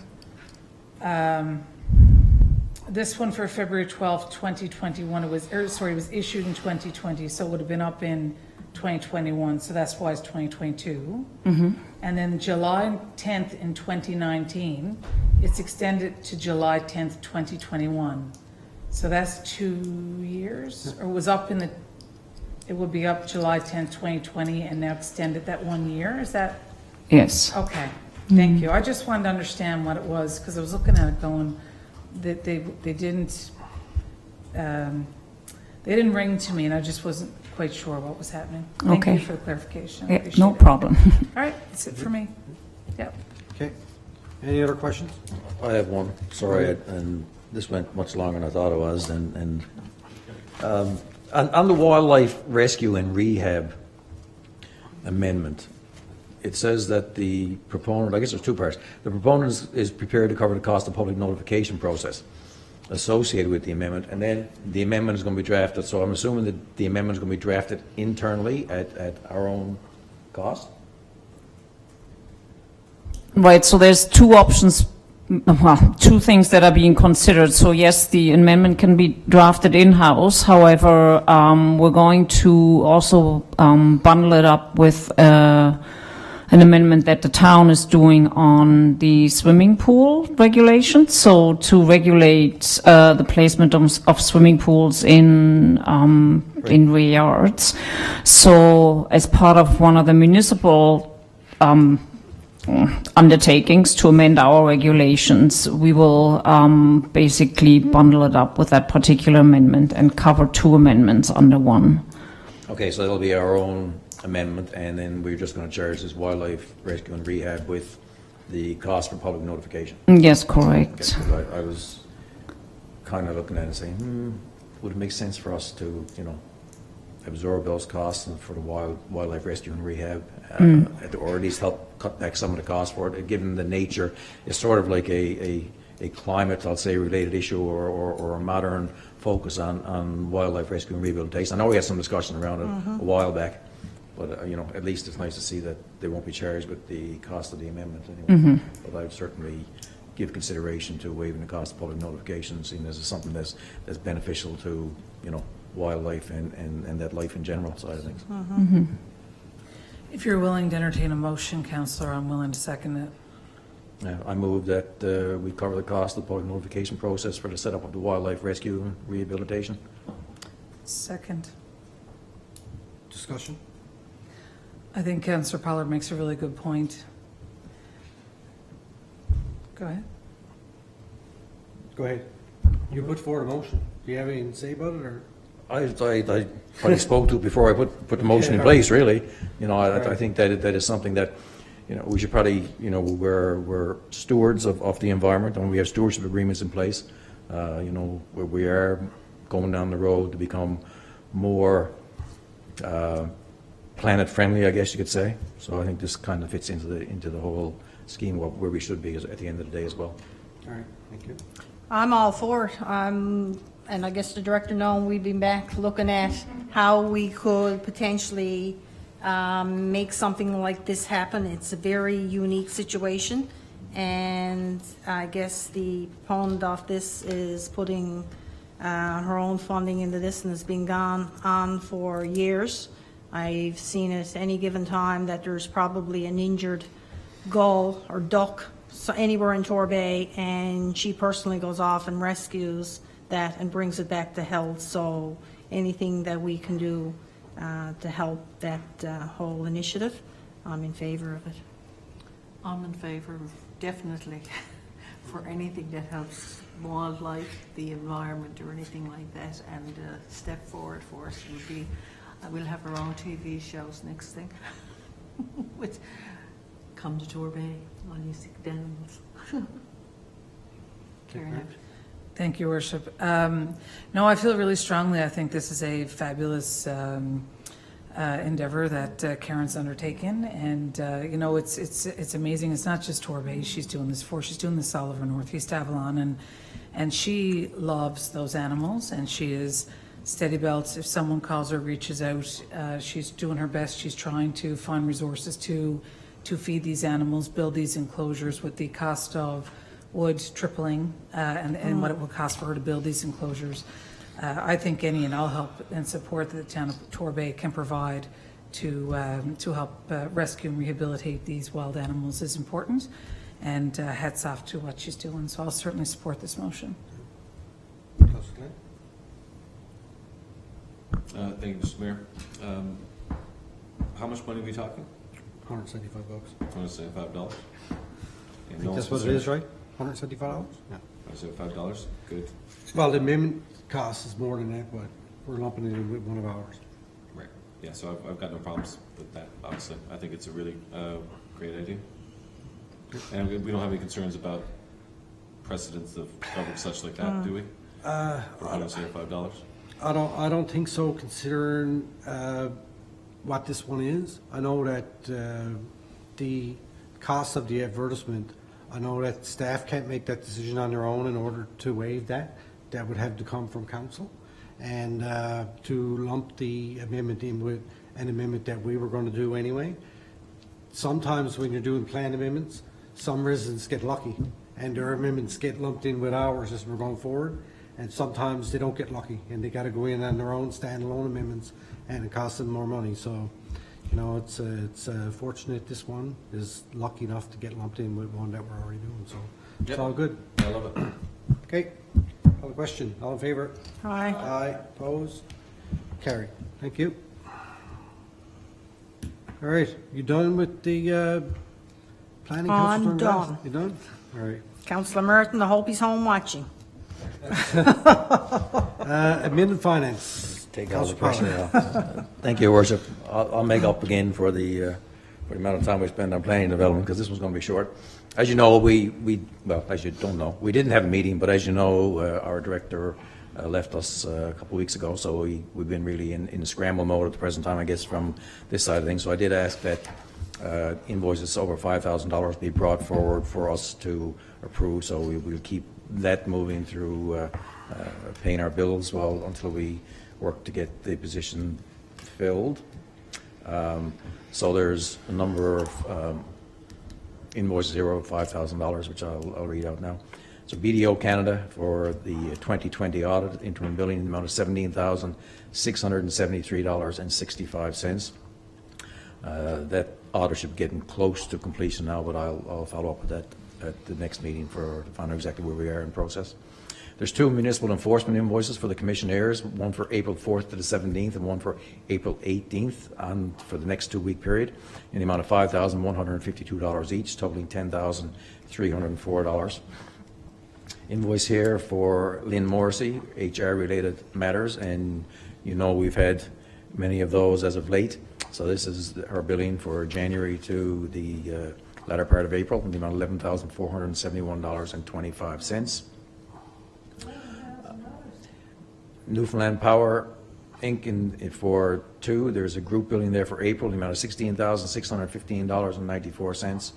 this one for February 12th, 2021, it was issued in 2020, so it would have been up in 2021, so that's why it's 2022. And then July 10th in 2019, it's extended to July 10th, 2021. So that's 2 years, or it was up it would be up July 10th, 2020, and now extended that 1 year, is that? Yes. Okay, thank you. I just wanted to understand what it was, because I was looking at it going, that they didn't ring to me, and I just wasn't quite sure what was happening. Thank you Okay. for the clarification. I Yeah, appreciate no it. problem. All right, that's it for me. Yep. Okay. Any other questions? I have one, sorry, and this went much longer than I thought it was, and On the wildlife rescue and rehab amendment, it says that the proponent, I guess there's two parts. The proponent is prepared to cover the cost of public notification process associated with the amendment, and then the amendment is going to be drafted. So I'm assuming that the amendment is going to be drafted internally at our own cost? Right, so there's two options, well, two things that are being considered. So yes, the amendment can be drafted in-house. However, we're going to also bundle it up with an amendment that the town is doing on the swimming pool regulations. So to regulate the placement of swimming pools in rear yards. So as part of one of the municipal undertakings to amend our regulations, we will basically bundle it up with that particular amendment and cover two amendments under one. Okay, so it'll be our own amendment, and then we're just going to charge this wildlife rescue and rehab with the cost for public notification. Yes, correct. Okay, 'cause I was kind of looking at it and saying, would it make sense for us to, absorb those costs for the wildlife rescue and rehab, or at least help cut back some of the costs for it, given the nature? It's sort of like a climate, I'll say, related issue, or a modern focus on wildlife rescue and rehabilitation. I know we had some discussion around it a while back, but at least it's nice to see that they won't be charged with the cost of the amendment anyway. But I would certainly give consideration to waiving the cost of public notification, seeing as it's something that's beneficial to wildlife and that life in general side of things. If you're willing to entertain a motion, Councillor, I'm willing to second it. I move that we cover the cost of the public notification process for the setup of the wildlife rescue and rehabilitation. Second. Discussion? I think Councillor Pollard makes a really good point. Go ahead. Go ahead. You put forward a motion. Do you have anything to say about it, or? I probably spoke to it before I put the motion in place, really. I think that is something that, we should probably, we're stewards of the environment, and we have stewardship agreements in place. Where we are going down the road to become more planet-friendly, I guess you could say. So I think this kind of fits into the whole scheme where we should be at the end of the day as well. All right, thank you. I'm all for it. And I guess the director known we've been back looking at how we could potentially make something like this happen. It's a very unique situation, and I guess the proponent of this is putting her own funding into this, and it's been gone on for years. I've seen it any given time that there's probably an injured gull or duck anywhere in Torbay, and she personally goes off and rescues that and brings it back to health. So anything that we can do to help that whole initiative, I'm in favor of it. I'm in favour of, definitely, for anything that helps wildlife, the environment, or anything like that, and step forward for us will be, we'll have our own TV shows next thing. With come to Torbay, all you sick animals. Carrying out. Thank you, Worship. No, I feel really strongly. I think this is a fabulous endeavor that Karen's undertaken, and it's amazing. It's not just Torbay she's doing this for. She's doing this all over Northeast Avalon, and she loves those animals, and she is steady belts. If someone calls her, reaches out, she's doing her best. She's trying to find resources to feed these animals, build these enclosures with the cost of wood tripling and what it will cost for her to build these enclosures. I think any and all help and support that the town of Torbay can provide to help rescue and rehabilitate these wild animals is important, and hats off to what she's doing. So I'll certainly support this motion. Thank you, Mr. Mayor. How much money are we talking? $175. $175. I think that's what it is, right? $175? Yeah. $175, good. Well, the amendment cost is more than that, but we're lumping it in with one of ours. Right, yeah, so I've got no problems with that, obviously. I think it's a really great idea. And we don't have any concerns about precedents of coverage such like that, do we? For $175? I don't think so, considering what this one is. I know that the cost of the advertisement, I know that staff can't make that decision on their own in order to waive that. That would have to come from council. And to lump the amendment in with an amendment that we were going to do anyway. Sometimes when you're doing plan amendments, some residents get lucky and their amendments get lumped in with ours as we're going forward. And sometimes they don't get lucky and they got to go in on their own standalone amendments and it costs them more money. So, you know, it's fortunate this one is lucky enough to get lumped in with one that we're already doing. So it's all good. I love it. Okay. Other question? All in favor? Aye. Aye. Opposed? Carried. Thank you. All right. You done with the planning? I'm Councillor Thorngrass? done. You done? All right. Councillor Merton, I hope he's home watching. Admin and finance. Take all the Councillor pressure Power. off. Thank you, Your Worship. I'll make up again for the amount of time we spend on planning and development, because this one's going to be short. As you know, well, as you don't know, we didn't have a meeting, but as you know, our director left us a couple of weeks ago, so we've been really in scramble mode at the present time, I guess, from this side of things. So I did ask that invoices over $5,000 be brought forward for us to approve, so we'll keep that moving through paying our bills until we work to get the position filled. So there's a number of invoices here over $5,000, which I'll read out now. So BDO Canada for the 2020 audit, interim billing in the amount of $17,673.65. That audit should be getting close to completion now, but I'll follow up with that at the next meeting to find out exactly where we are in process. There's 2 municipal enforcement invoices for the commissionaires, one for April 4th to the 17th and one for April 18th for the next 2-week period in the amount of $5,152 each, totaling $10,304. Invoice here for Lynn Morrissey, HR-related matters, and you know we've had many of those as of late. So this is her billing for January to the latter part of April in the amount of $11,471.25. Newfoundland Power Inc. for 2, there's a group billing there for April, the amount of $16,615.94.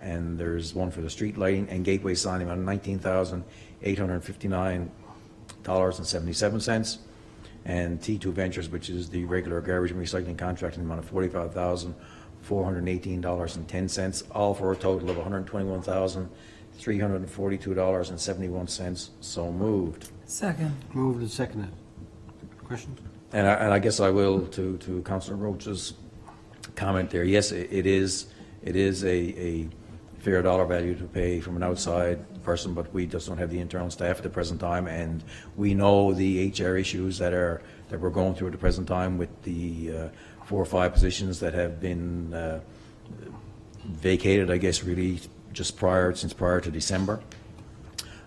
And there's one for the street lighting and gateway sign, the amount of $19,859.77. And T2 Ventures, which is the regular garbage and recycling contract, in the amount of $45,418.10, all for a total of $121,342.71. So moved. Second. Moved and seconded. Questions? And I guess I will to Councillor Roach's comment there. Yes, it is a fair dollar value to pay from an outside person, but we just don't have the internal staff at the present time, and we know the HR issues that we're going through at the present time with the 4 or 5 positions that have been vacated, I guess, really just since prior to December.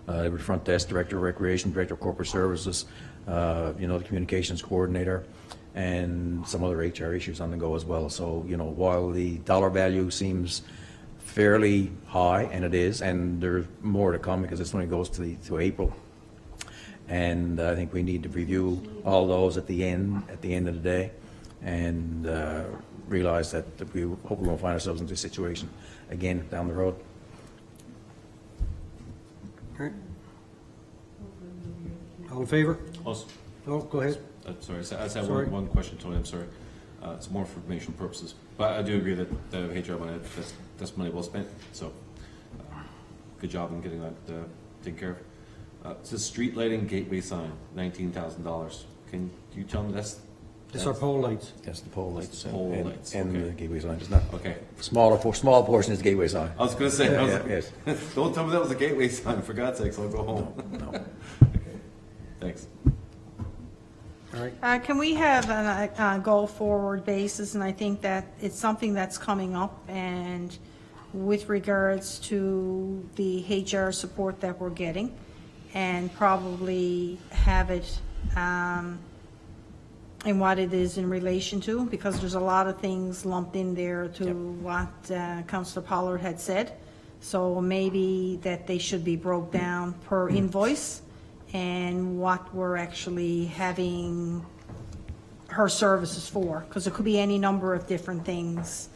The front desk director of recreation, director of corporate services, the communications coordinator, and some other HR issues on the go as well. So, while the dollar value seems fairly high, and it is, and there's more to come because this only goes to April, and I think we need to review all those at the end of the day, and realize that we hope we won't find ourselves in this situation again down the road. All right. All in favor? Also, Oh, go ahead. sorry, I just have Sorry. one question, Tony, I'm sorry. It's more for information purposes, but I do agree that the HR money, that's money well spent, so good job in getting that taken care of. It says street lighting gateway sign, $19,000. Can you tell me It's our pole lights. Yes, the pole lights. the pole and, lights, and okay. the gateway sign. It's not Okay. small portion is gateway sign. I was going to say, Yes. don't tell me that was a gateway sign, for God's sakes, I'll go home. No. Okay. Thanks. All right. Can we have a go-forward basis, and I think that it's something that's coming up, and with regards to the HR support that we're getting, and probably have it in what it is in relation to, because there's a lot of things lumped in there to what Councillor Pollard had said. So maybe that they should be broke down per invoice, and what we're actually having her services for, because it could be any number of different things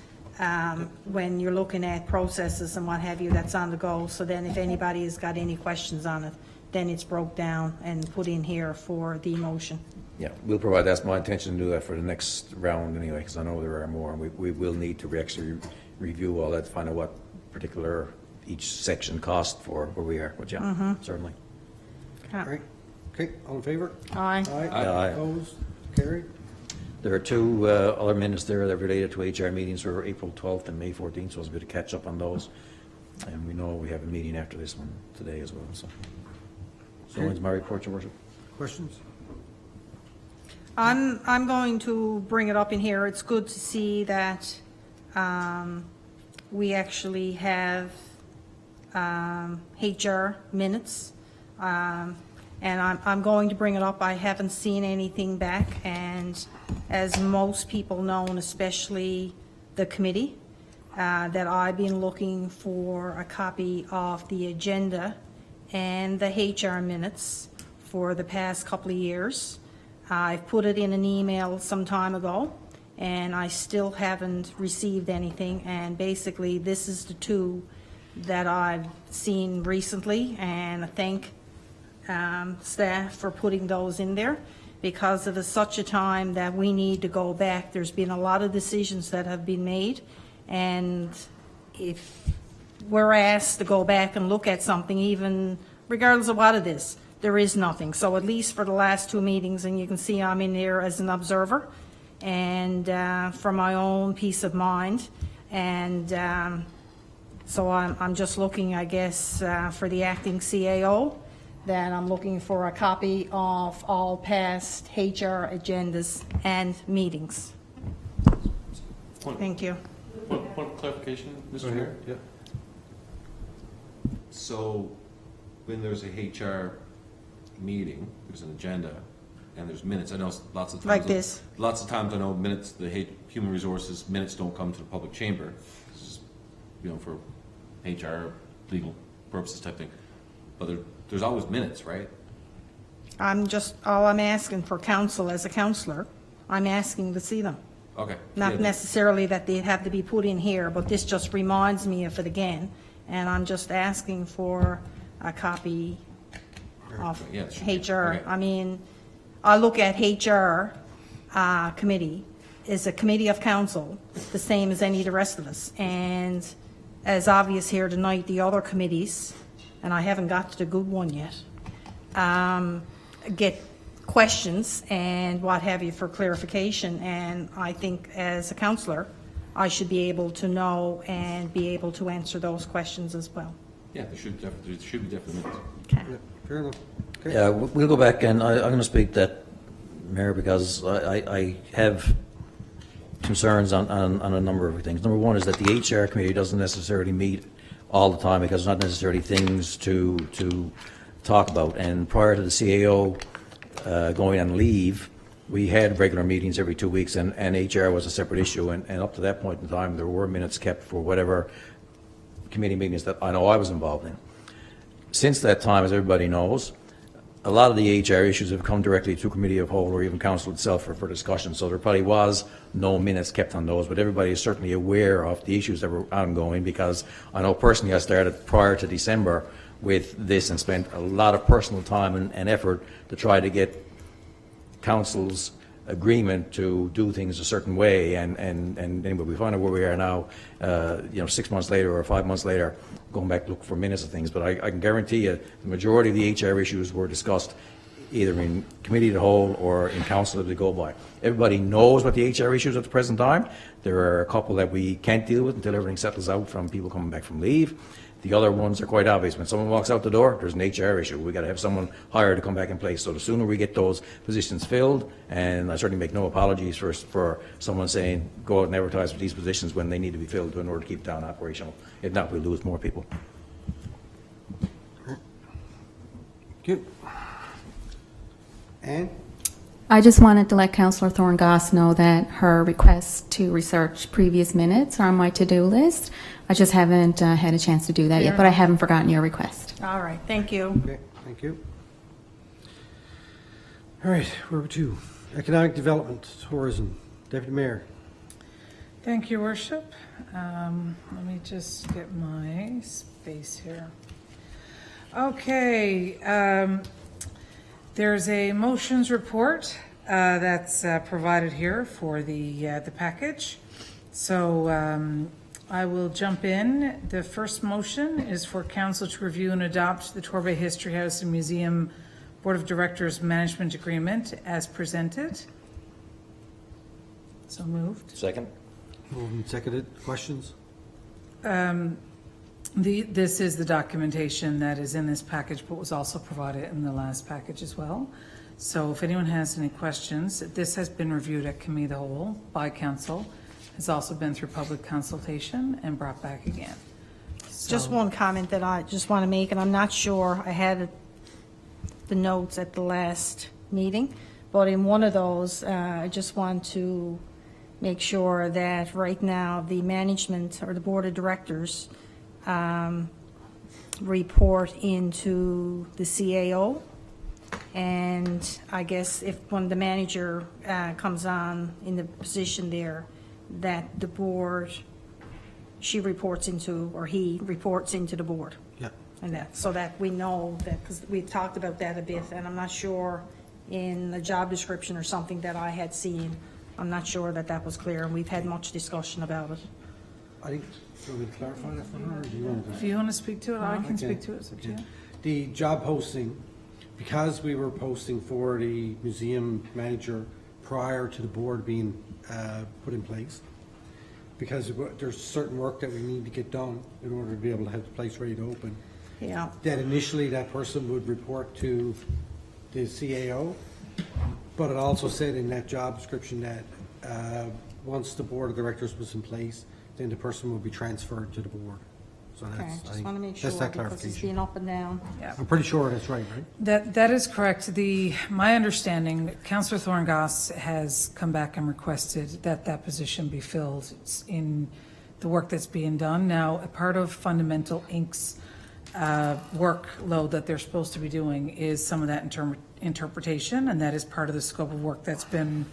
when you're looking at processes and what have you that's on the go. So then if anybody has got any questions on it, then it's broke down and put in here for the motion. Yeah, we'll provide, that's my intention to do that for the next round anyway, because I know there are more, and we will need to actually review all that to find out what particular each section cost for where we are, but yeah, certainly. All right. Okay, all in favor? Aye. Aye. Opposed? Carried. There are two other minutes there that related to HR meetings for April 12th and May 14th, so it's a bit of catch up on those. And we know we have a meeting after this one today as well, so. So when's my report, Your Worship? Questions? I'm going to bring it up in here. It's good to see that we actually have HR minutes. And I'm going to bring it up. I haven't seen anything back, and as most people know, and especially the committee, that I've been looking for a copy of the agenda and the HR minutes for the past couple of years. I've put it in an email some time ago, and I still haven't received anything, and basically this is the two that I've seen recently, and I thank staff for putting those in there, because it is such a time that we need to go back. There's been a lot of decisions that have been made, and if we're asked to go back and look at something, even regardless of what it is, there is nothing. So at least for the last two meetings, and you can see I'm in there as an observer, and for my own peace of mind, and so I'm just looking, I guess, for the acting CAO, that I'm looking for a copy of all past HR agendas and meetings. Thank you. One clarification, Mr. Mayor? Yeah. So, when there's a HR meeting, there's an agenda, and there's minutes, I know lots of times. Like this. Lots of times I know minutes, human resources, minutes don't come to the public chamber. This is, for HR, legal purposes type thing. But there's always minutes, right? All I'm asking for council as a councillor, I'm asking to see them. Okay. Not Yeah. necessarily that they have to be put in here, but this just reminds me of it again, and I'm just asking for a copy of Yeah, sure. HR. Okay. I mean, I look at HR committee as a committee of council, the same as any of the rest of us. And as obvious here tonight, the other committees, and I haven't got to the good one yet, get questions and what have you for clarification, and I think as a councillor, I should be able to know and be able to answer those questions as well. Yeah, there should be definitely minutes. Okay. Yeah, fair enough. Okay. Yeah, we'll go back, and I'm going to speak that, Mayor, because I have concerns on a number of things. Number one is that the HR committee doesn't necessarily meet all the time, because there's not necessarily things to talk about. And prior to the CAO going on leave, we had regular meetings every 2 weeks, and HR was a separate issue. And up to that point in time, there were minutes kept for whatever committee meetings that I know I was involved in. Since that time, as everybody knows, a lot of the HR issues have come directly to committee of whole or even council itself for discussion. So there probably was no minutes kept on those, but everybody is certainly aware of the issues that were ongoing, because I know personally I started prior to December with this and spent a lot of personal time and effort to try to get council's agreement to do things a certain way, and anyway, we find out where we are now, 6 months later or 5 months later, going back to look for minutes of things. But I can guarantee you the majority of the HR issues were discussed either in committee of the whole or in council as they go by. Everybody knows what the HR issues at the present time. There are a couple that we can't deal with until everything settles out from people coming back from leave. The other ones are quite obvious. When someone walks out the door, there's an HR issue. We've got to have someone hired to come back in place. So the sooner we get those positions filled, and I certainly make no apologies for someone saying, go out and advertise for these positions when they need to be filled in order to keep town operational. If not, we'll lose more people. Good. Anne? I just wanted to let Councillor Thorne-Goss know that her request to research previous minutes are on my to-do list. I just haven't had a chance to do that yet, but I haven't forgotten your request. All right, thank you. Okay, thank you. All right, we're to economic development, tourism. Deputy Mayor. Thank you, Worship. Let me just get my space here. Okay, there's a motions report that's provided here for the package. So I will jump in. The first motion is for council to review and adopt the Torbay History House and Museum Board of Directors Management Agreement as presented. So moved. Second? Moved and seconded. Questions? This is the documentation that is in this package, but was also provided in the last package as well. So if anyone has any questions, this has been reviewed at committee of the whole by council, has also been through public consultation and brought back again. Just So- one comment that I just want to make, and I'm not sure, I had the notes at the last meeting, but in one of those, I just want to make sure that right now, the management or the board of directors report into the CAO. And I guess if, when the manager comes on in the position there, that the board, she reports into, or he reports into the board. Yeah. And that, so that we know that, because we talked about that a bit, and I'm not sure in the job description or something that I had seen, I'm not sure that that was clear, and we've had much discussion about it. I think, do you want me to clarify that for her, or do you want to? If you want to speak to it, I can Okay. speak to it. It's up to you. The job posting, because we were posting for the museum manager prior to the board being put in place, because there's certain work that we need to get done in order to be able to have the place ready to open, Yeah. that initially that person would report to the CAO, but it also said in that job description that once the board of directors was in place, then the person will be transferred to the board. So Okay, that's, I just think, want to make sure, that's that because it's clarification. been up and down. Yeah. I'm pretty sure that's right, right? That is correct. My understanding, Councillor Thorngoss has come back and requested that that position be filled. It's in the work that's being done. Now, a part of Fundamental Inc.'s workload that they're supposed to be doing is some of that interpretation, and that is part of the scope of work that's been,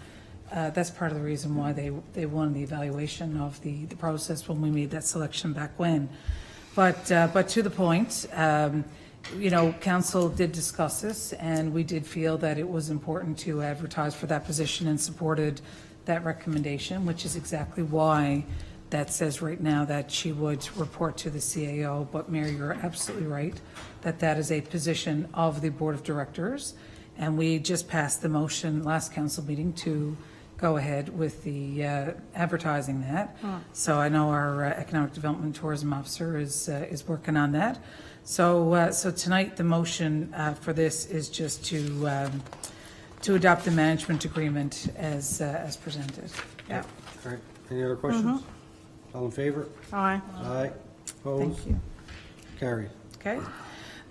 that's part of the reason why they won the evaluation of the process when we made that selection back when. But to the point, you know, council did discuss this, and we did feel that it was important to advertise for that position and supported that recommendation, which is exactly why that says right now that she would report to the CAO. But Mary, you're absolutely right, that that is a position of the Board of Directors, and we just passed the motion last council meeting to go ahead with the advertising that. So I know our Economic Development and Tourism Officer is working on that. So so tonight, the motion for this is just to adopt the management agreement as presented. Yeah. All right, any other questions? All in favor? Aye. Aye. Opposed? Thank you. Carried. Okay.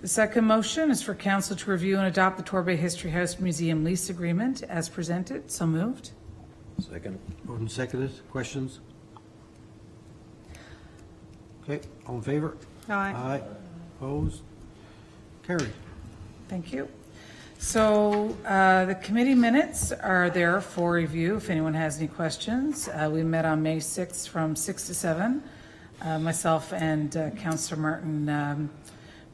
The second motion is for council to review and adopt the Torbay History House Museum lease agreement as presented. So moved. Second? Moved and seconded. Questions? Okay, all in favor? Aye. Aye. Opposed? Carried. Thank you. So the committee minutes are there for review if anyone has any questions. We met on May 6th from 6 to 7. Myself and Councillor Martin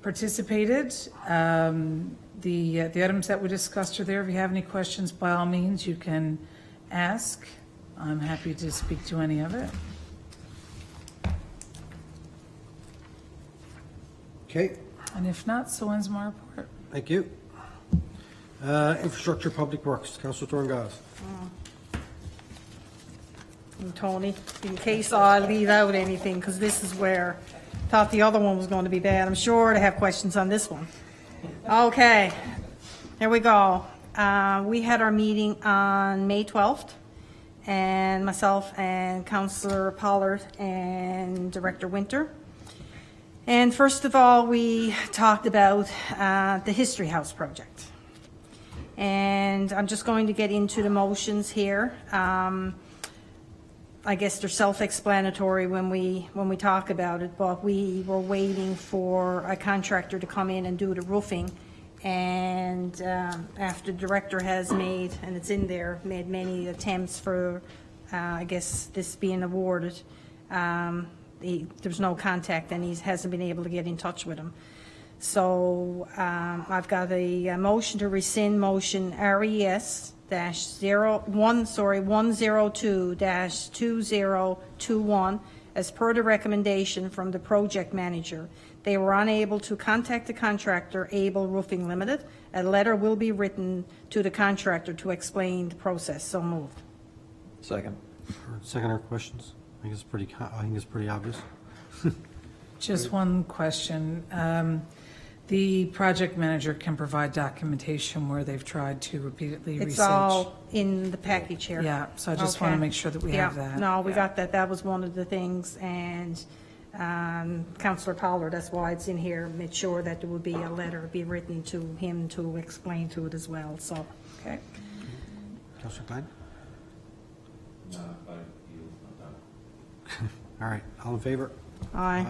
participated. The items that we discussed are there. If you have any questions, by all means, you can ask. I'm happy to speak to any of it. Okay, And if not, so ends my report. thank you. Infrastructure, Public Works, Councilor Thorngoss. And Tony, in case I leave out anything, because this is where, thought the other one was going to be bad. I'm sure to have questions on this one. Okay, here we go. We had our meeting on May 12th, and myself and Councillor Pollard and Director Winter. And first of all, we talked about the History House project. And I'm just going to get into the motions here. I guess they're self-explanatory when we talk about it, but we were waiting for a contractor to come in and do the roofing, And after the director has made, and it's in there, made many attempts for, I guess, this being awarded, there's no contact, and he hasn't been able to get in touch with him. So I've got a motion to rescind motion RES-102-2021 as per the recommendation from the project manager. They were unable to contact the contractor, Able Roofing Limited. A letter will be written to the contractor to explain the process. So moved. Second. Second, our questions? I think it's pretty obvious. Just one question. The project manager can provide documentation where they've tried to repeatedly research. It's all in the package here. Yeah, so I just want to Okay. make sure that we have that. No, we Yeah. got that. That was one of the things, and Councillor Pollard, that's why it's in here, made sure that there would be a letter be written to him to explain to it as well, so, okay. Councillor Klein? All right, all in favor? Aye.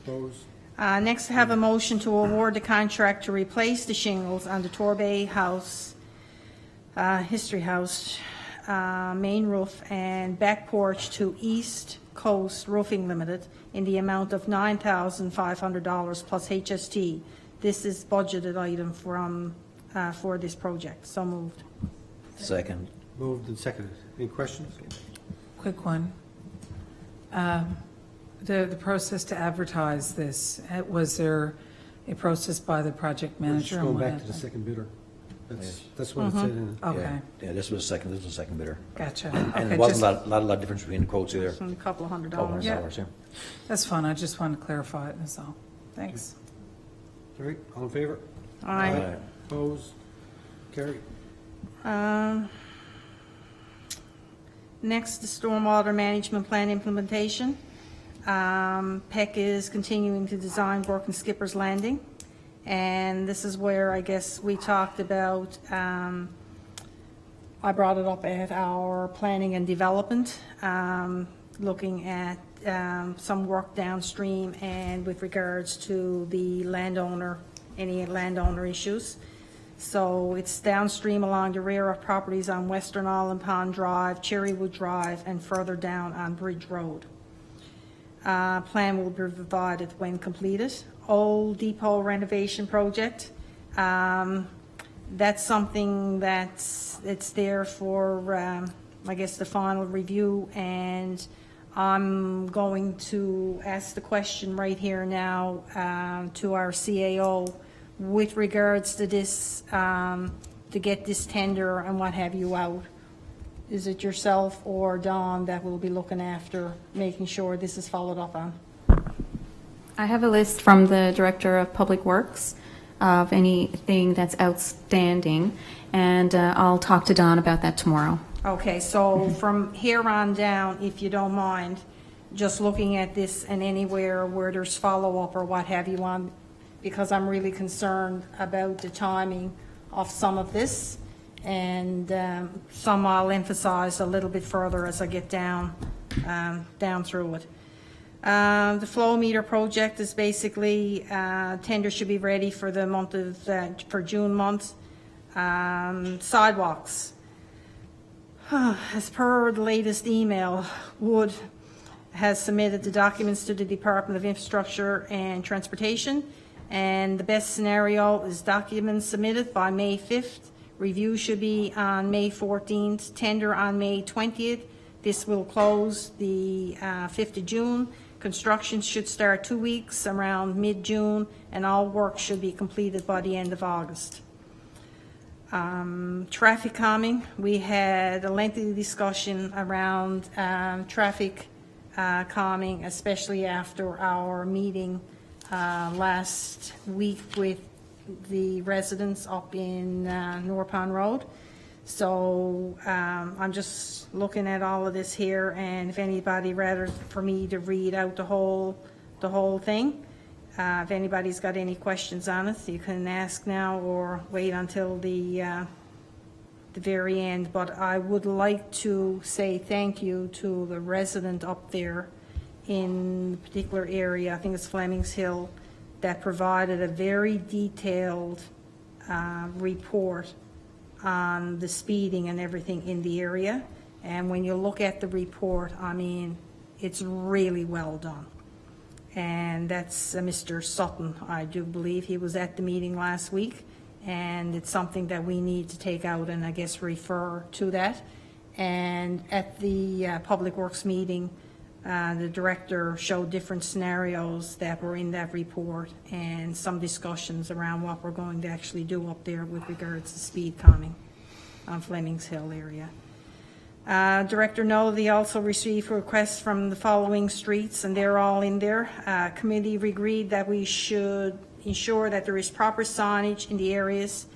Opposed? Next, I have a motion to award the contract to replace the shingles on the Torbay House, History House, main roof and back porch to East Coast Roofing Limited in the amount of $9,500 plus HST. This is budgeted item from, for this project. So moved. Second. Moved and seconded. Any questions? Quick one. The process to advertise this, was there a process by the project We're manager? just on going what back to the happened? second bidder. That's what it said in it. Okay, Yeah, this was the second bidder. gotcha. And Okay, it wasn't just- a lot of difference between the quotes either. A couple of $100. Couple Yeah. $100, yeah. That's fine, I just wanted to clarify it, that's all. Thanks. All right, all in favor? Aye. Opposed? Carried. Next, the Stormwater Management Plan implementation. PEC is continuing to design work in Skipper's Landing. And this is where I guess we talked about, I brought it up at our planning and development, looking at some work downstream and with regards to the landowner, any landowner issues. So it's downstream along the rear of properties on Western Island Pond Drive, Cherrywood Drive, and further down on Bridge Road. Plan will be provided when completed. Old Depot renovation project. That's something it's there for, I guess, the final review, and I'm going to ask the question right here now to our CAO with regards to this, to get this tender and what have you out. Is it yourself or Dawn that will be looking after making sure this is followed up on? I have a list from the Director of Public Works of anything that's outstanding, and I'll talk to Don about that tomorrow. Okay, so from here on down, if you don't mind, just looking at this and anywhere where there's follow-up or what have you on, because I'm really concerned about the timing of some of this, and some I'll emphasize a little bit further as I get down through it. The flow meter project is basically, tender should be ready for the month of, for June month. Sidewalks. As per the latest email, Wood has submitted the documents to the Department of Infrastructure and Transportation, and the best scenario is documents submitted by May 5th. Review should be on May 14th, tender on May 20th. This will close the 5th of June. Construction should start 2 weeks around mid-June, and all work should be completed by the end of August. Traffic calming, we had a lengthy discussion around traffic calming, especially after our meeting last week with the residents up in Norpond Road. So I'm just looking at all of this here, and if anybody rather for me to read out the whole thing, if anybody's got any questions on it, you can ask now or wait until the very end. But I would like to say thank you to the resident up there in the particular area, I think it's Fleming's Hill, that provided a very detailed report on the speeding and everything in the area. And when you look at the report, I mean, it's really well done. And that's Mr. Sutton, I do believe. He was at the meeting last week, and it's something that we need to take out and I guess refer to that. And at the Public Works meeting, the director showed different scenarios that were in that report and some discussions around what we're going to actually do up there with regards to speed calming on Flemings Hill area. Director Nolly also received requests from the following streets, and they're all in there. Committee agreed that we should ensure that there is proper signage in the areas,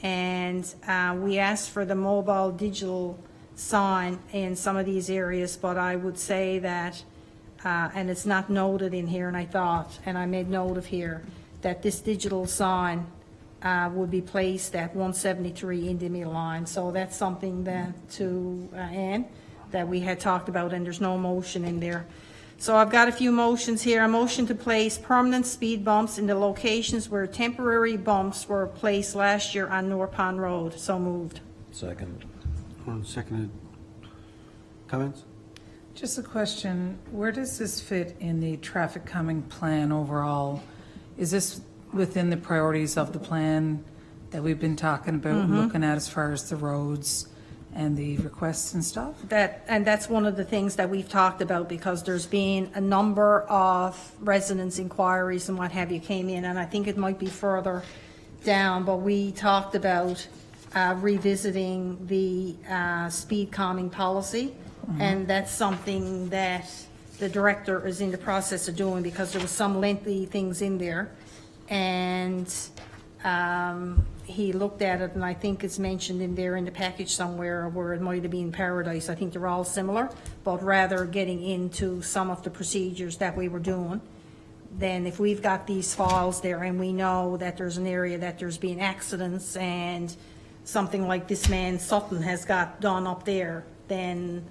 and we asked for the mobile digital sign in some of these areas, but I would say that, and it's not noted in here, and I thought, and I made note of here, that this digital sign would be placed at 173 Indymill line. So that's something that to Ann, that we had talked about, and there's no motion in there. So I've got a few motions here. A motion to place permanent speed bumps in the locations where temporary bumps were placed last year on North Pond Road. So moved. Second. One seconded. Comments? Just a question, where does this fit in the traffic calming plan overall? Is this within the priorities of the plan that we've been talking about, looking at as far as the roads and the requests and stuff? And that's one of the things that we've talked about, because there's been a number of residents' inquiries and what have you came in, and I think it might be further down, but we talked about revisiting the speed calming policy, and that's something that the director is in the process of doing, because there was some lengthy things in there, and he looked at it, and I think it's mentioned in there in the package somewhere where it might have been Paradise. I think they're all similar, but rather getting into some of the procedures that we were doing. Then if we've got these files there and we know that there's an area that there's been accidents and something like this man Sutton has got done up there, then,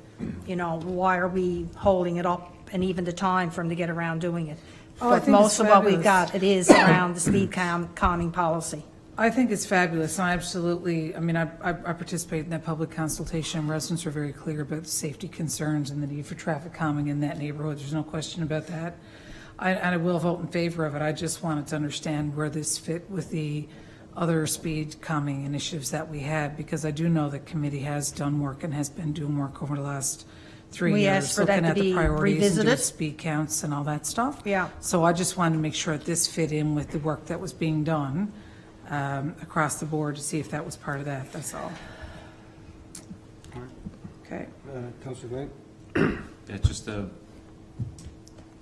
you know, why are we holding it up and even the time for him to get around doing it? Oh, I But think most it's of what we've fabulous. got, it is around the speed calming policy. I think it's fabulous, and I absolutely, I mean, I participate in that public consultation. Residents are very clear about the safety concerns and the need for traffic calming in that neighborhood. There's no question about that. And I will vote in favor of it. I just wanted to understand where this fit with the other speed calming initiatives that we had, because I do know the committee has done work and has been doing work over the last 3 We years, asked for that looking to at the be priorities and doing revisited. speed counts and all that stuff. Yeah. So I just wanted to make sure that this fit in with the work that was being done across the board, to see if that was part of that, that's all. Okay. Councillor Glenn? Yeah, just a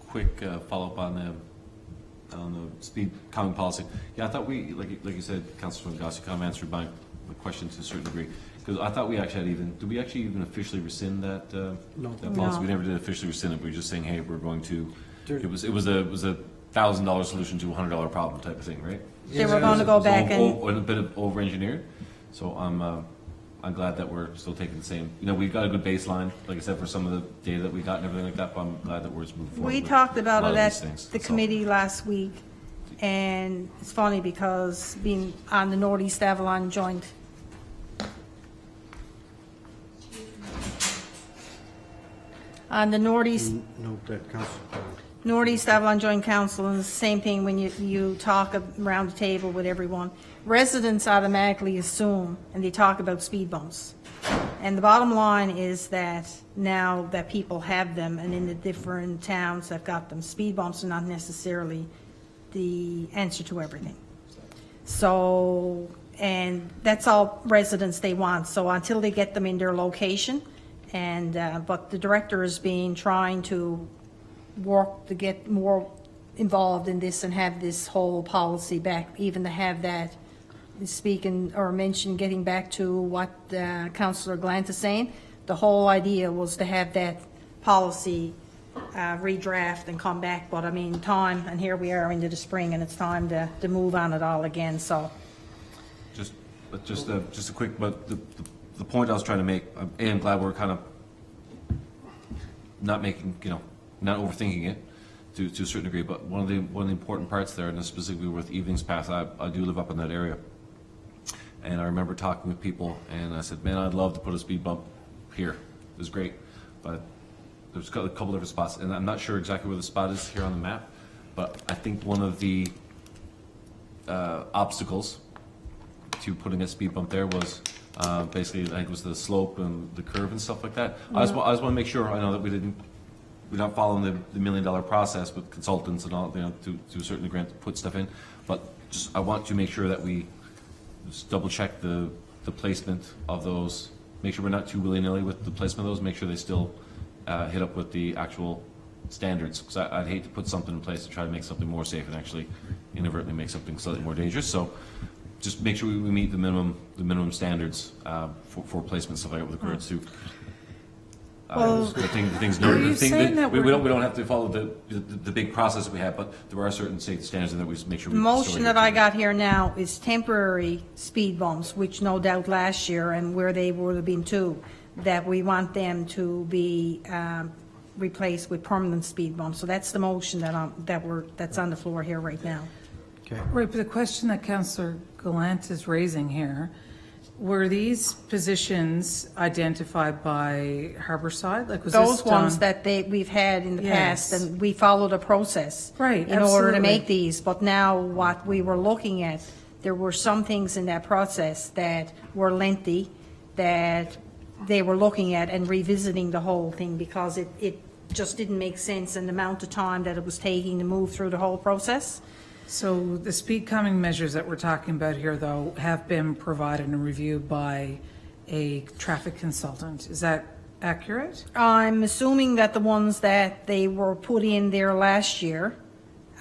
quick follow-up on the speed calming policy. Yeah, I thought we, like you said, Councilor Gassi, kind of answered my question to a certain degree, because I thought we actually had did we actually even officially rescind that that policy? No. We never did officially rescind it. We were just saying, hey, we're going to. It was a $1,000 solution to a $100 problem type of thing, right? They were going to go back And a bit of over-engineered. So I'm glad that we're still taking the same. You know, we've got a good baseline, like I said, for some of the data that we got and everything like that. But I'm glad that we're just moving forward. We with talked a about lot it of at these things. the That's all. committee last week, and it's funny because being on the Northeast Avalon Joint, on the Northeast Note that, Councillor. Northeast Avalon Joint Council, and it's the same thing when you talk around the table with everyone. Residents automatically assume, and they talk about speed bumps. And the bottom line is that now that people have them, and in the different towns that got them, speed bumps are not necessarily the answer to everything. So, and that's all residents they want, so until they get them in their location, and, but the director has been trying to work to get more involved in this and have this whole policy back, even to have that, speaking or mention, getting back to what Councillor Glant is saying, the whole idea was to have that policy redraft and come back, but I mean, time, and here we are into the spring, and it's time to move on it all again, so. Just a quick, but the point I was trying to make, I'm glad we're kind of not making, not overthinking it to a certain degree, but one of the important parts there, and specifically with Evenings Path, I do live up in that area, And I remember talking with people, and I said, man, I'd love to put a speed bump here. It was great, but there's a couple different spots, and I'm not sure exactly where the spot is here on the map, but I think one of the obstacles to putting a speed bump there was basically, I think it was the slope and the curve and stuff like that. I just want to make sure, I know that we're not following the $1 million process with consultants and all, to a certain degree to put stuff in, but just I want to make sure that we just double check the placement of those, make sure we're not too willy-nilly with the placement of those, make sure they still hit up with the actual standards, because I'd hate to put something in place to try to make something more safe and actually inadvertently make something slightly more dangerous. So just make sure we meet the minimum standards for placement, stuff like that with the currents too. The things we don't have to follow the big process that we have, but there are certain safety standards that we just make sure we. The motion that I got here now is temporary speed bumps, which no doubt last year and where they would have been too, that we want them to be replaced with permanent speed bumps. So that's the motion that's on the floor here right now. Okay. Right, but the question that Councillor Gallant is raising here, were these positions identified by Harborside? Like, was Those this ones done? that we've had in the Yes. past, and we followed a process. Right, in order to absolutely. make these. But now what we were looking at, there were some things in that process that were lengthy, that they were looking at and revisiting the whole thing because it just didn't make sense in the amount of time that it was taking to move through the whole process. So the speed calming measures that we're talking about here, though, have been provided and reviewed by a traffic consultant. Is that accurate? I'm assuming that the ones that they were put in there last year,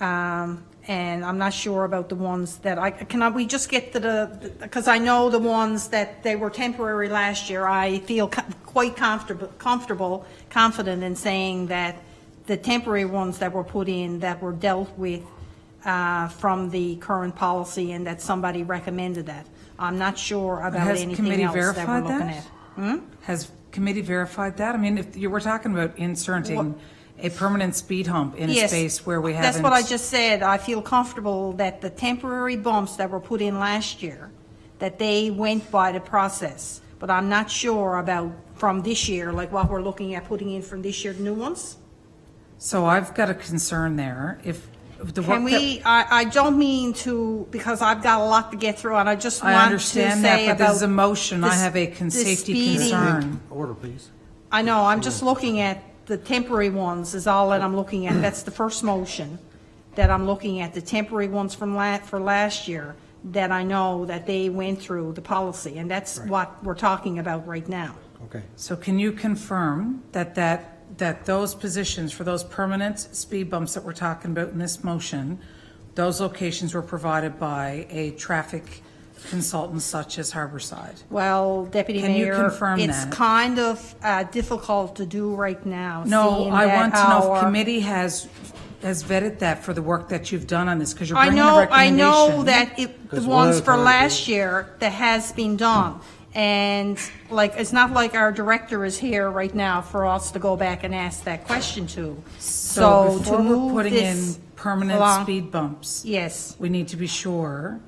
and I'm not sure about the ones that we just get to because I know the ones that they were temporary last year, I feel quite confident in saying that the temporary ones that were put in that were dealt with from the current policy and that somebody recommended that. I'm not sure about anything else that we're looking at. Has committee verified that? I mean, if you were talking about inserting a permanent speed hump in a space where we haven't. That's what I just said. I feel comfortable that the temporary bumps that were put in last year, that they went by the process. But I'm not sure about from this year, like what we're looking at putting in from this year, the new ones. So I've got a concern there. If the work Can we, I don't mean to, because I've got a lot to get through, and I just want to say I understand that, but this is a motion. I have a the safety speeding. concern. Order, please. I know, I'm just looking at the temporary ones is all that I'm looking at. That's the first motion that I'm looking at, the temporary ones from for last year that I know that they went through the policy, and that's what we're talking about right now. Okay. So can you confirm that those positions for those permanent speed bumps that we're talking about in this motion, those locations were provided by a traffic consultant such as Harborside? Well, Deputy Can you Mayor, confirm it's that? kind of difficult to do right now. No, seeing I that want to know if our- committee has vetted that for the work that you've done on this, because you're bringing a I recommendation. know that the Because one ones at a for time, last year, that has been done. And like, it's not like our director is here right now for us to go back and ask that question to. So to before we're move putting in this permanent along- speed bumps, Yes, we need to be sure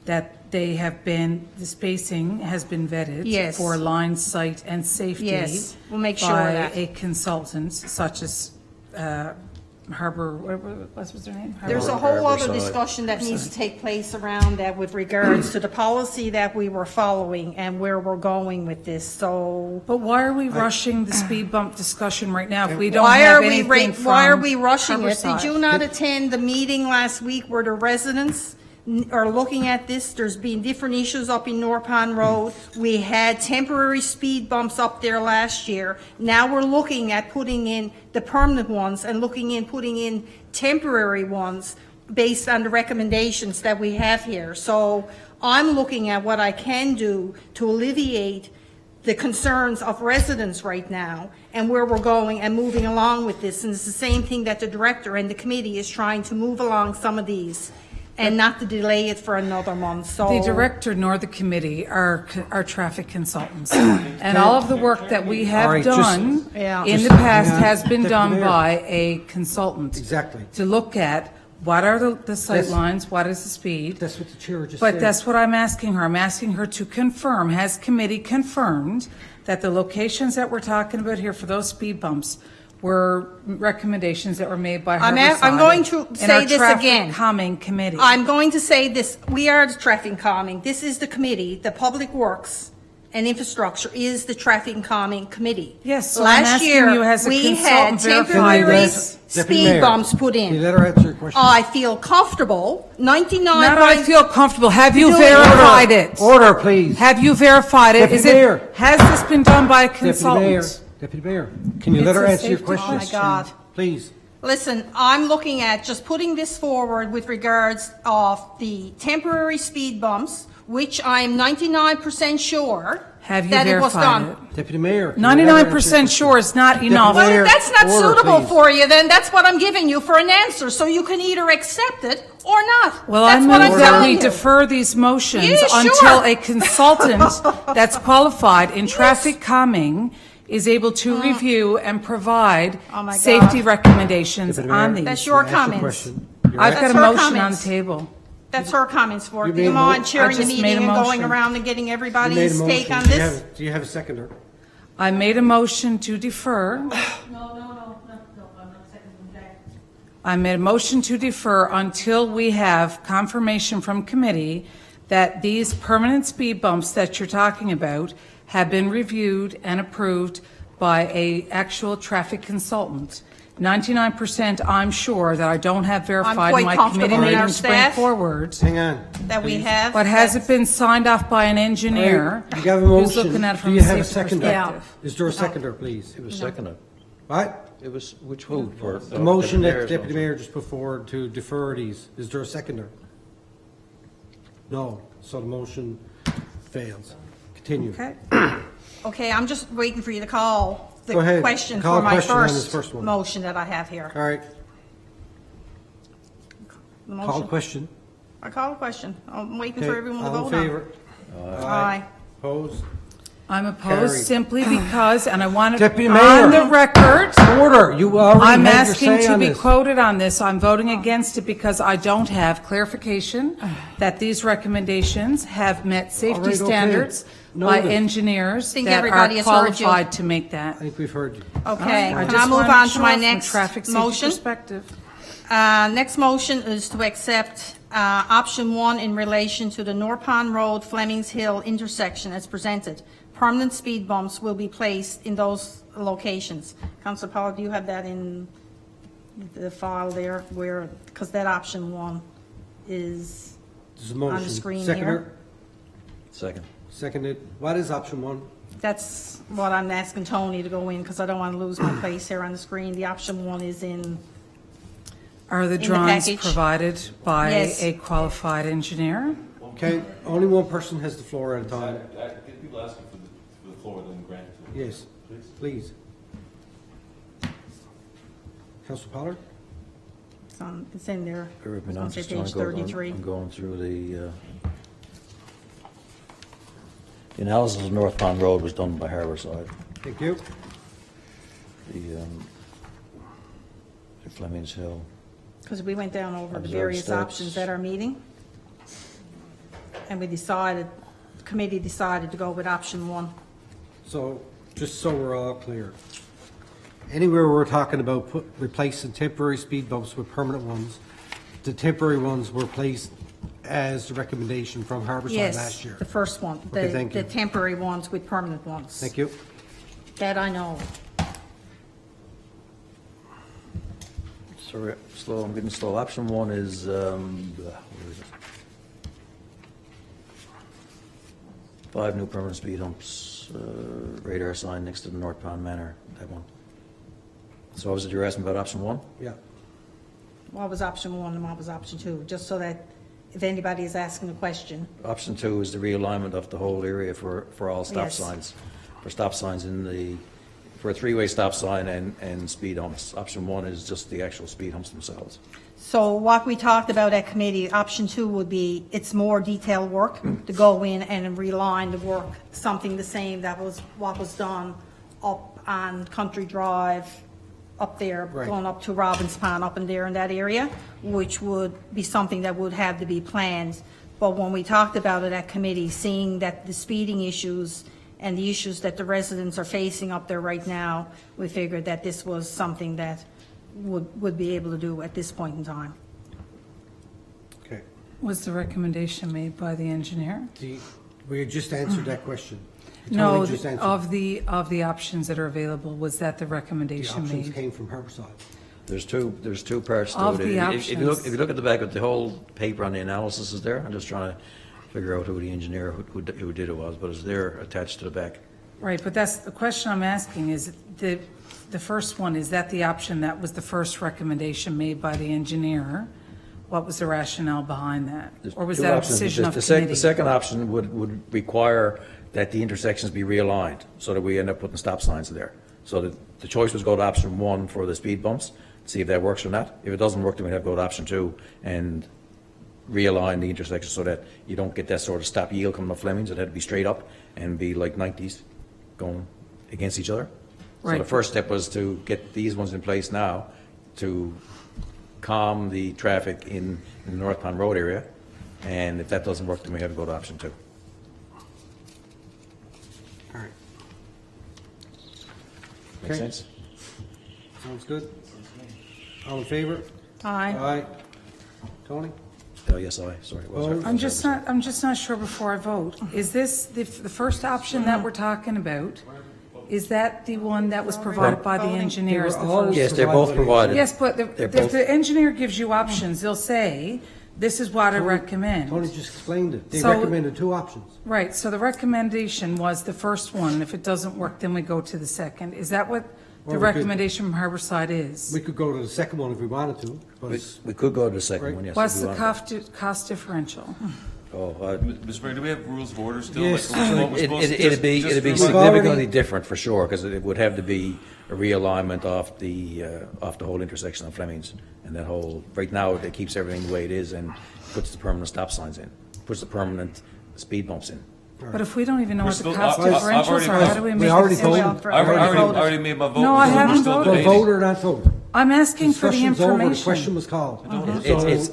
that they have been, the spacing has been vetted Yes. for line, sight, and safety. Yes, we'll make sure of that. By a consultant such as Harbor, what was their name? there's a Harbor- whole other Harborside. discussion that needs to take place around that with regards to the policy that we were following and where we're going with this, so. But why are we rushing the speed bump discussion right now if we don't Why have are we, anything from why are we rushing it? Did Harborside? you not attend the meeting last week where the residents are looking at this? There's been different issues up in North Pond Road. We had temporary speed bumps up there last year. Now we're looking at putting in the permanent ones and putting in temporary ones based on the recommendations that we have here. So I'm looking at what I can do to alleviate the concerns of residents right now and where we're going and moving along with this. And it's the same thing that the director and the committee is trying to move along some of these and not to delay it for another month, so. The director nor the committee are traffic consultants. And all of the work that we All have right, just- done Yeah. in the Just past hang on. has been Deputy done Mayor. by a consultant. Exactly. To look at what are the sight lines, what is the speed? That's what the chair just said. But that's what I'm asking her. I'm asking her to confirm, has committee confirmed that the locations that we're talking about here for those speed bumps were recommendations that were made by Harborside? I'm going to say this In our again. traffic calming committee. I'm going to say this, we are the traffic calming, this is the committee, the Public Works and Infrastructure is the traffic calming committee. Yes, so I'm asking you as a We had consultant verify temporary this. Deputy speed Mayor, bumps put Can you in. let her answer your question? I feel comfortable, 99. Not I feel comfortable. Have you Do it. verified it? Order, please. Have you verified it? Deputy Mayor. Has this been done by a Deputy Mayor, consultant? Deputy Mayor, can you let her It's a answer your safety question? Oh, my God. Please. Listen, I'm looking at just putting this forward with regards of the temporary speed bumps, which I'm 99% sure Have you that it was verified done. it? Deputy Mayor. can you let her answer your 99% question? sure is not enough. Well, Mayor, if that's not order, suitable please. for you, then that's what I'm giving you for an answer, so you can either accept it or not. Well, I That's what move I'm that telling we you. defer these motions Yeah, sure. until a consultant that's qualified in traffic calming is able to review and provide Oh, my safety God. recommendations Deputy on Mayor, these. That's your you asked your comments. question. You're I've right. got a That's her motion on the comments. table. That's her comments for You it. made a Come mo- on, chairing I the just meeting made a and going motion. around and getting You made a everybody's take motion. on Do you this. have- Do you have a seconder? I made a motion to defer. I made a motion to defer until we have confirmation from committee that these permanent speed bumps that you're talking about have been reviewed and approved by a actual traffic consultant. 99% I'm sure that I don't have verified in quite my comfortable committee in our meeting to bring staff. forward. Hang on. That we have. But has it been signed off by an engineer You have a who's motion. looking at it Do from you a have a safety seconder? perspective? Is there a seconder, please? It was seconded. What? It was, which vote? For The motion that the Deputy Mayor just put forward to defer these, is there a seconder? No, so the motion fails. Continue. Okay. Okay, I'm just waiting for you to call the Go ahead. question Call for a my question on this first first one. motion that I have here. All right, The call motion. a question. I call a question. I'm waiting Okay, for everyone to all in vote on. favor? Aye. Opposed? I'm opposed Carried. simply because, and I want it Deputy on Mayor. the record, Order, you already I'm had your asking say to on be this. quoted on this. I'm voting against it because I don't have clarification that these recommendations have met All safety right, okay. standards by Noted. engineers Think that everybody are has heard you. qualified to make that. I think we've heard you. Okay, I can just I move wanna on make to my sure from a next traffic safety motion? perspective. Next motion is to accept option 1 in relation to the North Pond Road Flemings Hill intersection as presented. Permanent speed bumps will be placed in those locations. Councillor Powell, do you have that in the file there where, because that option 1 is There's a motion. on the screen Seconder? here. Second. Seconded. What is option 1? That's what I'm asking Tony to go in because I don't want to lose my place here on the screen. The option 1 is in, Are the the drawings package. provided by Yes. a qualified engineer? Okay, only one person has the floor at a time. Get people asking for the floor, then grant it to them. Yes, please. Councillor Pollard? it's in there. Bear with me It's now, on just page trying to go, 33. I'm going through the analysis of North Pond Road was done by Harborside. Thank you. The Flemings Hill. Because we went down over the Observed various steps. options at our meeting. And we decided, the committee decided to go with option 1. So, just so we're all clear, anywhere we're talking about replacing temporary speed bumps with permanent ones, the temporary ones were placed as the recommendation from Harborside Yes, last year. the first one, Okay, thank the you. temporary ones with permanent ones. Thank you. That I know. Sorry, slow, I'm getting slow. Option 1 is, where is it? 5 new permanent speed humps, radar sign next to the North Pond Manor, that one. So was it you're asking about option 1? Yeah. What was option 1 and what was option 2? Just so that if anybody is asking a question. Option 2 is the realignment of the whole area for all stop Yes. signs. For stop signs for a 3-way stop sign and speed humps. Option 1 is just the actual speed humps themselves. So what we talked about at committee, option 2 would be, it's more detailed work to go in and realign the work, something the same that was what was done up on Country Drive up there, Right. going up to Robbins Pond, up in there in that area, which would be something that would have to be planned. But when we talked about it at committee, seeing that the speeding issues and the issues that the residents are facing up there right now, we figured that this was something that would be able to do at this point in time. Okay. Was the recommendation made by the engineer? We just answered that question. No, Tony just answered. of the options that are available, was that the The recommendation options made? came from her side. There's two parts to Of it. the If you look, options. if you look at the back of the whole paper on the analysis is there, I'm just trying to figure out who the engineer who did it was, but it's there attached to the back. Right, but that's, the question I'm asking is, the first one, is that the option that was the first recommendation made by the engineer? What was the rationale behind that? There's Or was two that a options. decision of The committee? second option would require that the intersections be realigned, so that we end up putting stop signs there. So the choice was go to option 1 for the speed bumps, see if that works or not. If it doesn't work, then we'd have to go to option 2 and realign the intersection so that you don't get that sort of stop yield coming up Fleming's. It had to be straight up and be like 90s going against each other. So the Right. first step was to get these ones in place now to calm the traffic in the North Pond Road area. And if that doesn't work, then we have to go to option 2. All right. Make Okay. sense? Sounds good? All in favor? Aye. Aye. Tony? Oh, yes, sorry. Vote. I'm just not sure before I vote. Is this, the first option that we're talking about, is that the one that was provided by the engineer as the They were all- first? Yes, they're both provided. Yes, but They're if both- the engineer gives you options, they'll say, this is what I recommend. Tony just explained it. They So- recommended 2 options. Right, so the recommendation was the first one, and if it doesn't work, then we go to the second. Is that what Well, the we could- recommendation from Harborside is? We could go to the second one if we wanted to, but We could go to the second Right. one, yes. What's if the you want. cost differential? Oh, Mr. Mayor, do we have rules of order still? Yes. Like, what we're supposed to it'd be just We've significantly already- different for sure, because it would have to be a realignment of the whole intersection of Fleming's. And that whole, right now, it keeps everything the way it is and puts the permanent stop signs in, puts the permanent speed bumps in. But if we don't even know We're what the still- cost I've differentials already are, how do we voted. make We a already decision? voted. I've Already voted. already made my vote. No, I so we're haven't still voted. no, debating. vote or not vote. I'm asking for the Discussion's over, the question information. was called.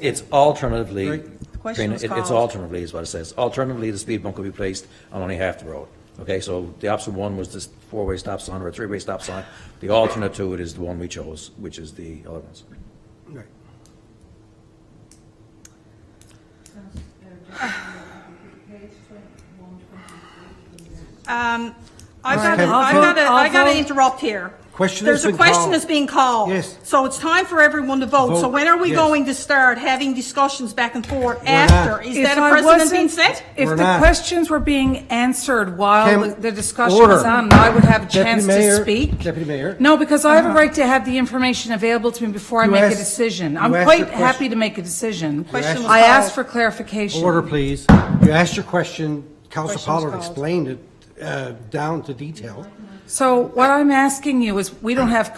It's alternatively, Right. The question Trina, was it's called. alternatively is what it says. Alternatively, the speed bump could be placed on only half the road. Okay, so the option 1 was this 4-way stop sign or a 3-way stop sign. The alternate to it is the one we chose, which is the other ones. Right. I gotta interrupt here. Question There's has a been question called. that's being called. Yes. So it's time for everyone to vote. So Vote, when are we yes. going to start having discussions back and forth We're after? not. Is If that a I precedent being wasn't- set? If We're the not. questions were being answered while Can- the discussion Order. was on, I would have a Deputy chance to Mayor- speak. Deputy Mayor. No, because I have a right to have the information available to me before I You make a asked- decision. you I'm asked quite your question. happy to make a decision. Question was I asked called. for clarification. Order, please. You asked your question. Council Question's Pollard called. explained it down to detail. So what I'm asking you is, we don't have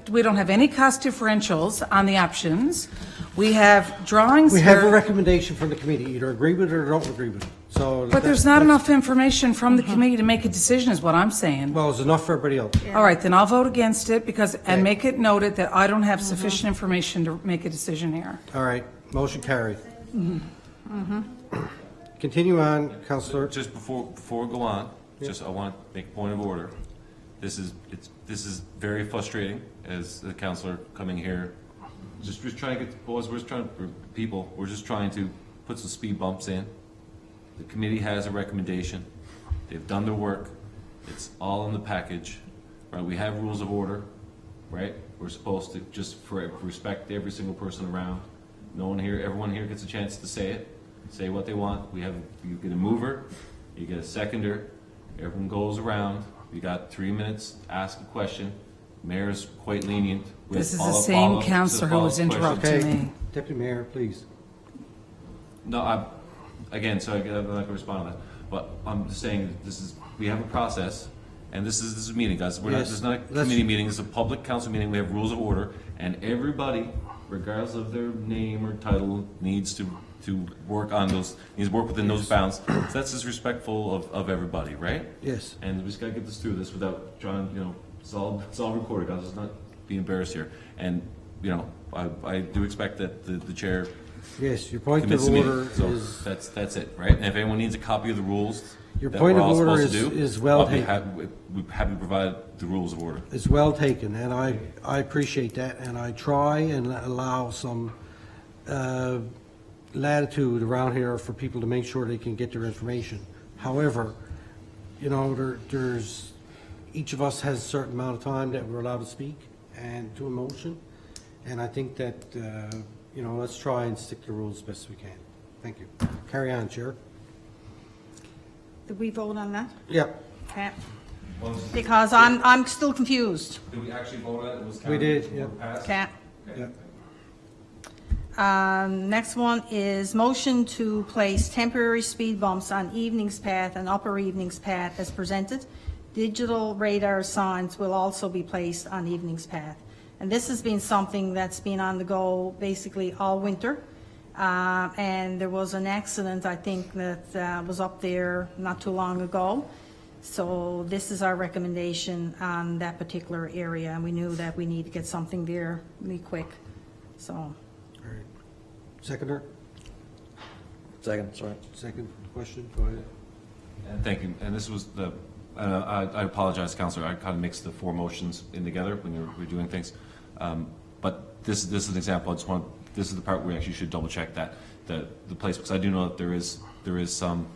we don't have any cost differentials on the options. We have drawings We have a here, recommendation from the committee. Either agree with it or don't agree with it. So. but there's not enough information from the committee to make a decision, is what I'm saying. Well, it's enough for everybody else. All right, then I'll vote against it because, and Okay. make it noted that I don't have sufficient information to make a decision here. All right, motion carried. Continue on, Councillor. Just before we go on, just I want to make a point of order. This is very frustrating as the councillor coming here. Just trying to get, boys, we're just trying to put some speed bumps in. The committee has a recommendation. They've done their work. It's all in the package, right? We have rules of order, right? We're supposed to just respect every single person around. Everyone here gets a chance to say what they want. You get a mover, you get a seconder, everyone goes around. You got 3 minutes to ask a question. Mayor's quite lenient with This is all the the same follow-ups, councillor who was follow-up questions. interrupting Okay, me. Deputy Mayor, please. No, I'm not going to respond to that. But I'm just saying, we have a process, and this is a meeting, guys. Yes, This is not a let's- committee meeting, it's a public council meeting. We have rules of order, and everybody, regardless of their name or title, needs to work within those bounds. So that's just respectful of everybody, right? Yes. And we just got to get this through this without trying, It's all recorded, guys. Let's not be embarrassed here. And, you know, I do expect that the chair Yes, your point commits of the order meeting. So is, that's it, right? And if anyone needs a copy of the rules Your that point we're of all order supposed to do, is well I'll be taken. we're happy to provide the rules of order. is well taken, and I appreciate that, and I try and allow some latitude around here for people to make sure they can get their information. However, you know, there's, each of us has a certain amount of time that we're allowed to speak and to emotion, and I think that, you know, let's try and stick to the rules as best as we can. Thank you. Carry on, Chair. Did we vote on that? Yep, Okay. Because I'm still confused. Did we actually vote on it? It was we did, yep. Okay. Yep. Next one is motion to place temporary speed bumps on Evenings Path and Upper Evenings Path as presented. Digital radar signs will also be placed on Evenings Path. And this has been something that's been on the go basically all winter. And there was an accident, I think, that was up there not too long ago. So this is our recommendation on that particular area, and we knew that we need to get something there really quick, so. All right. Seconder? Second, sorry. Second question, go ahead. And thank you. And this was the, I apologize, Councillor, I kind of mixed the four motions in together when we're doing things. But this is an example. I just want, this is the part where we actually should double check that the place, because I do know that there is some.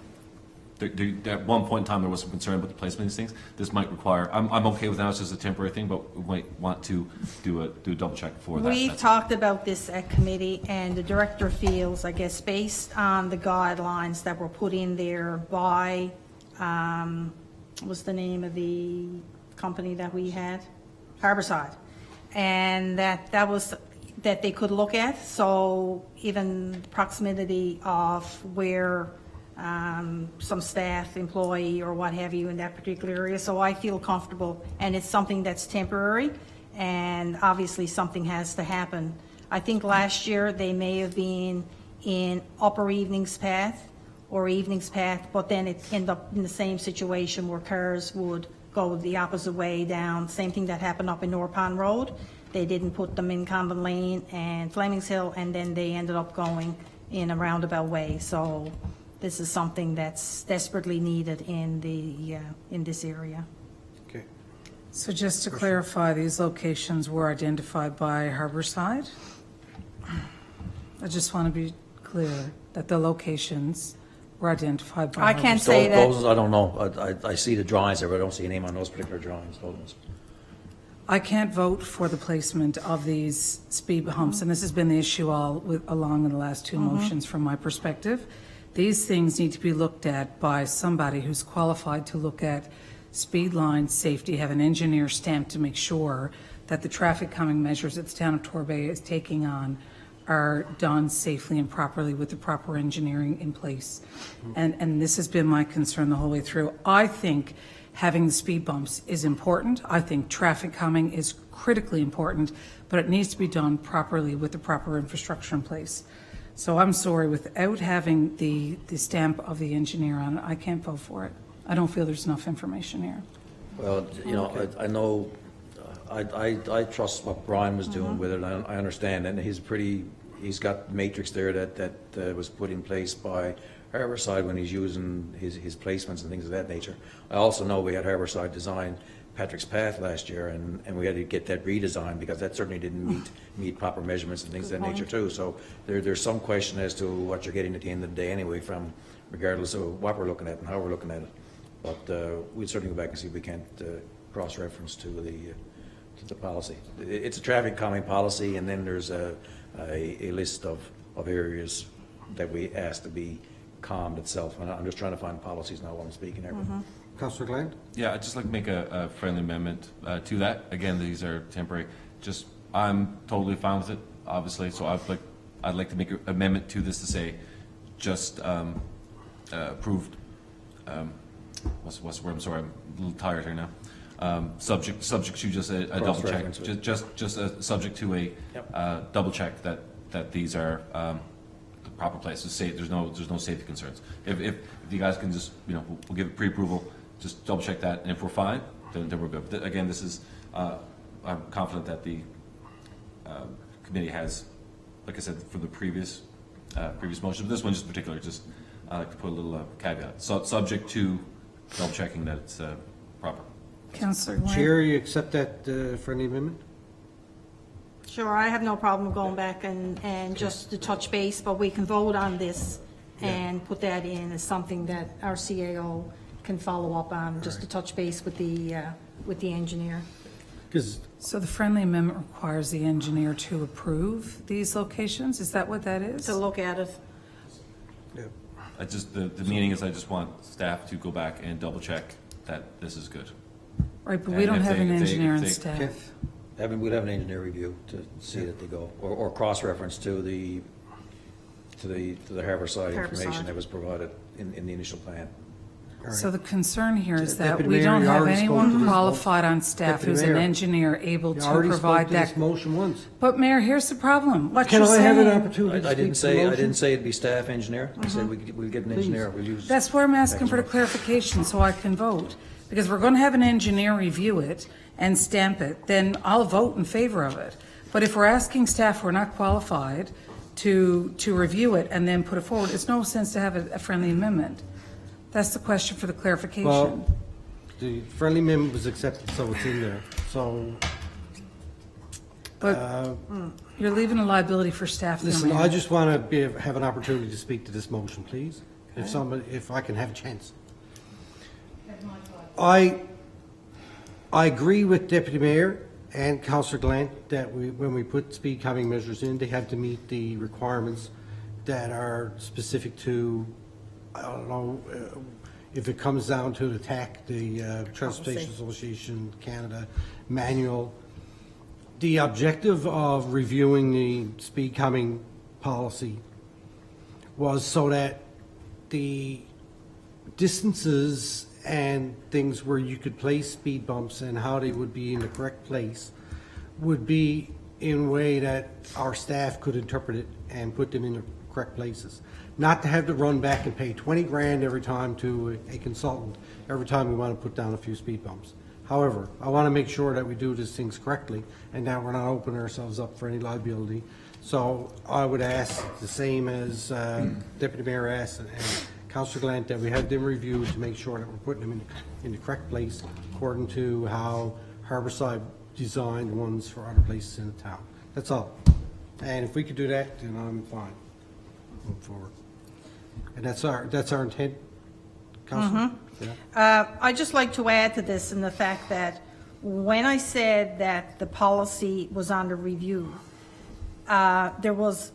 At one point in time, there was some concern about the placement of these things. This might require. I'm okay with that. It's just a temporary thing, but we might want to do a double check for that. We've talked about this at committee, and the director feels, I guess, based on the guidelines that were put in there by, what's the name of the company that we had? Harborside. And that was, that they could look at, so even proximity of where some staff, employee, or what have you in that particular area. So I feel comfortable, and it's something that's temporary, and obviously something has to happen. I think last year they may have been in Upper Evenings Path or Evenings Path, but then it ended up in the same situation where cars would go the opposite way down. Same thing that happened up in North Pond Road. They didn't put them in Convent Lane and Flemings Hill, and then they ended up going in a roundabout way. So this is something that's desperately needed in this area. Okay. So just to clarify, these locations were identified by Harborside? I just want to be clear that the locations were identified by I can't Harborside. say that. Those, I don't know. I see the drawings there, but I don't see a name on those particular drawings. Those. I can't vote for the placement of these speed humps, and this has been the issue along in the last two motions from my perspective. These things need to be looked at by somebody who's qualified to look at speed line safety, have an engineer stamp to make sure that the traffic calming measures that the town of Torbay is taking on are done safely and properly with the proper engineering in place. And this has been my concern the whole way through. I think having the speed bumps is important. I think traffic calming is critically important, but it needs to be done properly with the proper infrastructure in place. So I'm sorry, without having the stamp of the engineer on it, I can't vote for it. I don't feel there's enough information here. Well, you know, I know, I trust what Brian was doing with it. I understand, and he's got matrix there that was put in place by Harborside when he's using his placements and things of that nature. I also know we had Harborside design Patrick's Path last year, and we had to get that redesigned because that certainly didn't meet proper measurements and things of that nature too. So there's some question as to what you're getting at the end of the day anyway, from regardless of what we're looking at and how we're looking at it. But we'll certainly go back and see if we can't cross-reference to the policy. It's a traffic calming policy, and then there's a list of areas that we ask to be calmed itself. And I'm just trying to find policies now while I'm speaking here. Councillor Gland? Yeah, I'd just like to make a friendly amendment to that. Again, these are temporary. Just, I'm totally fine with it, obviously, so I'd like to make an amendment to this to say, just approved, what's the word, I'm sorry, I'm a little tired here now. Subject to just a double check, just subject to a double check that these are the proper places. Say there's no safety concerns. If you guys can just, we'll give it pre-approval. Just double check that, and if we're fine, then we're good. But again, this is I'm confident that the committee has, like I said, for the previous motion, but this one just in particular, just I like to put a little caveat, subject to double checking that it's proper. Councillor Nguyen. Chair, you accept that friendly amendment? Sure, I have no problem going back and just to touch base, but we can vote on this and put that in as something that our CAO can follow up on, just to touch base with the engineer. Because So the friendly amendment requires the engineer to approve these locations? Is that what that is? To look at it. I just, the meaning is I just want staff to go back and double check that this is good. Right, but we And don't if have they- an if they- engineer if on they- staff. We'd have an engineer review to see that they go, or cross-reference to the Harborside information Harborside. that was provided in the initial plan. So the concern here is that Deputy we Mayor, don't you have already spoke to anyone this qualified on staff Deputy who's an Mayor, engineer able you to already provide spoke to this that. motion once. But Mayor, here's the problem. What Can you're I have an saying, opportunity to I speak didn't to the say, I motion? didn't say it'd be staff engineer. I said we'll get an engineer. We'll use. that's where I'm asking for the clarification so I can vote. Because we're going to have an engineer review it and stamp it, then I'll vote in favor of it. But if we're asking staff who are not qualified to review it and then put it forward, it's no sense to have a friendly amendment. That's the question for the clarification. Well, the friendly amendment was accepted, so it's in there. So, But you're leaving a liability for staff. now, listen, Mayor. I just want to have an opportunity to speak to this motion, please. If I can have a chance. I agree with Deputy Mayor and Councillor Glant that when we put speed calming measures in, they have to meet the requirements that are specific to, I don't know, if it comes down to the TAC, the Transportation Association Canada manual. The objective of reviewing the speed calming policy was so that the distances and things where you could place speed bumps and how they would be in the correct place would be in a way that our staff could interpret it and put them in the correct places. Not to have to run back and pay 20 grand every time to a consultant, every time we want to put down a few speed bumps. However, I want to make sure that we do these things correctly and that we're not opening ourselves up for any liability. So I would ask the same as Deputy Mayor asked and Councillor Glant, that we have them reviewed to make sure that we're putting them in the correct place according to how Harborside designed ones for other places in the town. That's all. And if we could do that, then I'm fine. Move forward. And that's our intent, Councillor? Yeah. I'd just like to add to this in the fact that when I said that the policy was under review, there was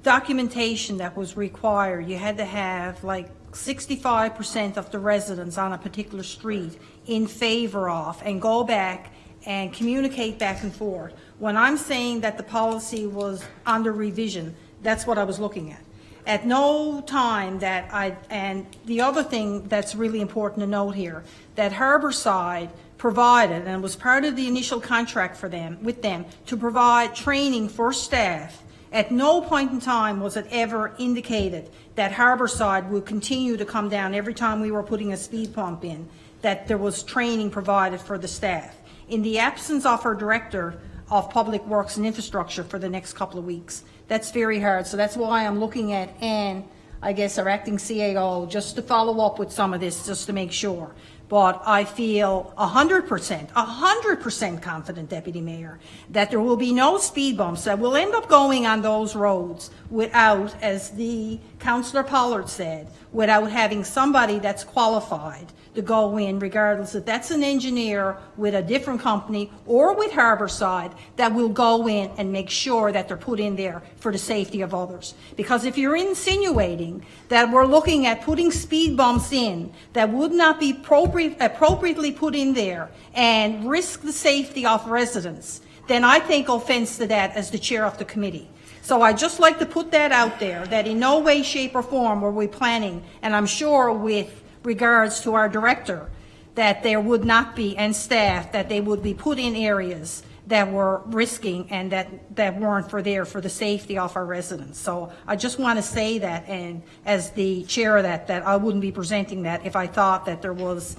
documentation that was required. You had to have like 65% of the residents on a particular street in favor of, and go back and communicate back and forth. When I'm saying that the policy was under revision, that's what I was looking at. At no time that and the other thing that's really important to note here, that Harborside provided, and was part of the initial contract with them, to provide training for staff. At no point in time was it ever indicated that Harborside would continue to come down every time we were putting a speed bump in, that there was training provided for the staff. In the absence of our Director of Public Works and Infrastructure for the next couple of weeks, that's very hard. So that's why I'm looking at Anne, I guess, our acting CAO, just to follow up with some of this, just to make sure. But I feel 100% confident, Deputy Mayor, that there will be no speed bumps that will end up going on those roads without, as the Councillor Pollard said, without having somebody that's qualified to go in, regardless if that's an engineer with a different company or with Harborside, that will go in and make sure that they're put in there for the safety of others. Because if you're insinuating that we're looking at putting speed bumps in that would not be appropriately put in there and risk the safety of residents, then I take offense to that as the chair of the committee. So I'd just like to put that out there, that in no way, shape, or form were we planning, and I'm sure with regards to our director, that there would not be, and staff, that they would be put in areas that were risking and that weren't for the safety of our residents. So I just want to say that, and as the chair of that I wouldn't be presenting that if I thought that there was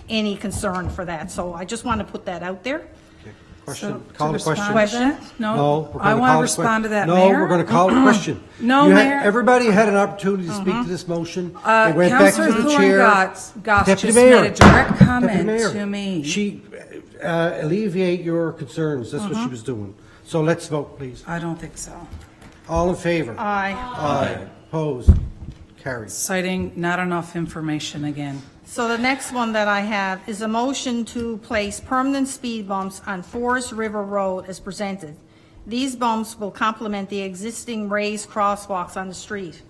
any concern for that. So I just want to put that out there. Question, So, call to the question. respond to that? No, we're I gonna want call to the respond to that, No, Mayor. we're going to call the question. No, You had- Mayor. Everybody had an opportunity to speak to this motion. It went back to Councillor the chair. Goss Deputy just Mayor. made a direct Deputy comment Mayor. to me. She alleviate your concerns. That's what she was doing. So let's vote, please. I don't think so. All in favor? Aye. Aye. Opposed? Carried. Citing not enough information again. So the next one that I have is a motion to place permanent speed bumps on Forest River Road as presented. These bumps will complement the existing raised crosswalks on the street.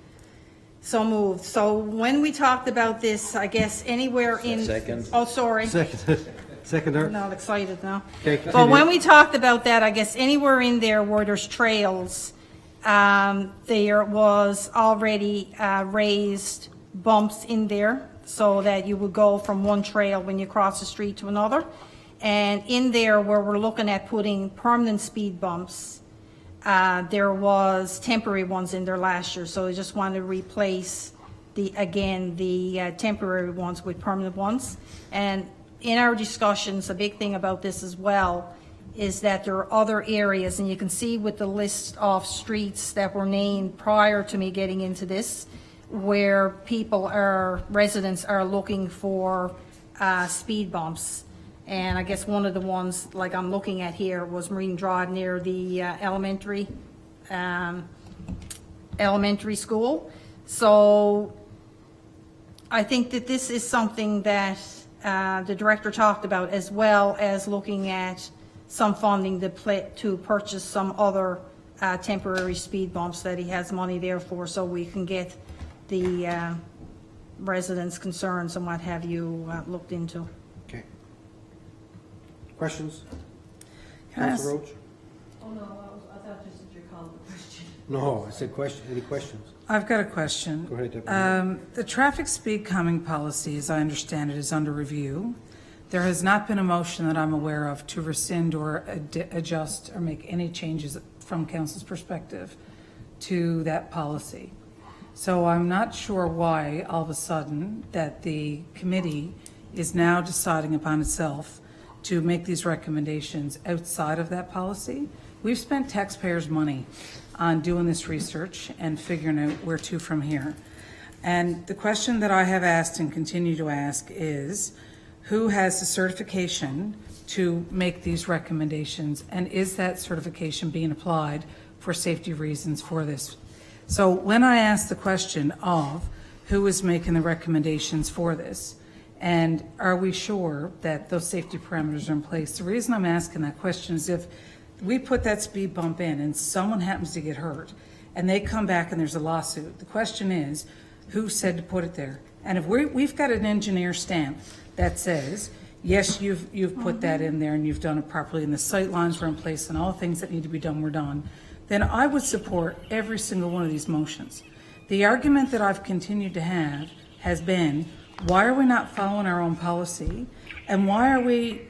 So moved. So when we talked about this, I guess anywhere in... Second. Oh, sorry. Seconder? I'm not excited now. Okay, But continue. when we talked about that, I guess anywhere in there where there's trails, there was already raised bumps in there so that you would go from one trail when you cross the street to another. And in there where we're looking at putting permanent speed bumps, there was temporary ones in there last year. So I just wanted to replace the temporary ones with permanent ones. And in our discussions, a big thing about this as well is that there are other areas, and you can see with the list of streets that were named prior to me getting into this, where residents are looking for speed bumps. And I guess one of the ones, like I'm looking at here, was Marine Drive near the elementary school. So I think that this is something that the director talked about, as well as looking at some funding to purchase some other temporary speed bumps that he has money there for, so we can get the residents' concerns and what have you looked into. Okay. Questions? Can I ask- Councilor Roach? Oh, no, I thought this was your call to question. No, I said question. Any questions? I've got a question. Go ahead, Deputy. The traffic speed calming policy, as I understand it, is under review. There has not been a motion that I'm aware of to rescind or adjust or make any changes from council's perspective to that policy. So I'm not sure why, all of a sudden, that the committee is now deciding upon itself to make these recommendations outside of that policy. We've spent taxpayers' money on doing this research and figuring out where to from here. And the question that I have asked and continue to ask is, who has the certification to make these recommendations, and is that certification being applied for safety reasons for this? So when I ask the question of who is making the recommendations for this, and are we sure that those safety parameters are in place, the reason I'm asking that question is if we put that speed bump in and someone happens to get hurt and they come back and there's a lawsuit, the question is, who said to put it there? And if we've got an engineer stamp that says, yes, you've put that in there and you've done it properly and the sight lines were in place and all the things that need to be done were done, then I would support every single one of these motions. The argument that I've continued to have has been, why are we not following our own policy? And why are we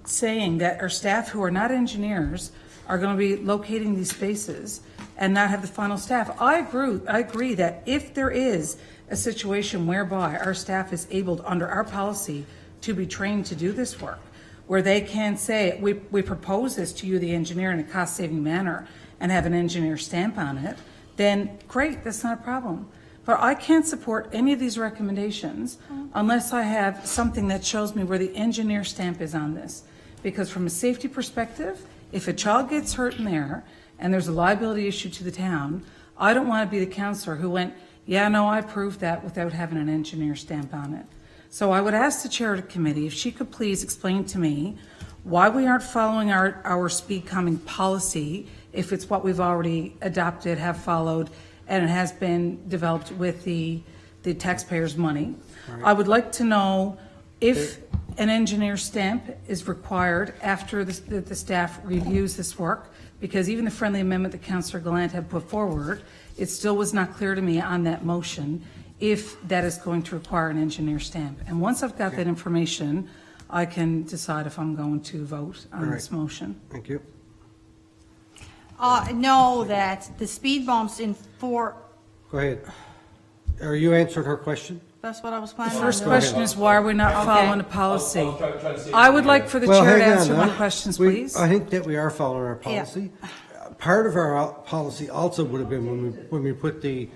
saying that our staff who are not engineers are going to be locating these spaces and not have the final staff? I agree that if there is a situation whereby our staff is able to, under our policy, to be trained to do this work, where they can say, we propose this to you, the engineer, in a cost-saving manner and have an engineer stamp on it, then great, that's not a problem. But I can't support any of these recommendations unless I have something that shows me where the engineer stamp is on this. Because from a safety perspective, if a child gets hurt in there and there's a liability issue to the town, I don't want to be the counselor who went, yeah, no, I proved that without having an engineer stamp on it. So I would ask the chair of the committee if she could please explain to me why we aren't following our speed calming policy if it's what we've already adopted, have followed, and it has been developed with the taxpayers' money. Right. I would like to know if an engineer stamp is required after the staff reviews this work, because even the friendly amendment that Councillor Gallant had put forward, it still was not clear to me on that motion if that is going to require an engineer stamp. And once I've got that information, I can decide if I'm going to vote on this motion. Thank you. Know that the speed bumps in Go ahead. Are you answered her question? That's what I was The planning on first doing. question is, why are we not Okay. following the policy? I would like for the Well, chair to hang on answer my now. questions, We- please. I think that we are following our Yeah. policy. Part of our policy also would have been when we put the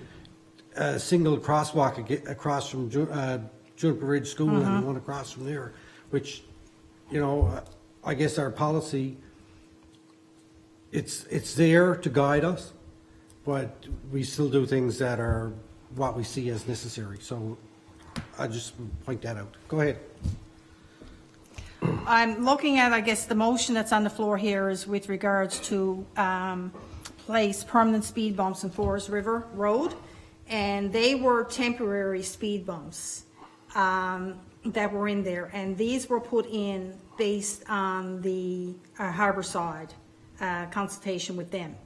single crosswalk across from Juniper Ridge School Mm-hmm. and the one across from there, which, you know, I guess our policy, it's there to guide us, but we still do things that are what we see as necessary. So I just point that out. Go ahead. I'm looking at, I guess, the motion that's on the floor here is with regards to place permanent speed bumps in Forest River Road, and they were temporary speed bumps that were in there, and these were put in based on the Harborside consultation with them.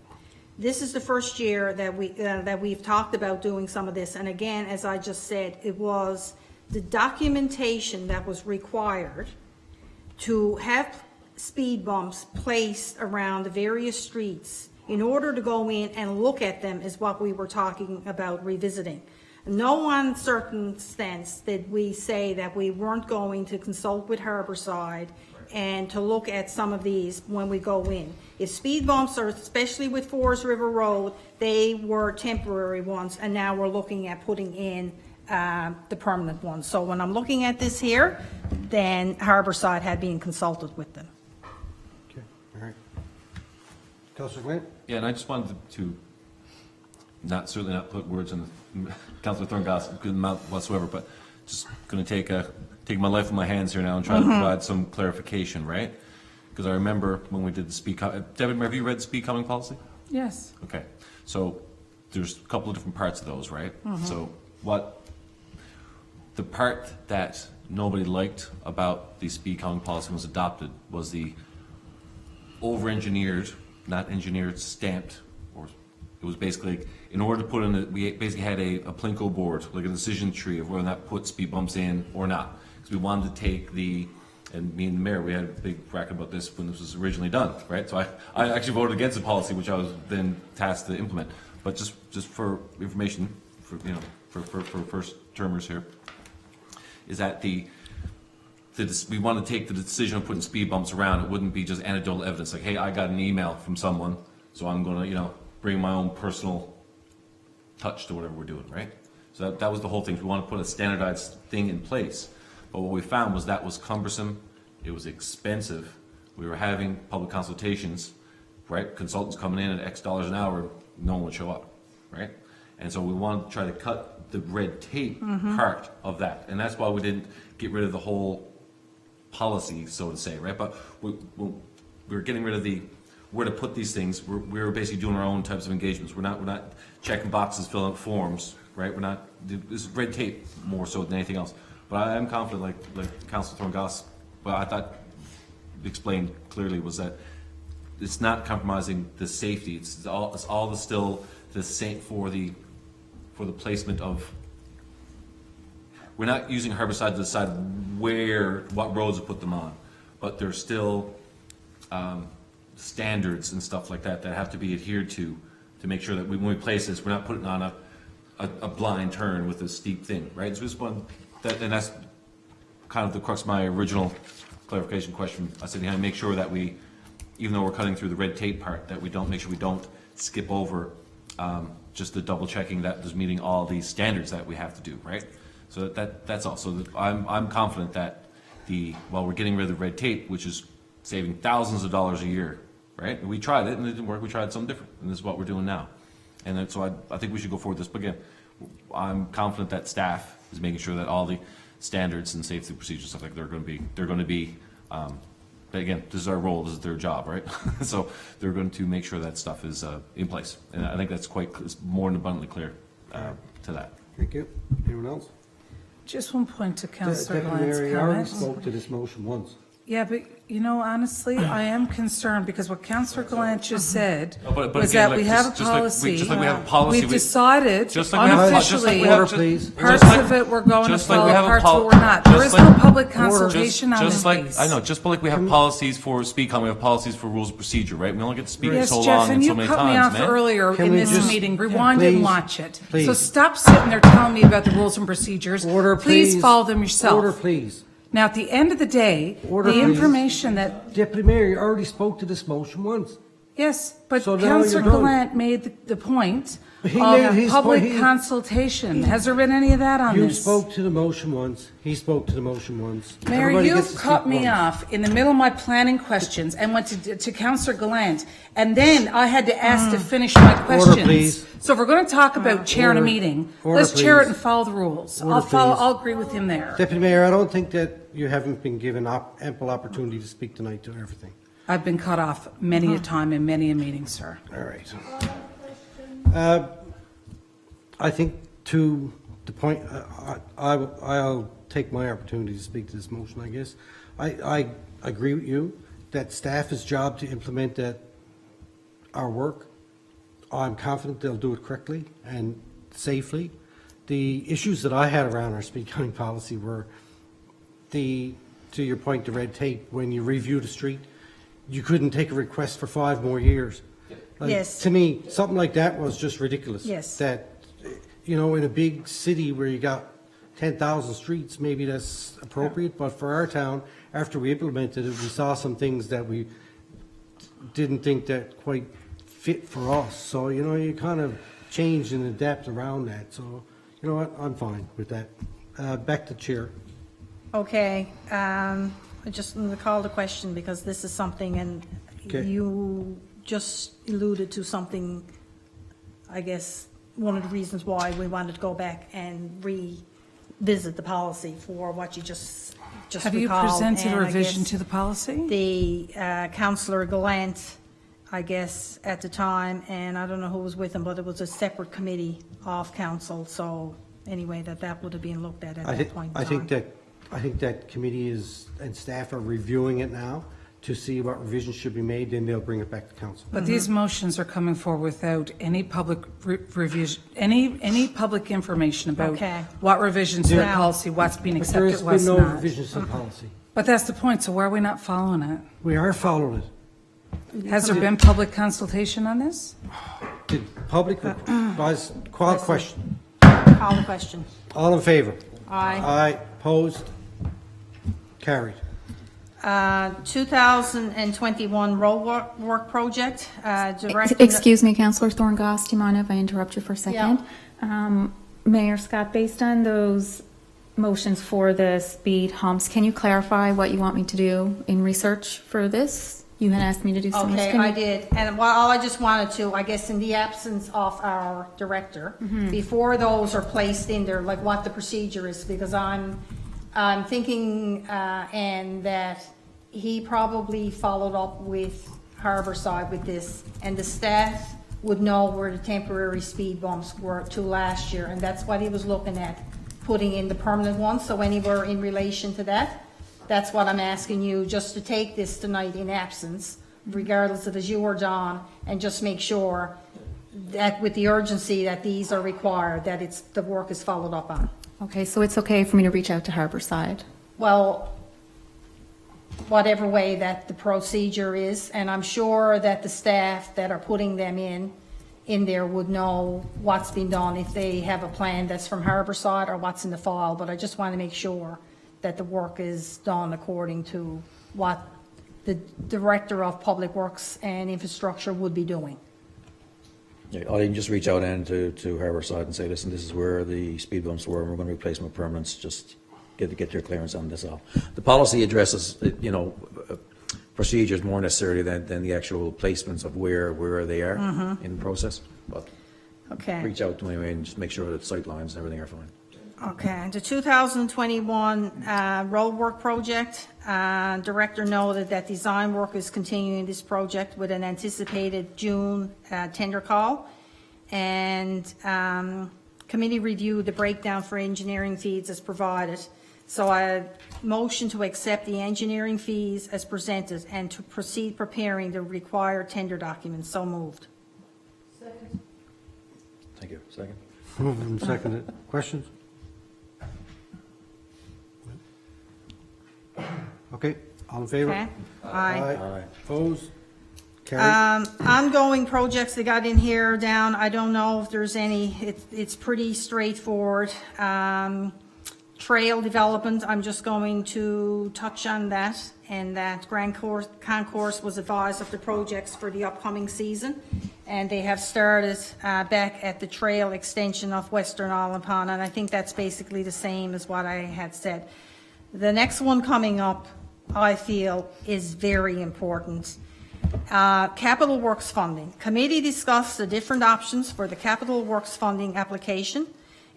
This is the first year that we've talked about doing some of this, and again, as I just said, it was the documentation that was required to have speed bumps placed around the various streets in order to go in and look at them is what we were talking about revisiting. No uncertain sense did we say that we weren't going to consult with Harborside and to look at some of these when we go in. If speed bumps are, especially with Forest River Road, they were temporary ones, and now we're looking at putting in the permanent ones. So when I'm looking at this here, then Harborside had been consulted with them. Okay, all right. Councillor Glenn? Yeah, and I just wanted to certainly not put words in Councillor Thorngoss' good mouth whatsoever, but just going to take my life in my hands here now and try to provide some clarification, right? Because I remember when we did the speed, Devin, have you read the speed calming policy? Yes. Okay, so there's a couple of different parts of those, right? So the part that nobody liked about the speed calming policy was adopted was the over-engineered, not engineered, stamped, or it was basically, in order to put in, we basically had a Plinko board, like a decision tree of whether or not put speed bumps in or not. Because we wanted to take and me and the mayor, we had a big racket about this when this was originally done, right? So I actually voted against the policy, which I was then tasked to implement. But just for information, for first termers here, is that we want to take the decision of putting speed bumps around. It wouldn't be just anecdotal evidence, like, hey, I got an email from someone, so I'm going to, bring my own personal touch to whatever we're doing, right? So that was the whole thing. We want to put a standardized thing in place. But what we found was that was cumbersome. It was expensive. We were having public consultations, right? Consultants coming in at X dollars an hour, no one would show up, right? And so we wanted to try to cut the red tape part of that. And that's why we didn't get rid of the whole policy, so to say, right? But we were getting rid of where to put these things. We were basically doing our own types of engagements. We're not checking boxes, filling out forms, right? This is red tape more so than anything else. But I am confident, like Councillor Thorngoss, well, I thought explained clearly, was that it's not compromising the safety. It's all still the same for the placement of. We're not using Harborside to decide what roads to put them on, but there's still standards and stuff like that have to be adhered to make sure that when we place this, we're not putting on a blind turn with a steep thing, right? So just one, and that's kind of the crux of my original clarification question. I said, make sure that we, even though we're cutting through the red tape part, that we make sure we don't skip over just the double checking that is meeting all these standards that we have to do, right? So that's all. So I'm confident that while we're getting rid of the red tape, which is saving thousands of dollars a year, right? We tried it and it didn't work. We tried something different, and this is what we're doing now. And so I think we should go forward with this. But again, I'm confident that staff is making sure that all the standards and safety procedures stuff like they're going to be. But again, this is our role. This is their job, right? So they're going to make sure that stuff is in place, and I think that's it's more than abundantly clear to that. Thank you. Anyone else? Just one point to Councillor Deputy Glenn's Mayor, you already comment. spoke to this motion once. Yeah, but honestly, I am concerned because what Councillor Gallant just said But was again, that we like, have a just like we- policy. just like we have a policy, We've we- decided Just like we have, just like unofficially, we have, Order, please. parts just like- of it we're going to just like we follow, have a parts pol- of it we're not. There just is like- no public Order. consultation on just this like, piece. I know, just like we have policies for speed comment, we have policies for rules of procedure, right? We only get to speak Yes, so Jeff, long and and you so many cut me times, off man. earlier Can in we this just- meeting. Rewind it and please, watch it. please. So stop sitting there telling me about the rules and procedures. Order, Please please. follow them yourself. Order, please. Now, at the end of the day, Order, the please. information that Deputy Mayor, you already spoke to this motion once. Yes, but So now Councillor you're done. Gallant made the point He of made his public point. consultation. Has there been any of that on You this? spoke to the motion once. He spoke to the motion once. Mayor, Everybody gets you've to cut speak me once. off in the middle of my planning questions and went to Councillor Gallant, and then I had to ask to finish my questions. please. So if we're going to talk about chairing a Order. meeting, Order, let's chair it please. and follow the rules. Order, please. I'll agree with him there. Deputy Mayor, I don't think that you haven't been given ample opportunity to speak tonight to everything. I've been cut off many a time in many a meeting, sir. All right. I think to the point, I'll take my opportunity to speak to this motion, I guess. I agree with you that staff's job to implement our work. I'm confident they'll do it correctly and safely. The issues that I had around our speed counting policy were to your point, the red tape. When you review the street, you couldn't take a request for 5 more years. Like, Yes. To me, something like that was just ridiculous. Yes. That, in a big city where you got 10,000 streets, maybe that's appropriate, but for our town, after we implemented it, we saw some things that we didn't think that quite fit for us. So, you kind of change and adapt around that. So, you know what, I'm fine with that. Back to chair. Okay, I just want to call the question because this is something, and Okay. you just alluded to something, I guess, one of the reasons why we wanted to go back and revisit the policy for what you just Have you recalled. presented a And I revision guess to the policy? The Councillor Gallant, I guess, at the time, and I don't know who was with him, but it was a separate committee of council, so anyway, that would have been looked at that point in time. I think that committee and staff are reviewing it now to see what revisions should be made, then they'll bring it back to council. But these motions are coming forward without any public revision, any public information about Okay. what revisions to the Yeah. policy, what's been But there has accepted, what's been no not. revisions to the policy. But that's the point, so why are we not following it? We are following it. Has there been public consultation on this? Did public, guys, call the question. Call the question. All in favor? Aye. Aye, opposed? Carried. 2021 road work project, director. Excuse me, Councillor Thorngoss, do you mind if I interrupt you for a second? Mayor Scott, based on those motions for the speed humps, can you clarify what you want me to do in research for this? You had asked me to do something. Okay, Can you- I did, and all I just wanted to, I guess in the absence of our director, before those are placed in there, like what the procedure is, because I'm thinking, and that he probably followed up with Harborside with this, and the staff would know where the temporary speed bumps were to last year, and that's what he was looking at, putting in the permanent ones, so anywhere in relation to that, that's what I'm asking you, just to take this tonight in absence, regardless of as you or John, and just make sure that with the urgency that these are required, that the work is followed up on. Okay, so it's okay for me to reach out to Harborside? Well, whatever way that the procedure is, and I'm sure that the staff that are putting them in there would know what's been done, if they have a plan that's from Harborside or what's in the file, but I just want to make sure that the work is done according to what the Director of Public Works and Infrastructure would be doing. Yeah, I can just reach out and to Harborside and say, listen, this is where the speed bumps were, and we're going to replace them with permanents. Just get your clearance on this all. The policy addresses, procedures more necessarily than the actual placements of where they are in the process. But Okay. reach out to me and just make sure that sight lines and everything are fine. Okay, the 2021 road work project, Director noted that design work is continuing this project with an anticipated June tender call. And committee reviewed the breakdown for engineering fees as provided. So I motion to accept the engineering fees as presented and to proceed preparing the required tender documents. So moved. Thank you. Second? Moved and seconded. Questions? Okay, all in favor? Okay? Aye. Aye. Opposed? Carried. Ongoing projects they got in here down, I don't know if there's any, it's pretty straightforward. Trail development, I'm just going to touch on that, and that Grand Concourse was advised of the projects for the upcoming season, and they have started back at the trail extension of Western Island Pond, and I think that's basically the same as what I had said. The next one coming up, I feel, is very important. Capital Works funding. Committee discussed the different options for the Capital Works funding application.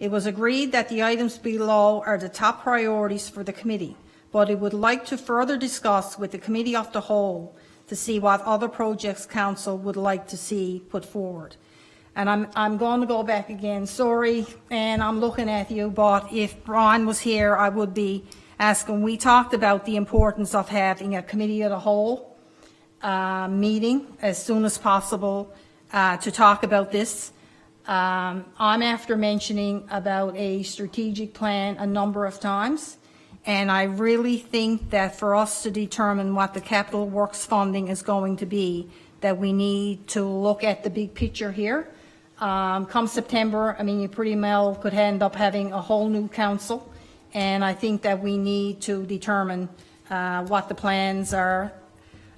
It was agreed that the items below are the top priorities for the committee, but it would like to further discuss with the committee of the whole to see what other projects council would like to see put forward. And I'm going to go back again, sorry, and I'm looking at you, but if Brian was here, I would be asking. We talked about the importance of having a committee of the whole meeting as soon as possible to talk about this. I'm after mentioning about a strategic plan a number of times, and I really think that for us to determine what the capital works funding is going to be, that we need to look at the big picture here. Come September, I mean, you pretty well could end up having a whole new council, and I think that we need to determine what the plans are.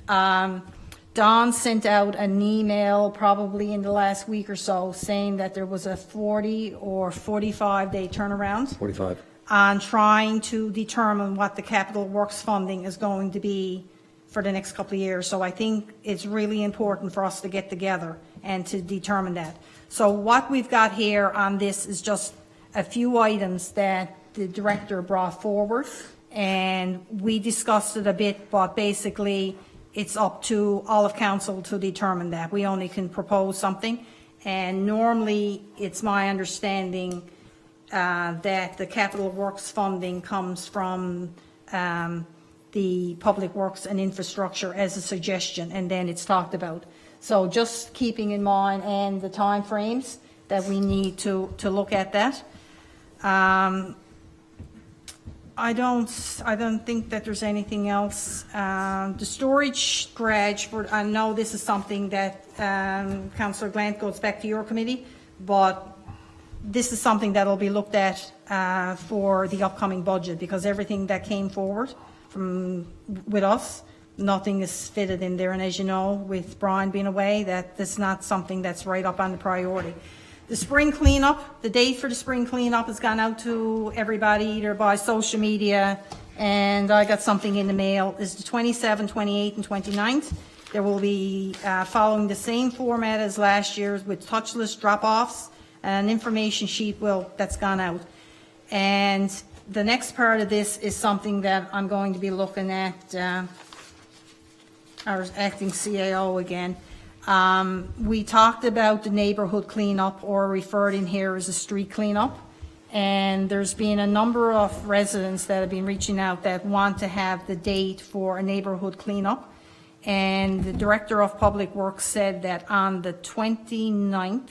Don sent out an email probably in the last week or so saying that there was a 40 or 45 day turnaround 45. on trying to determine what the capital works funding is going to be for the next couple of years. So I think it's really important for us to get together and to determine that. So what we've got here on this is just a few items that the director brought forward, and we discussed it a bit, but basically it's up to all of council to determine that. We only can propose something, and normally it's my understanding that the capital works funding comes from the public works and infrastructure as a suggestion, and then it's talked about. So just keeping in mind and the time frames that we need to look at that. I don't think that there's anything else. The storage garage, I know this is something that Councillor Glant goes back to your committee, but this is something that will be looked at for the upcoming budget, because everything that came forward with us, nothing is fitted in there. And as you know, with Brian being away, that's not something that's right up on the priority. The spring cleanup, the date for the spring cleanup has gone out to everybody either by social media, and I got something in the mail. It's the 27th, 28th, and 29th. There will be following the same format as last year's with touchless drop-offs, an information sheet that's gone out. And the next part of this is something that I'm going to be looking at, our acting CAO again. We talked about the neighborhood cleanup, or referred in here as a street cleanup, and there's been a number of residents that have been reaching out that want to have the date for a neighborhood cleanup, and the Director of Public Works said that on the 29th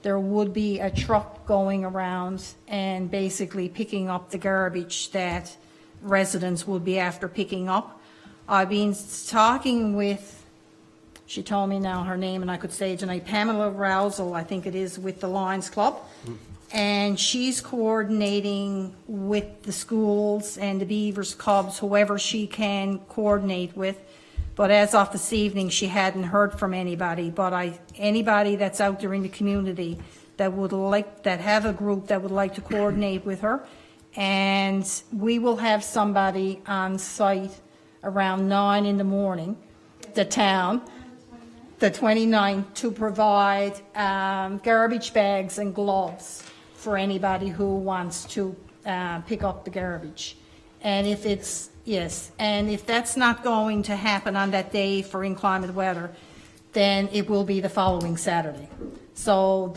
there would be a truck going around and basically picking up the garbage that residents would be after picking up. I've been talking with, she told me now her name, and I could say tonight, Pamela Rousel, I think it is, with the Lions Club. And she's coordinating with the schools and the Beavers Cubs, whoever she can coordinate with. But as of this evening, she hadn't heard from anybody. But anybody that's out there in the community that would like, that have a group that would like to coordinate with her. And we will have somebody on site around 9 in the morning, the town, the 29th, to provide garbage bags and gloves for anybody who wants to pick up the garbage. And if it's, yes, and if that's not going to happen on that day for inclement weather, then it will be the following Saturday. So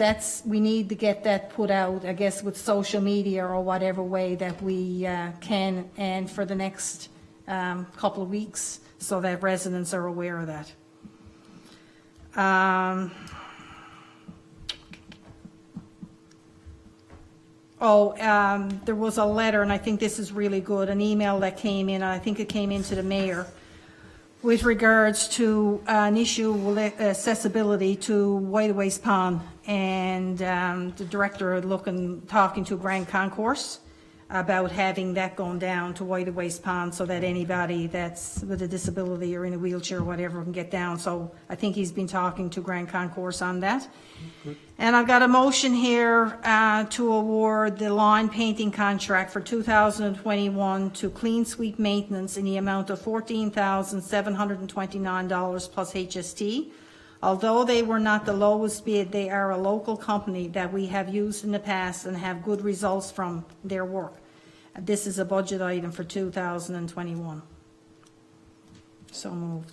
we need to get that put out, I guess, with social media or whatever way that we can, and for the next couple of weeks, so that residents are aware of that. There was a letter, and I think this is really good, an email that came in, and I think it came into the mayor, with regards to an issue with accessibility to White Waste Pond, and the director talking to Grand Concourse about having that going down to White Waste Pond so that anybody that's with a disability or in a wheelchair or whatever can get down. So I think he's been talking to Grand Concourse on that. And I've got a motion here to award the line painting contract for 2021 to Clean Sweep Maintenance in the amount of $14,729 plus HST. Although they were not the lowest bid, they are a local company that we have used in the past and have good results from their work. This is a budget item for 2021. So moved.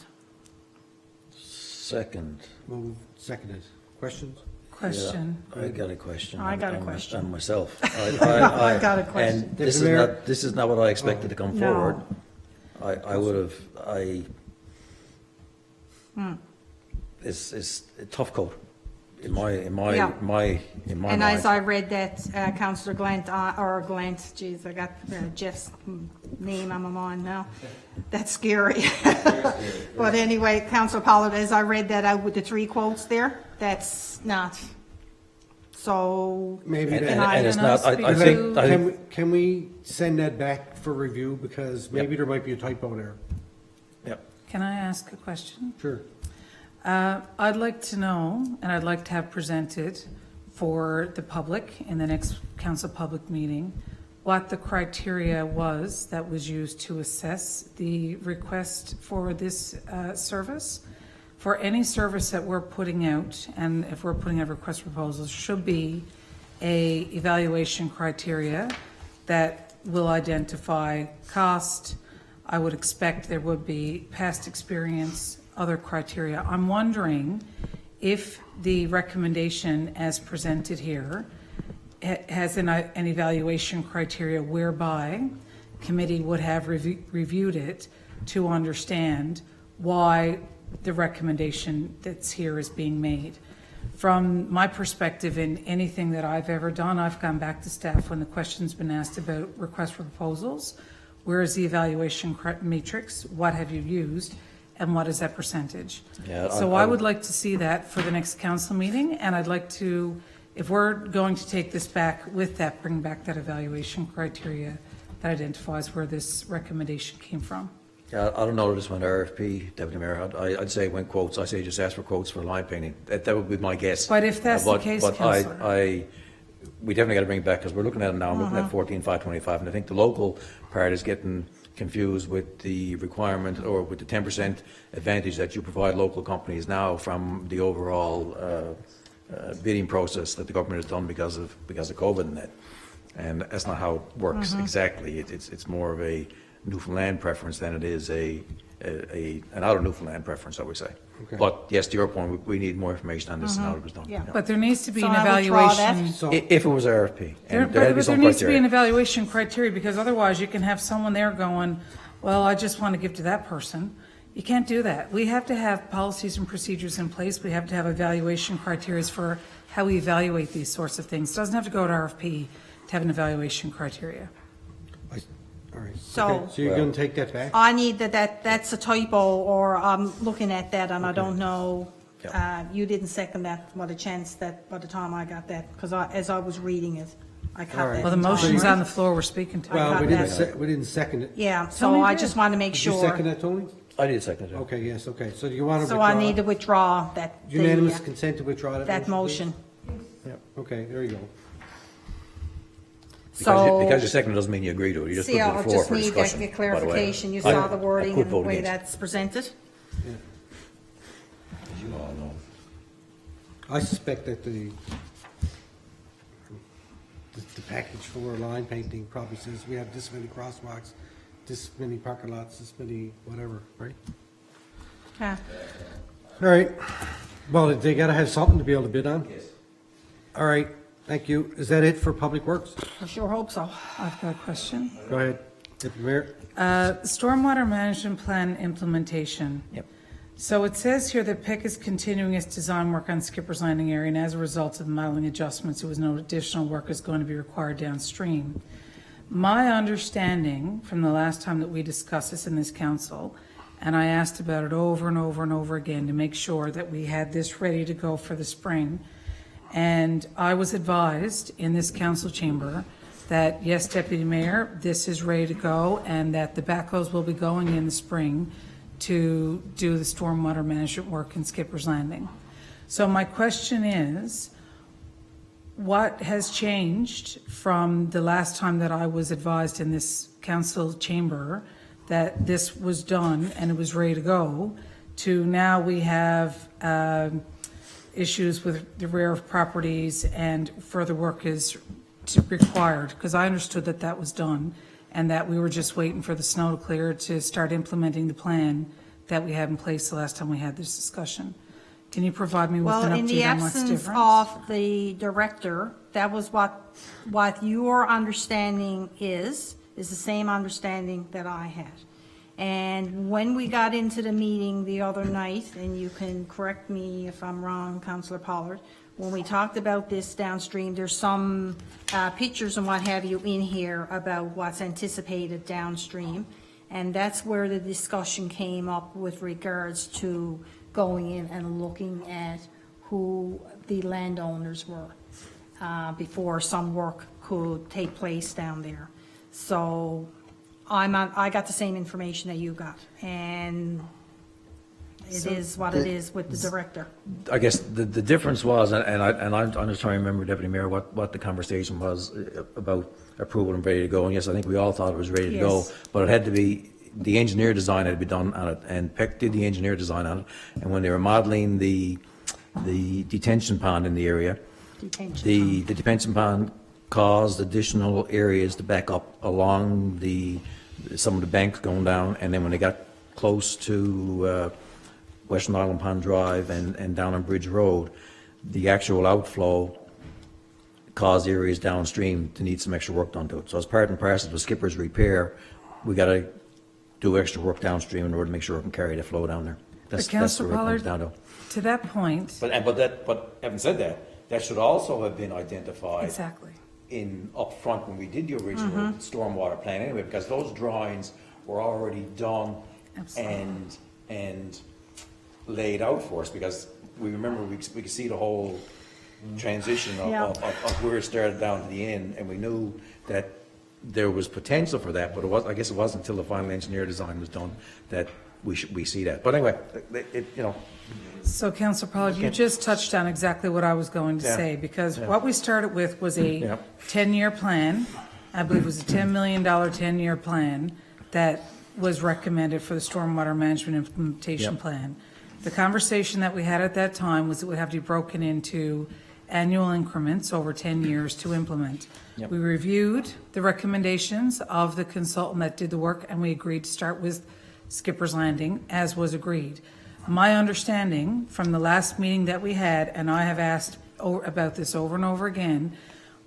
Second. Moved, seconded. Questions? Question. I got a question. I got a on- question. on myself. I got a question. And Deputy this is not what I expected to come No. forward. I would have, it's a tough coat in my Yeah. in my And mind. as I read that, Councillor Glent, geez, I got Jeff's name on my mind now. That's scary. But anyway, Councillor Pollard, as I read that out with the 3 quotes there, that's not. So, Maybe And- that. and it's Can I not, I speak think, I think, Can we send that back for review, because maybe there might be a typo there? yeah. Can I ask a question? Sure. I'd like to know, and I'd like to have presented for the public in the next council public meeting, what the criteria was that was used to assess the request for this service. For any service that we're putting out, and if we're putting out request proposals, should be a evaluation criteria that will identify cost. I would expect there would be past experience, other criteria. I'm wondering if the recommendation as presented here has an evaluation criteria whereby committee would have reviewed it to understand why the recommendation that's here is being made. From my perspective, in anything that I've ever done, I've gone back to staff when the question's been asked about request for proposals. Where is the evaluation matrix? What have you used? And what is that percentage? Yeah, So I would like to see that for the next council meeting, and I'd like to, if we're going to take this back with that, bring back that evaluation criteria that identifies where this recommendation came from. Yeah, I don't know this one, RFP, Deputy Mayor. I'd say when quotes, I say just ask for quotes for line painting. That would be my guess. But if that's the case, But Councillor. we definitely got to bring it back, because we're looking at it now, I'm looking at 14,525, and I think the local part is getting confused with the requirement, or with the 10% advantage that you provide local companies now from the overall bidding process that the government has done because of COVID and that. And that's not how it works exactly. It's more of a Newfoundland preference than it is an out of Newfoundland preference, I would say. Okay. But yes, to your point, we need more information on this and how it was done. Yeah. But there needs to be So an I withdraw that. evaluation. So, If it was RFP, There, and there had to be but there some needs to be an criteria. evaluation criteria, because otherwise you can have someone there going, well, I just want to give to that person. You can't do that. We have to have policies and procedures in place. We have to have evaluation criteria for how we evaluate these sorts of things. It doesn't have to go to RFP to have an evaluation criteria. all right. So- Okay, so you're going to take that back? I need that's a typo, or I'm looking at that and I don't know. Yeah. You didn't second that. What a chance that by the time I got that, because as I was reading it, I All caught right. that. Well, the in time. motion's on the floor, we're speaking to. Well, got we that. didn't second it. Yeah, so Tony I did. just want to make Did you sure. second that, Tony? I did second it. Okay, yes, okay. So do you want to So withdraw? I need to withdraw that. Unanimous consent to withdraw that? That motion. please? Yeah, okay, there you go. So. Because you second it doesn't mean you agree to it, you just put See, it to I the floor just for need discussion, that by the way. clarification. You I- saw the I wording could and the vote way against. that's presented. Yeah. As you all know. I suspect that the package for line painting probably says we have this many crosswalks, this many parking lots, this many whatever, right? Yeah. All right. Well, they gotta have something to be able to bid on. Yes. All right, thank you. Is that it for Public Works? I sure hope so. I've got a question. Go ahead, Deputy Mayor. Stormwater Management Plan implementation. Yep. So it says here that PIC is continuing its design work on Skipper's Landing area, and as a result of the modeling adjustments, there was no additional work is going to be required downstream. My understanding from the last time that we discussed this in this council, and I asked about it over and over and over again to make sure that we had this ready to go for the spring, and I was advised in this council chamber that, yes, Deputy Mayor, this is ready to go, and that the backhoes will be going in the spring to do the stormwater management work in Skipper's Landing. So my question is, what has changed from the last time that I was advised in this council chamber that this was done and it was ready to go, to now we have issues with the rear of properties and further work is required? Because I understood that that was done and that we were just waiting for the snow to clear to start implementing the plan that we had in place the last time we had this discussion. Can you provide me with Well, an in the update on what's absence different? of the director, that was what your understanding is the same understanding that I had. And when we got into the meeting the other night, and you can correct me if I'm wrong, Councillor Pollard, when we talked about this downstream, there's some pictures and what have you in here about what's anticipated downstream. And that's where the discussion came up with regards to going in and looking at who the landowners were before some work could take place down there. So I got the same information that you got, and it is what it is with the director. I guess the difference was, and I'm just trying to remember, Deputy Mayor, what the conversation was about approval and ready to go. And yes, I think we all thought it was ready to go, Yes. but it had to be, the engineer design had to be done on it, and PEC did the engineer design on it. And when they were modeling the detention pond in the area, the detention pond caused additional areas to back up along some of the banks going down, and then when they got close to Western Island Pond Drive and down on Bridge Road, the actual outflow caused areas downstream to need some extra work done to it. So as part and parcel of the skipper's repair, we got to do extra work downstream in order to make sure it can carry the flow down there. That's Councillor where it comes Pollard, down to that point, But having said that, that should also have been identified exactly. up front when we did the original stormwater plan anyway, because those drawings were already done Absolutely. and laid out for us, because we remember we could see the whole transition of where it started down to the end, and we knew that there was potential for that, but I guess it wasn't until the final engineer design was done that we see that. But anyway, So, Councillor Pollard, you just touched on exactly what I was going to say, because what we started with was a 10-year plan. I believe it was a $10 million 10-year plan that was recommended for the stormwater management implementation plan. The conversation that we had at that time was it would have to be broken into annual increments over 10 years to implement. We reviewed the recommendations of the consultant that did the work, and we agreed to start with Skipper's Landing, as was agreed. My understanding from the last meeting that we had, and I have asked about this over and over again,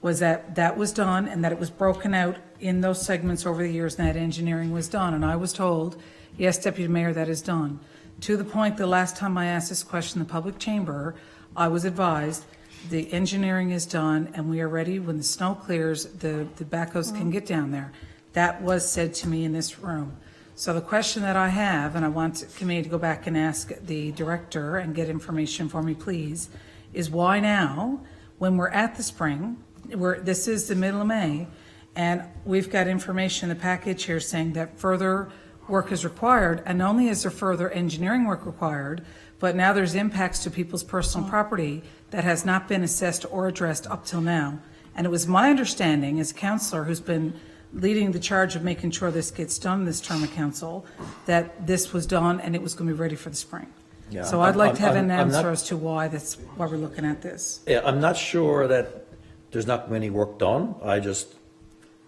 was that that was done and that it was broken out in those segments over the years, and that engineering was done. And I was told, yes, Deputy Mayor, that is done. To the point, the last time I asked this question in the public chamber, I was advised the engineering is done and we are ready. When the snow clears, the backhoes can get down there. That was said to me in this room. So the question that I have, and I want the committee to go back and ask the director and get information for me, please, is why now, when we're at the spring, this is the middle of May, and we've got information in the package here saying that further work is required, and not only is there further engineering work required, but now there's impacts to people's personal property that has not been assessed or addressed up till now. And it was my understanding as a councillor who's been leading the charge of making sure this gets done this term of council, that this was done and it was going to be ready for the spring. Yeah, So I'd like to have an I'm answer not- as to why we're looking at this. Yeah, I'm not sure that there's not many work done. I just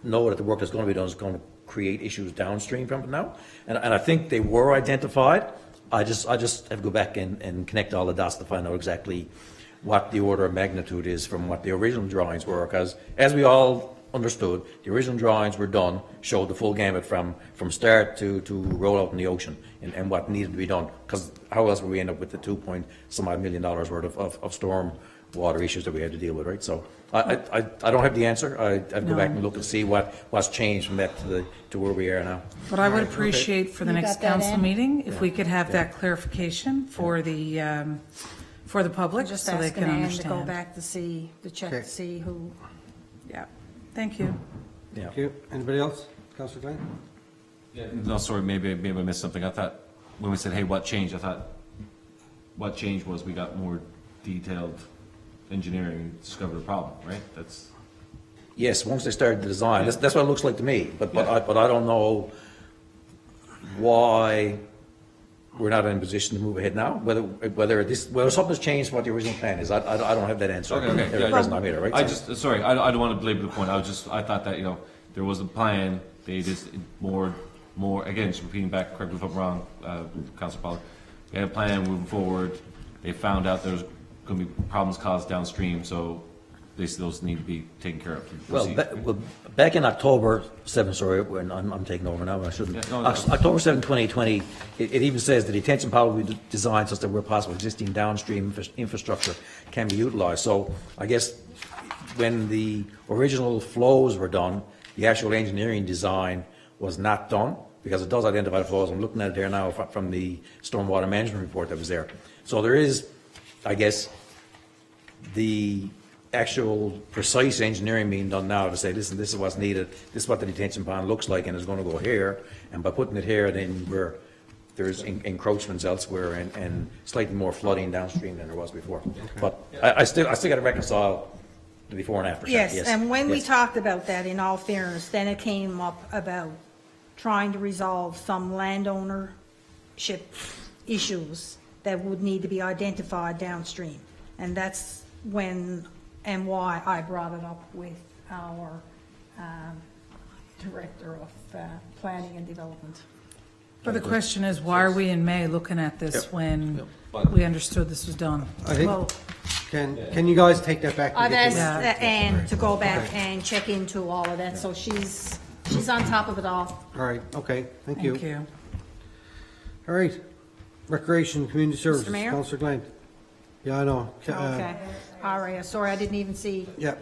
know that the work that's going to be done is going to create issues downstream from it now. And I think they were identified, I just have to go back and connect all the dots to find out exactly what the order of magnitude is from what the original drawings were, because as we all understood, the original drawings were done, showed the full gamut from start to roll out in the ocean and what needed to be done, because how else would we end up with the $2.some-odd million worth of storm water issues that we had to deal with, right? So I don't have the answer. I have to go back and look and see what's changed from that to where we are now. But I would appreciate for the You next got that council in? meeting, if we could have that clarification for the public, Just so they asking can Ann to understand. go back to see, to check Okay. to see who. Yeah, thank you. Yeah. Thank you. Anybody else? Councillor Glenn? Yeah, no, sorry, maybe I missed something. I thought, when we said, hey, what changed, I thought, what changed was we got more detailed engineering and discovered a problem, right? That's, Yes, once they started the design, that's what it looks like to me, but I don't know why we're not in a position to move ahead now, whether something's changed from what the original plan is. I don't have that answer. okay. At the present time either, right? I don't want to belabor the point. I thought that, there was a plan, they just more, again, just repeating back, correct me if I'm wrong, Councilor Pollard. They had a plan moving forward, they found out there was going to be problems caused downstream, so those need to be taken care of. Well, back in October 7, sorry, when I'm taking over now, I shouldn't. Yeah, no. October 7, 2020, it even says the detention pond will be designed such that where possible existing downstream infrastructure can be utilized. So I guess when the original flows were done, the actual engineering design was not done, because it does identify the flows. I'm looking at it there now from the stormwater management report that was there. So there is, I guess, the actual precise engineering being done now to say, listen, this is what's needed, this is what the detention pond looks like, and it's going to go here, and by putting it here, then there's encroachments elsewhere and slightly more flooding downstream than there was before. But I still got to reconcile the before and after. Yes, and when we Yes. talked about that, in all fairness, then it came up about trying to resolve some landownership issues that would need to be identified downstream. And that's when and why I brought it up with our Director of Planning and Development. But the question is, why are we in May looking at this when But- we understood this was done? I think, Well, can you guys take that back? and I've get asked this- Ann to go back and check into all of that, so she's on top of it all. All right, okay, thank you. Thank you. All right, Recreation, Community Services, Mayor? Councillor Glenn. Yeah, I know. Okay, all right, sorry, I didn't even see. Yeah,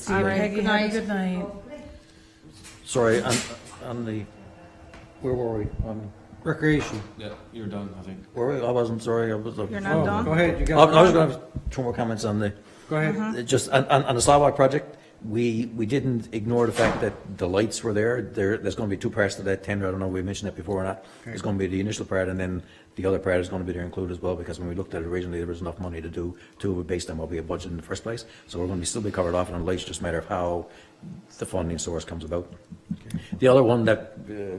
All right, Peggy, good have a night. good night. Sorry, on the, where were we? Recreation. Yeah, you're done, I think. Where were we? I wasn't, sorry, I was. You're not Oh, done? go ahead, you I got was it. going to have two more comments on the, Go ahead. just on the sidewalk project. We didn't ignore the fact that the lights were there. There's going to be two parts to that tender. I don't know if we mentioned that before or not. There's going to be the initial part, and then the other part is going to be there included as well, because when we looked at it originally, there was enough money to do two of it based on what we had budgeted in the first place. So we're going to still be covered off on the lights, just a matter of how the funding source comes about. The other one that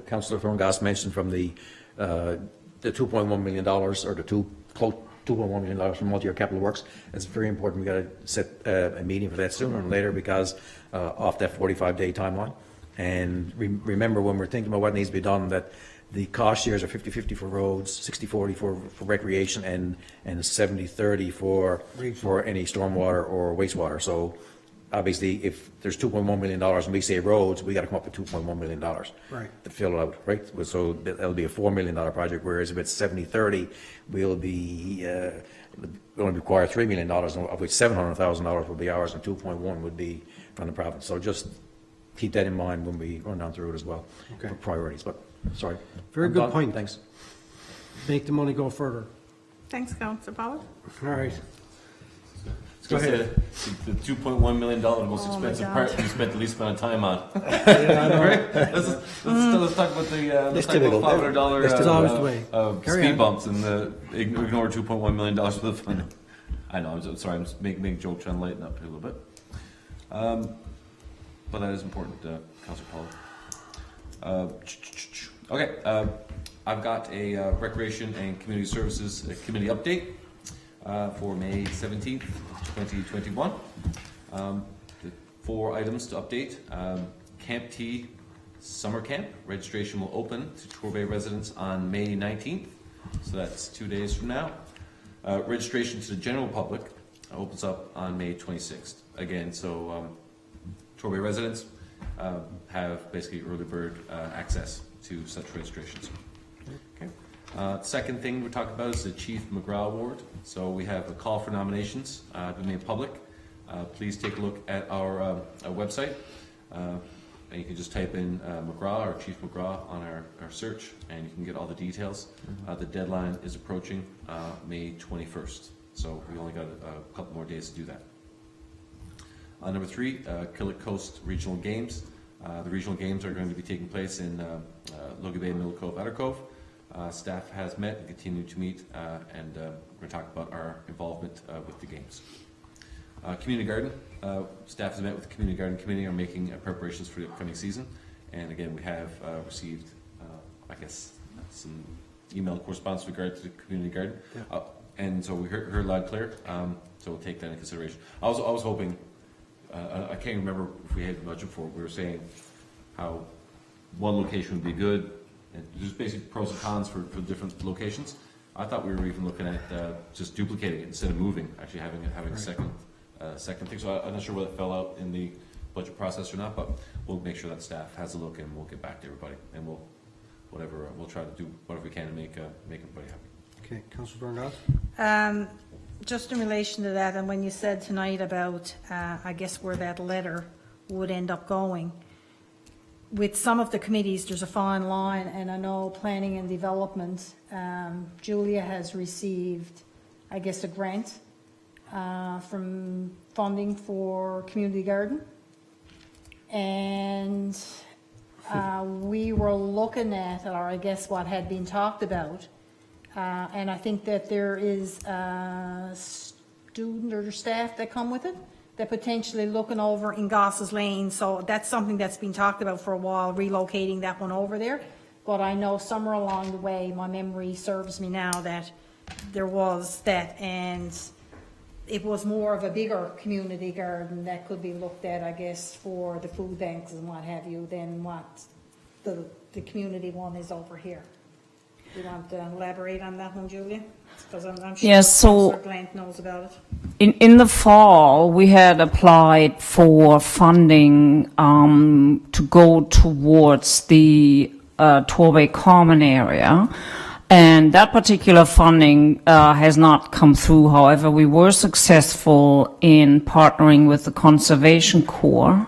Councillor Thorngass mentioned from the $2.1 million, or the $2.1 million from multi-year capital works. It's very important. We got to set a meeting for that sooner or later, because off that 45-day timeline. And remember, when we're thinking about what needs to be done, that the cost shares are 50-50 for roads, 60-40 for recreation, and 70-30 for any stormwater or wastewater. So obviously, if there's $2.1 million and we say roads, we got to come up with $2.1 million Right. to fill it out, right? So that'll be a $4 million project, whereas if it's 70-30, we'll be going to require $3 million, of which $700,000 will be ours and 2.1 would be from the province. So just keep that in mind when we run down through it as well, Okay. for priorities. But sorry. Very I'm good done. point. Thanks. Make the money go further. Thanks, Councillor Pollard. All right. Go ahead. The $2.1 million, the most Oh, my expensive God. part, we spent the least amount of time on. Right? Let's talk about That's typical. $500 That's always the way. Carry speed on. bumps and ignore $2.1 million for the fund. I know, I'm sorry, I'm just making jokes, trying to lighten up here a little bit. But that is important, Councillor Pollard. Okay, I've got a Recreation and Community Services Committee update for May 17th, 2021. The 4 items to update. Camp T Summer Camp registration will open to Torbay residents on May 19th, so that's 2 days from now. Registration to the general public opens up on May 26th. Again, so Torbay residents have basically early bird access to such registrations. Okay. Second thing we're talking about is the Chief McGraw Award. So we have a call for nominations been made public. Please take a look at our website. And you can just type in McGraw or Chief McGraw on our search, and you can get all the details. The deadline is approaching May 21st, so we only got a couple more days to do that. Number 3, Killick Coast Regional Games. The regional games are going to be taking place in Logie Bay, Middle Cove, Outer Cove. Staff has met and continue to meet, and we're going to talk about our involvement with the games. Community Garden, staff has met with the Community Garden Committee, are making preparations for the upcoming season. And again, we have received, I guess, some email correspondence with regard to the Community Garden. Yeah. And so we heard loud and clear, so we'll take that into consideration. I was hoping, I can't remember if we had the budget for it, we were saying how one location would be good, and just basically pros and cons for different locations. I thought we were even looking at just duplicating it instead of moving, actually having right. a second thing. So I'm not sure whether it fell out in the budget process or not, but we'll make sure that staff has a look, and we'll get back to everybody, and we'll try to do whatever we can to make everybody happy. Okay, Councillor Dorngas? Just in relation to that, and when you said tonight about, I guess, where that letter would end up going, with some of the committees, there's a fine line, and I know Planning and Development, Julia has received, I guess, a grant from funding for Community Garden, and we were looking at, or I guess what had been talked about, and I think that there is a student or staff that come with it, that potentially looking over in Goss's Lane, so that's something that's been talked about for a while, relocating that one over there. But I know somewhere along the way, my memory serves me now, that there was that, and it was more of a bigger community garden that could be looked at, I guess, for the food banks and what have you, than what the community one is over here. Do you want to elaborate on that one, Julia? Because I'm sure Yes, so Councillor Glant knows about it. in the fall, we had applied for funding to go towards the Torbay Common area. And that particular funding has not come through. However, we were successful in partnering with the Conservation Corps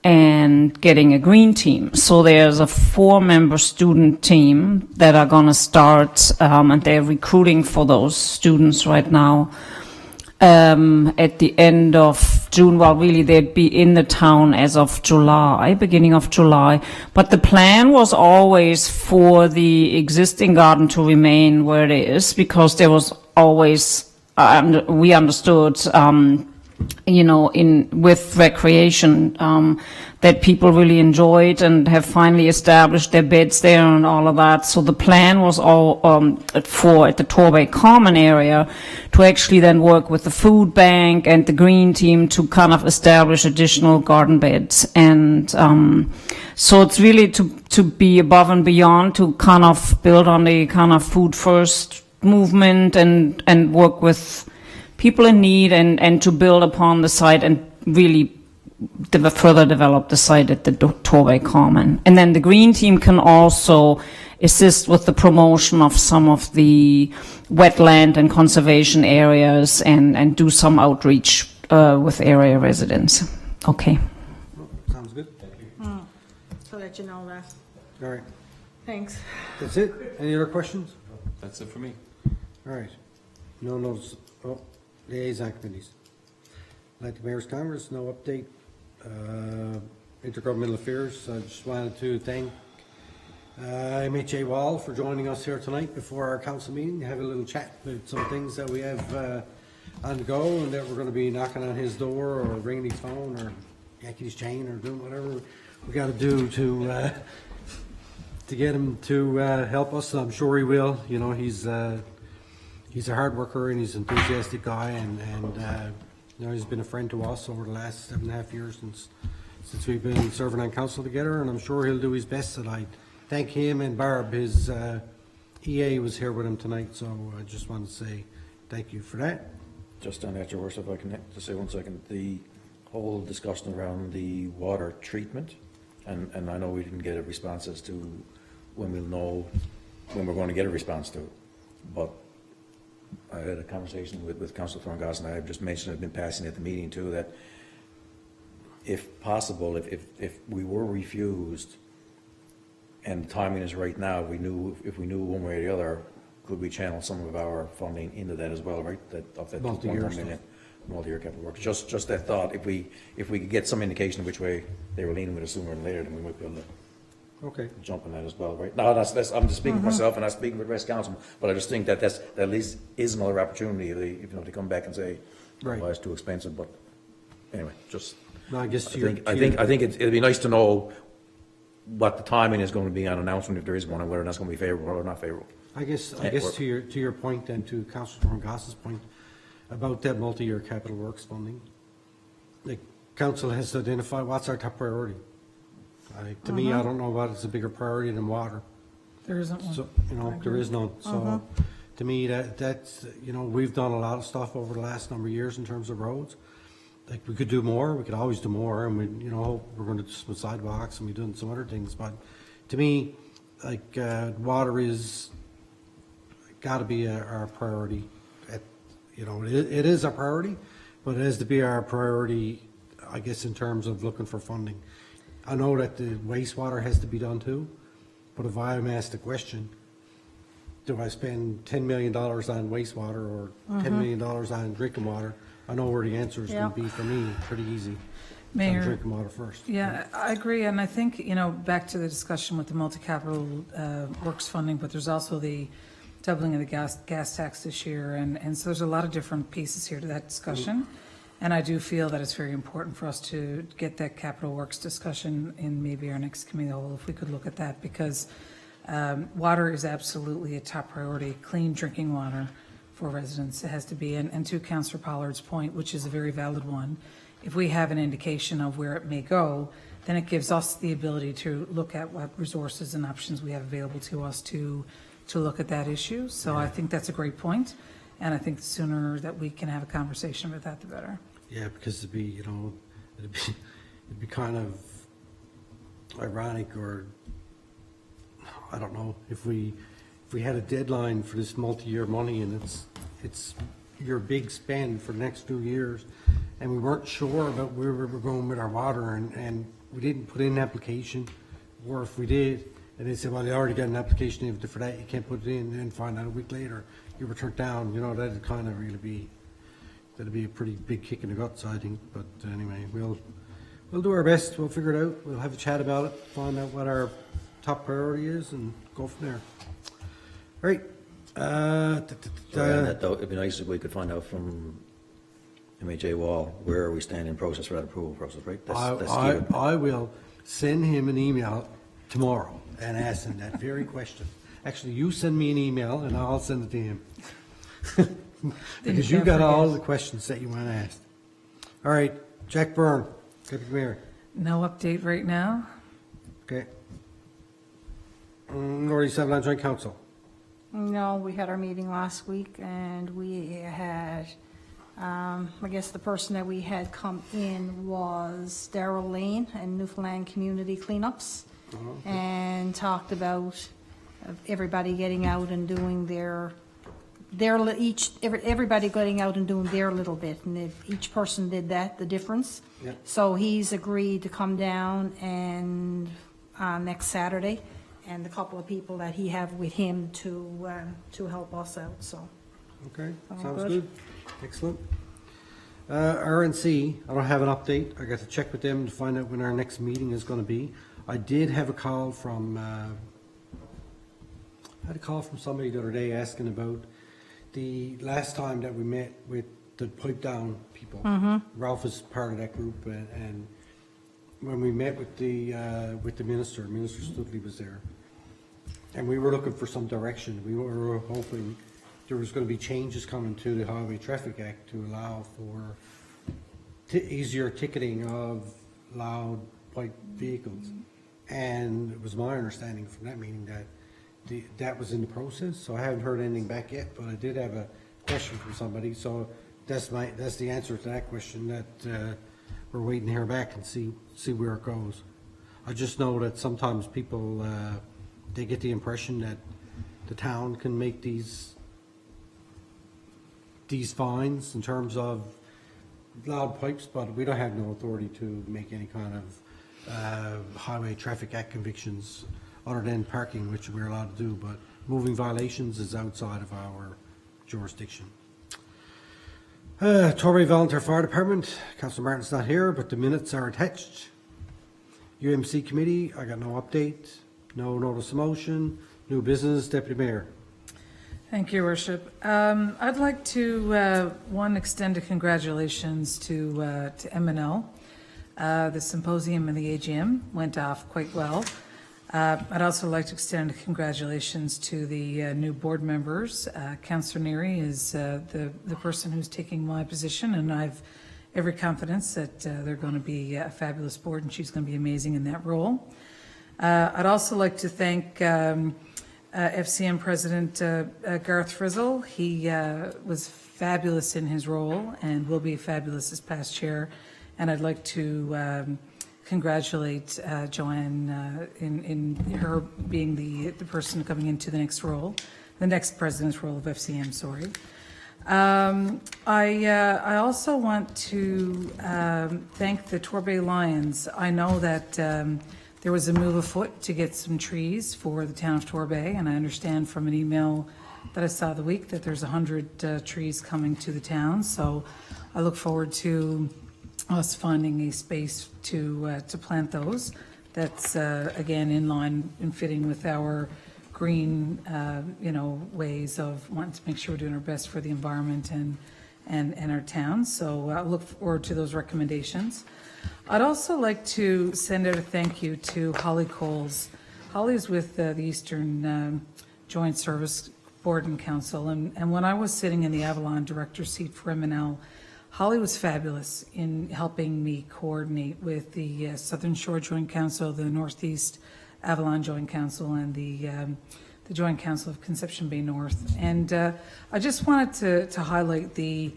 and getting a green team. So there's a 4-member student team that are going to start, and they're recruiting for those students right now. At the end of June, well, really, they'd be in the town as of July, beginning of July. But the plan was always for the existing garden to remain where it is, because there was always, we understood, with recreation, that people really enjoyed and have finally established their beds there and all of that. So the plan was all at the Torbay Common area to actually then work with the food bank and the green team to kind of establish additional garden beds. And so it's really to be above and beyond, to kind of build on the kind of food first movement and work with people in need and to build upon the site and really further develop the site at the Torbay Common. And then the green team can also assist with the promotion of some of the wetland and conservation areas and do some outreach with area residents. Okay. Sounds good. So that you know that. All right. Thanks. That's it? Any other questions? That's it for me. All right. No notice. Oh, liaison committees. Like the Mayor's Congress, no update. Intergovernmental Affairs, I just wanted to thank MHA Wall for joining us here tonight before our council meeting, have a little chat about some things that we have on the go, and that we're going to be knocking on his door or ringing his phone or yanking his chain or doing whatever we got to do to get him to help us. I'm sure he will. You know, he's a hard worker and he's an enthusiastic guy, and You know, he's been a friend to us over the last 7.5 years since we've been serving on council together, and I'm sure he'll do his best. And I thank him and Barb. His EA was here with him tonight, so I just want to say thank you for that. Just on that, Your Worship, if I can just say 1 second, the whole discussion around the water treatment, and I know we didn't get a response as to when we'll know when we're going to get a response to it, but I had a conversation with Councillor Thorngoss, and I have just mentioned, I've been passing at the meeting too, that if possible, if we were refused, and the timing is right now, if we knew one way or the other, could we channel some of our funding into that as well, right? Of that Multi-year 2.1 million multi-year capital works. Just that thought, if we could get some indication of which way they were leaning with it sooner than later, then we might be able to Okay. jump on that as well, right? No, that's I'm just speaking for myself, and I'm speaking for the rest of council, but I just think that that at least is another opportunity if they come back and say, Right. "Oh, it's too expensive," but anyway, just. No, I guess I think it'd be nice to know what the timing is going to be on announcement, if there is one, and whether that's going to be favourable or not favourable. I guess to your point and to Councillor Thorngoss's point about that multi-year capital works funding, the council has to identify what's our top priority. To me, I don't know what is a bigger priority than water. There isn't one. So, you know, there is none. So, to me, that's, you know, we've done a lot of stuff over the last number of years in terms of roads. Like, we could do more, we could always do more, and we, you know, we're going to do some sidewalks and we're doing some other things, but to me, like, water is, got to be our priority. You know, it is our priority, but it has to be our priority, I guess, in terms of looking for funding. I know that the wastewater has to be done too, but if I'm asked the question, do I spend $10 million on wastewater or $10 million on drinking water? I know where the answer is going to be for me, pretty easy. Mayor. On drinking water first. Yeah, I agree, and I think, you know, back to the discussion with the multi-capital works funding, but there's also the doubling of the gas tax this year, and so there's a lot of different pieces here to that discussion. And I do feel that it's very important for us to get that capital works discussion in maybe our next committee of the whole, if we could look at that, because water is absolutely a top priority. Clean drinking water for residents, it has to be. And to Councillor Pollard's point, which is a very valid one, if we have an indication of where it may go, then it gives us the ability to look at what resources and options we have available to us to look at that issue. So I think that's a great point. And I think the sooner that we can have a conversation about that, the better. Yeah, because it'd be, you know, it'd be kind of ironic, or I don't know, if we had a deadline for this multi-year money and it's your big spend for the next 2 years, and we weren't sure about where we were going with our water, and we didn't put in an application, or if we did, and they said, well, they already got an application in for that, you can't put it in, and then find out a week later you were turned down, you know, that'd kind of really be, that'd be a pretty big kick in the guts, I think. But anyway, we'll do our best, we'll figure it out, we'll have a chat about it, find out what our top priority is, and go from there. All right. That though, it'd be nice if we could find out from MHA Wall, where are we standing in process for that approval process, right? I will send him an email tomorrow and ask him that very question. Actually, you send me an email and I'll send it to him. Because you got all the questions that you want to ask. All right, Jack Byrne, Deputy Mayor. No update right now. Okay. Northeast Avalon Joint Council. No, we had our meeting last week, and we had, I guess the person that we had come in was Darrell Lane and Newfoundland Community Cleanups, and talked about everybody getting out and doing everybody getting out and doing their little bit, and if each person did that, the difference. Yep. So he's agreed to come down and next Saturday, and a couple of people that he have with him to help us out. So. Okay, All sounds good. good. Excellent. RNC, I don't have an update. I got to check with them to find out when our next meeting is going to be. I did have a call from, I had a call from somebody the other day asking about the last time that we met with the pipe down people. Ralph is part of that group, and when we met with the Minister Studley was there, and we were looking for some direction. We were hoping there was going to be changes coming to the Highway Traffic Act to allow for easier ticketing of loud white vehicles. And it was my understanding from that meeting that that was in the process, so I haven't heard anything back yet, but I did have a question from somebody, so that's the answer to that question, that we're waiting to hear back and see where it goes. I just know that sometimes people, they get the impression that the town can make these fines in terms of loud pipes, but we don't have no authority to make any kind of Highway Traffic Act convictions other than parking, which we're allowed to do, but moving violations is outside of our jurisdiction. Torbay Volunteer Fire Department, Councillor Martin's not here, but the minutes are attached. UMC Committee, I got no update, no notice of motion, new business, Deputy Mayor. Thank you, Your Worship. I'd like to, extend a congratulations to MNL. The symposium and the AGM went off quite well. I'd also like to extend congratulations to the new board members. Councillor Neary is the person who's taking my position, and I've every confidence that they're going to be a fabulous board, and she's going to be amazing in that role. I'd also like to thank FCM President Garth Frizzle. He was fabulous in his role and will be fabulous as past chair. And I'd like to congratulate Joanne in her being the person coming into the next role, the next president's role of FCM, sorry. I also want to thank the Torbay Lions. I know that there was a move afoot to get some trees for the town of Torbay, and I understand from an email that I saw the week that there's 100 trees coming to the town. So I look forward to us finding a space to plant those. That's again in line and fitting with our green, ways of wanting to make sure we're doing our best for the environment and our town. So I look forward to those recommendations. I'd also like to send out a thank you to Holly Coles. Holly is with the Eastern Joint Service Board and Council, and when I was sitting in the Avalon director seat for MNL, Holly was fabulous in helping me coordinate with the Southern Shore Joint Council, the Northeast Avalon Joint Council, and the Joint Council of Conception Bay North. And I just wanted to highlight the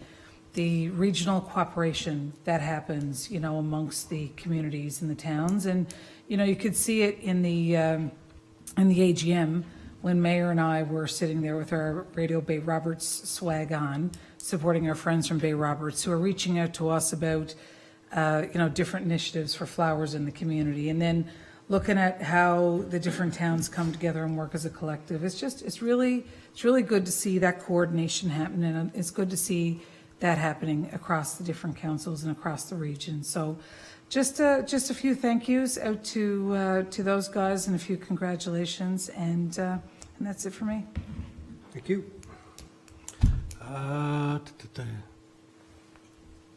regional cooperation that happens, amongst the communities and the towns. And, you could see it in the AGM when Mayor and I were sitting there with our Radio Bay Roberts swag on, supporting our friends from Bay Roberts who are reaching out to us about, different initiatives for flowers in the community. And then looking at how the different towns come together and work as a collective. It's really good to see that coordination happen, and it's good to see that happening across the different councils and across the region. So just a few thank yous out to those guys and a few congratulations, and that's it for me. Thank you.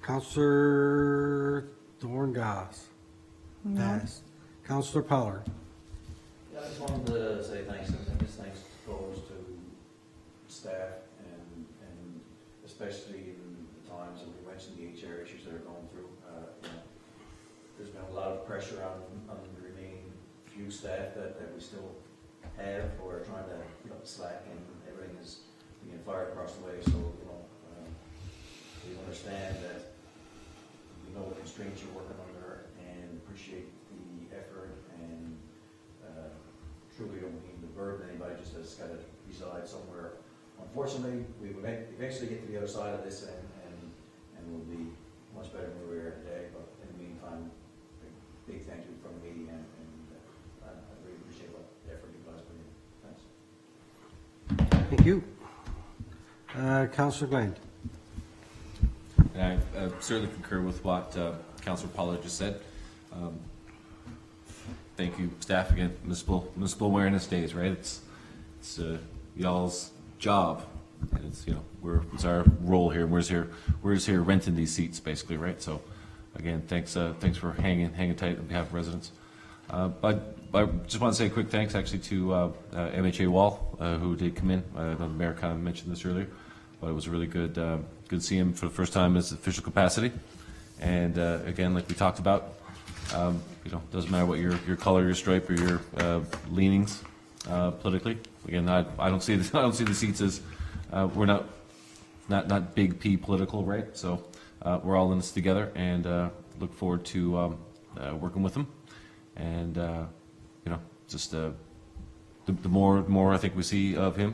Councillor Dorngas. No. Councillor Pollard. Yeah, I just wanted to say thanks. I think it's thanks goes to staff and especially in the times that we mentioned the HR issues that are going through. There's been a lot of pressure on the remaining few staff that we still have who are trying to pick up the slack, and everything is being fired across the way. So we understand that we know what constraints you're working under and appreciate the effort, and truly don't mean to burden anybody, just has got to reside somewhere. Unfortunately, we will eventually get to the other side of this, and we'll be much better than we were today. But in the meantime, a big thank you from me, and I really appreciate what effort you guys put in. Thanks. Thank you. Councillor Gland. And I certainly concur with what Councillor Pollard just said. Thank you, staff, again. Municipal Awareness Days, right? It's y'all's job, and it's our role here. We're just here renting these seats, basically, right? So, again, thanks for hanging tight on behalf of residents. But I just want to say a quick thanks, actually, to MHA Wall, who did come in. The mayor kind of mentioned this earlier, but it was really good to see him for the first time as official capacity. And again, like we talked about, doesn't matter what your color, your stripe, or your leanings politically. Again, I don't see the seats as we're not big P political, right? So we're all in this together, and look forward to working with them. And just the more I think we see of him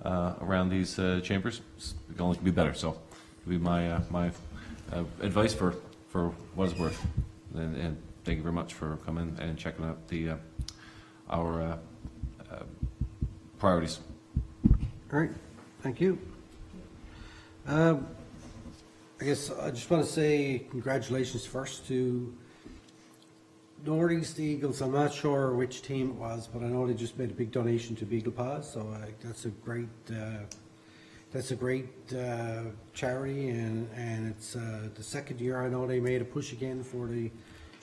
around these chambers, it can only be better. So it'll be my advice for what it's worth. And thank you very much for coming and checking out our priorities. All right, thank you. I guess I just want to say congratulations first to Northeast Eagles. I'm not sure which team it was, but I know they just made a big donation to Beagle Paws, so that's a great charity, and it's the second year I know they made a push again for the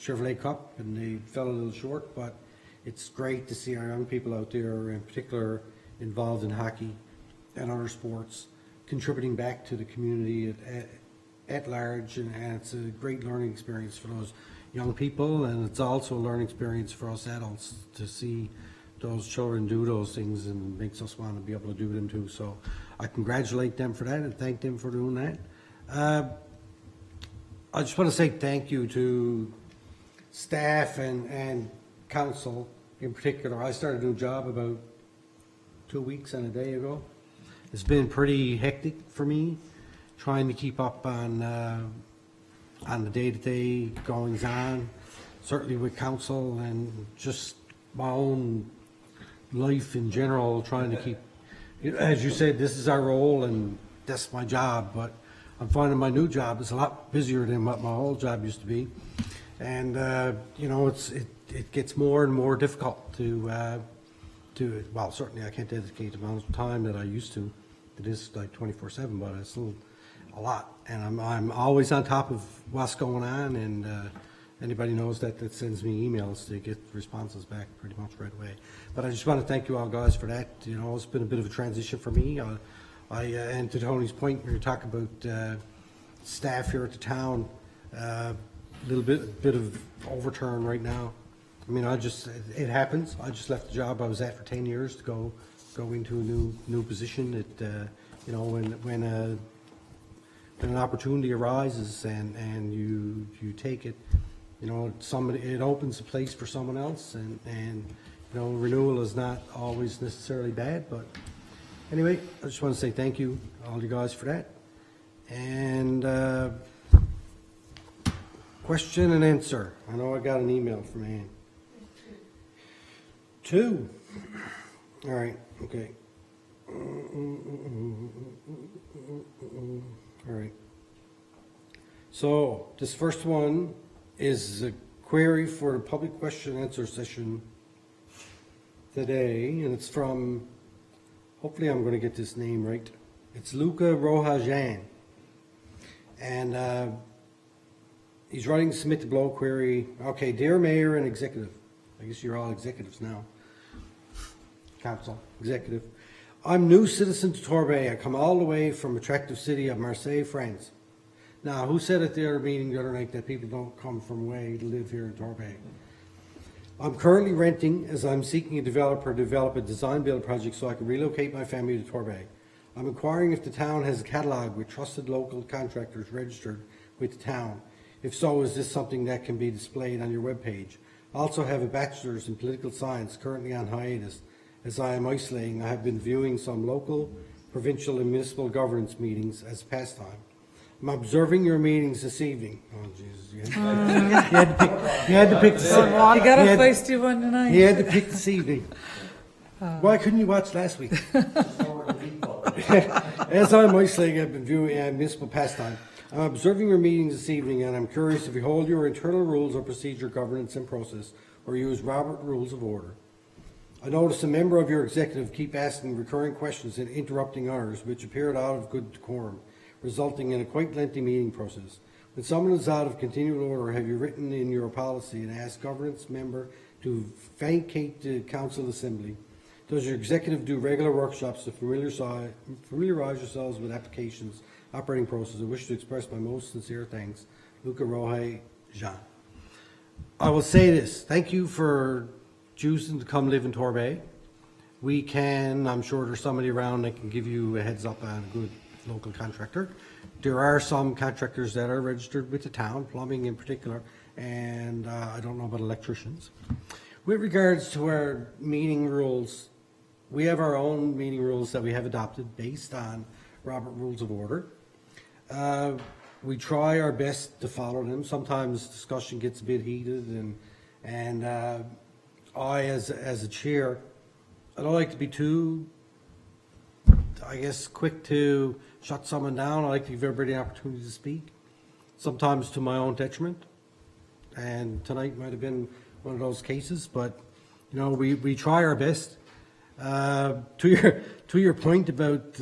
Chevrolet Cup, and they fell a little short, but it's great to see our young people out there, in particular involved in hockey and other sports, contributing back to the community at large, and it's a great learning experience for those young people, and it's also a learning experience for us adults to see those children do those things, and it makes us want to be able to do them too. So I congratulate them for that and thank them for doing that. I just want to say thank you to staff and council in particular. I started a new job about 2 weeks and a day ago. It's been pretty hectic for me, trying to keep up on the day-to-day goings on, certainly with council and just my own life in general, trying to keep, as you said, this is our role and that's my job, but I'm finding my new job is a lot busier than what my old job used to be. And, it gets more and more difficult to well, certainly I can't dedicate the amount of time that I used to this like 24/7, but it's still a lot. And I'm always on top of what's going on, and anybody knows that sends me emails to get responses back pretty much right away. But I just want to thank you all guys for that. It's been a bit of a transition for me. And to Tony's point, when you talk about staff here at the town, a little bit of overturn right now. I mean, it happens. I just left the job I was at for 10 years to go into a new position. That when an opportunity arises and you take it, it opens a place for someone else, and renewal is not always necessarily bad. But anyway, I just want to say thank you, all you guys, for that. And question and answer. I know I got an email from Ann. 2. All right. Okay. All right. So this first one is a query for the public question and answer session today, and it's from, hopefully I'm going to get this name right. It's Luca Rojajan. And he's writing submit the below query. Okay, dear Mayor and Executive. I guess you're all executives now. Council, Executive. I'm new citizen to Torbay. I come all the way from attractive city of Marseille, France. Now, who said at the other meeting the other night that people don't come from away to live here in Torbay? I'm currently renting as I'm seeking a developer to develop a design-build project so I can relocate my family to Torbay. I'm inquiring if the town has a catalogue with trusted local contractors registered with the town. If so, is this something that can be displayed on your webpage? I also have a bachelor's in political science currently on hiatus. As I am isolating, I have been viewing some local, provincial, and municipal governance meetings as pastime. I'm observing your meetings this evening. Oh, Jesus. You had to pick this evening. You got a feisty one tonight. He had to pick this evening. Why couldn't you watch last week? As I'm isolating, I've been viewing municipal pastime. I'm observing your meetings this evening, and I'm curious if you hold your internal rules of procedure, governance, and process, or use Robert Rules of Order. I notice a member of your executive keep asking recurring questions and interrupting others, which appeared out of good decorum, resulting in a quite lengthy meeting process. When someone is out of continual order, have you written in your policy and asked governance member to vacate the council assembly? Does your executive do regular workshops to familiarize yourselves with applications, operating process? I wish to express my most sincere thanks. Luca Roje, Jean. I will say this, thank you for choosing to come live in Torbay. We can, I'm sure there's somebody around that can give you a heads up on a good local contractor. There are some contractors that are registered with the town, plumbing in particular, and I don't know about electricians. With regards to our meeting rules, we have our own meeting rules that we have adopted based on Robert Rules of Order. We try our best to follow them. Sometimes discussion gets a bit heated, and I, as a chair, I don't like to be too, I guess, quick to shut someone down. I like to give everybody an opportunity to speak, sometimes to my own detriment. And tonight might have been one of those cases, but you know, we try our best. To your point about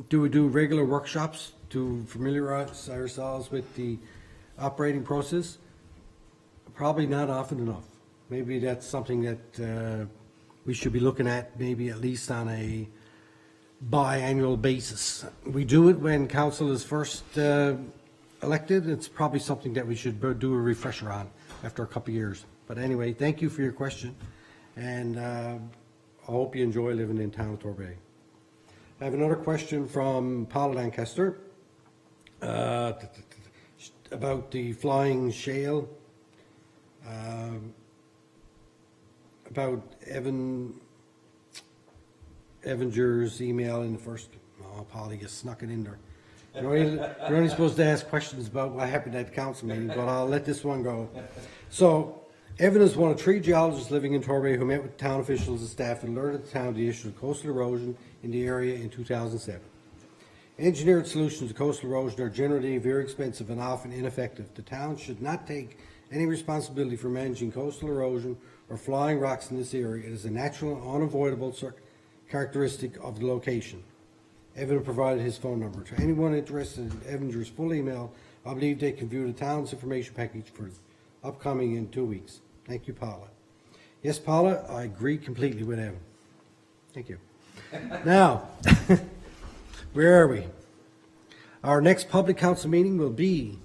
do we do regular workshops to familiarize ourselves with the operating process? Probably not often enough. Maybe that's something that we should be looking at, maybe at least on a biannual basis. We do it when council is first elected. It's probably something that we should do a refresher on after a couple of years. But anyway, thank you for your question, and I hope you enjoy living in town of Torbay. I have another question from Paula Lancaster about the flying shale, about Evanger's email in the first. Oh, Paula just snuck it in there. You're only supposed to ask questions about what happened at the council meeting, but I'll let this one go. So, Evan is one of 3 geologists living in Torbay who met with town officials and staff and alerted the town of the issue of coastal erosion in the area in 2007. Engineered solutions to coastal erosion are generally very expensive and often ineffective. The town should not take any responsibility for managing coastal erosion or flying rocks in this area. It is a natural and unavoidable characteristic of the location. Evan provided his phone number. To anyone interested in Evanger's full email, I believe they can view the town's information package for upcoming in 2 weeks. Thank you, Paula. Yes, Paula, I agree completely with Evan. Thank you. Now, where are we? Our next public council meeting will be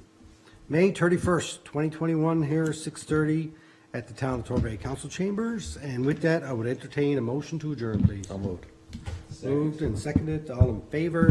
May 31st, 2021, here, 6:30 at the Town of Torbay Council Chambers. And with that, I would entertain a motion to adjourn, please. So moved. Moved and seconded. All in favor?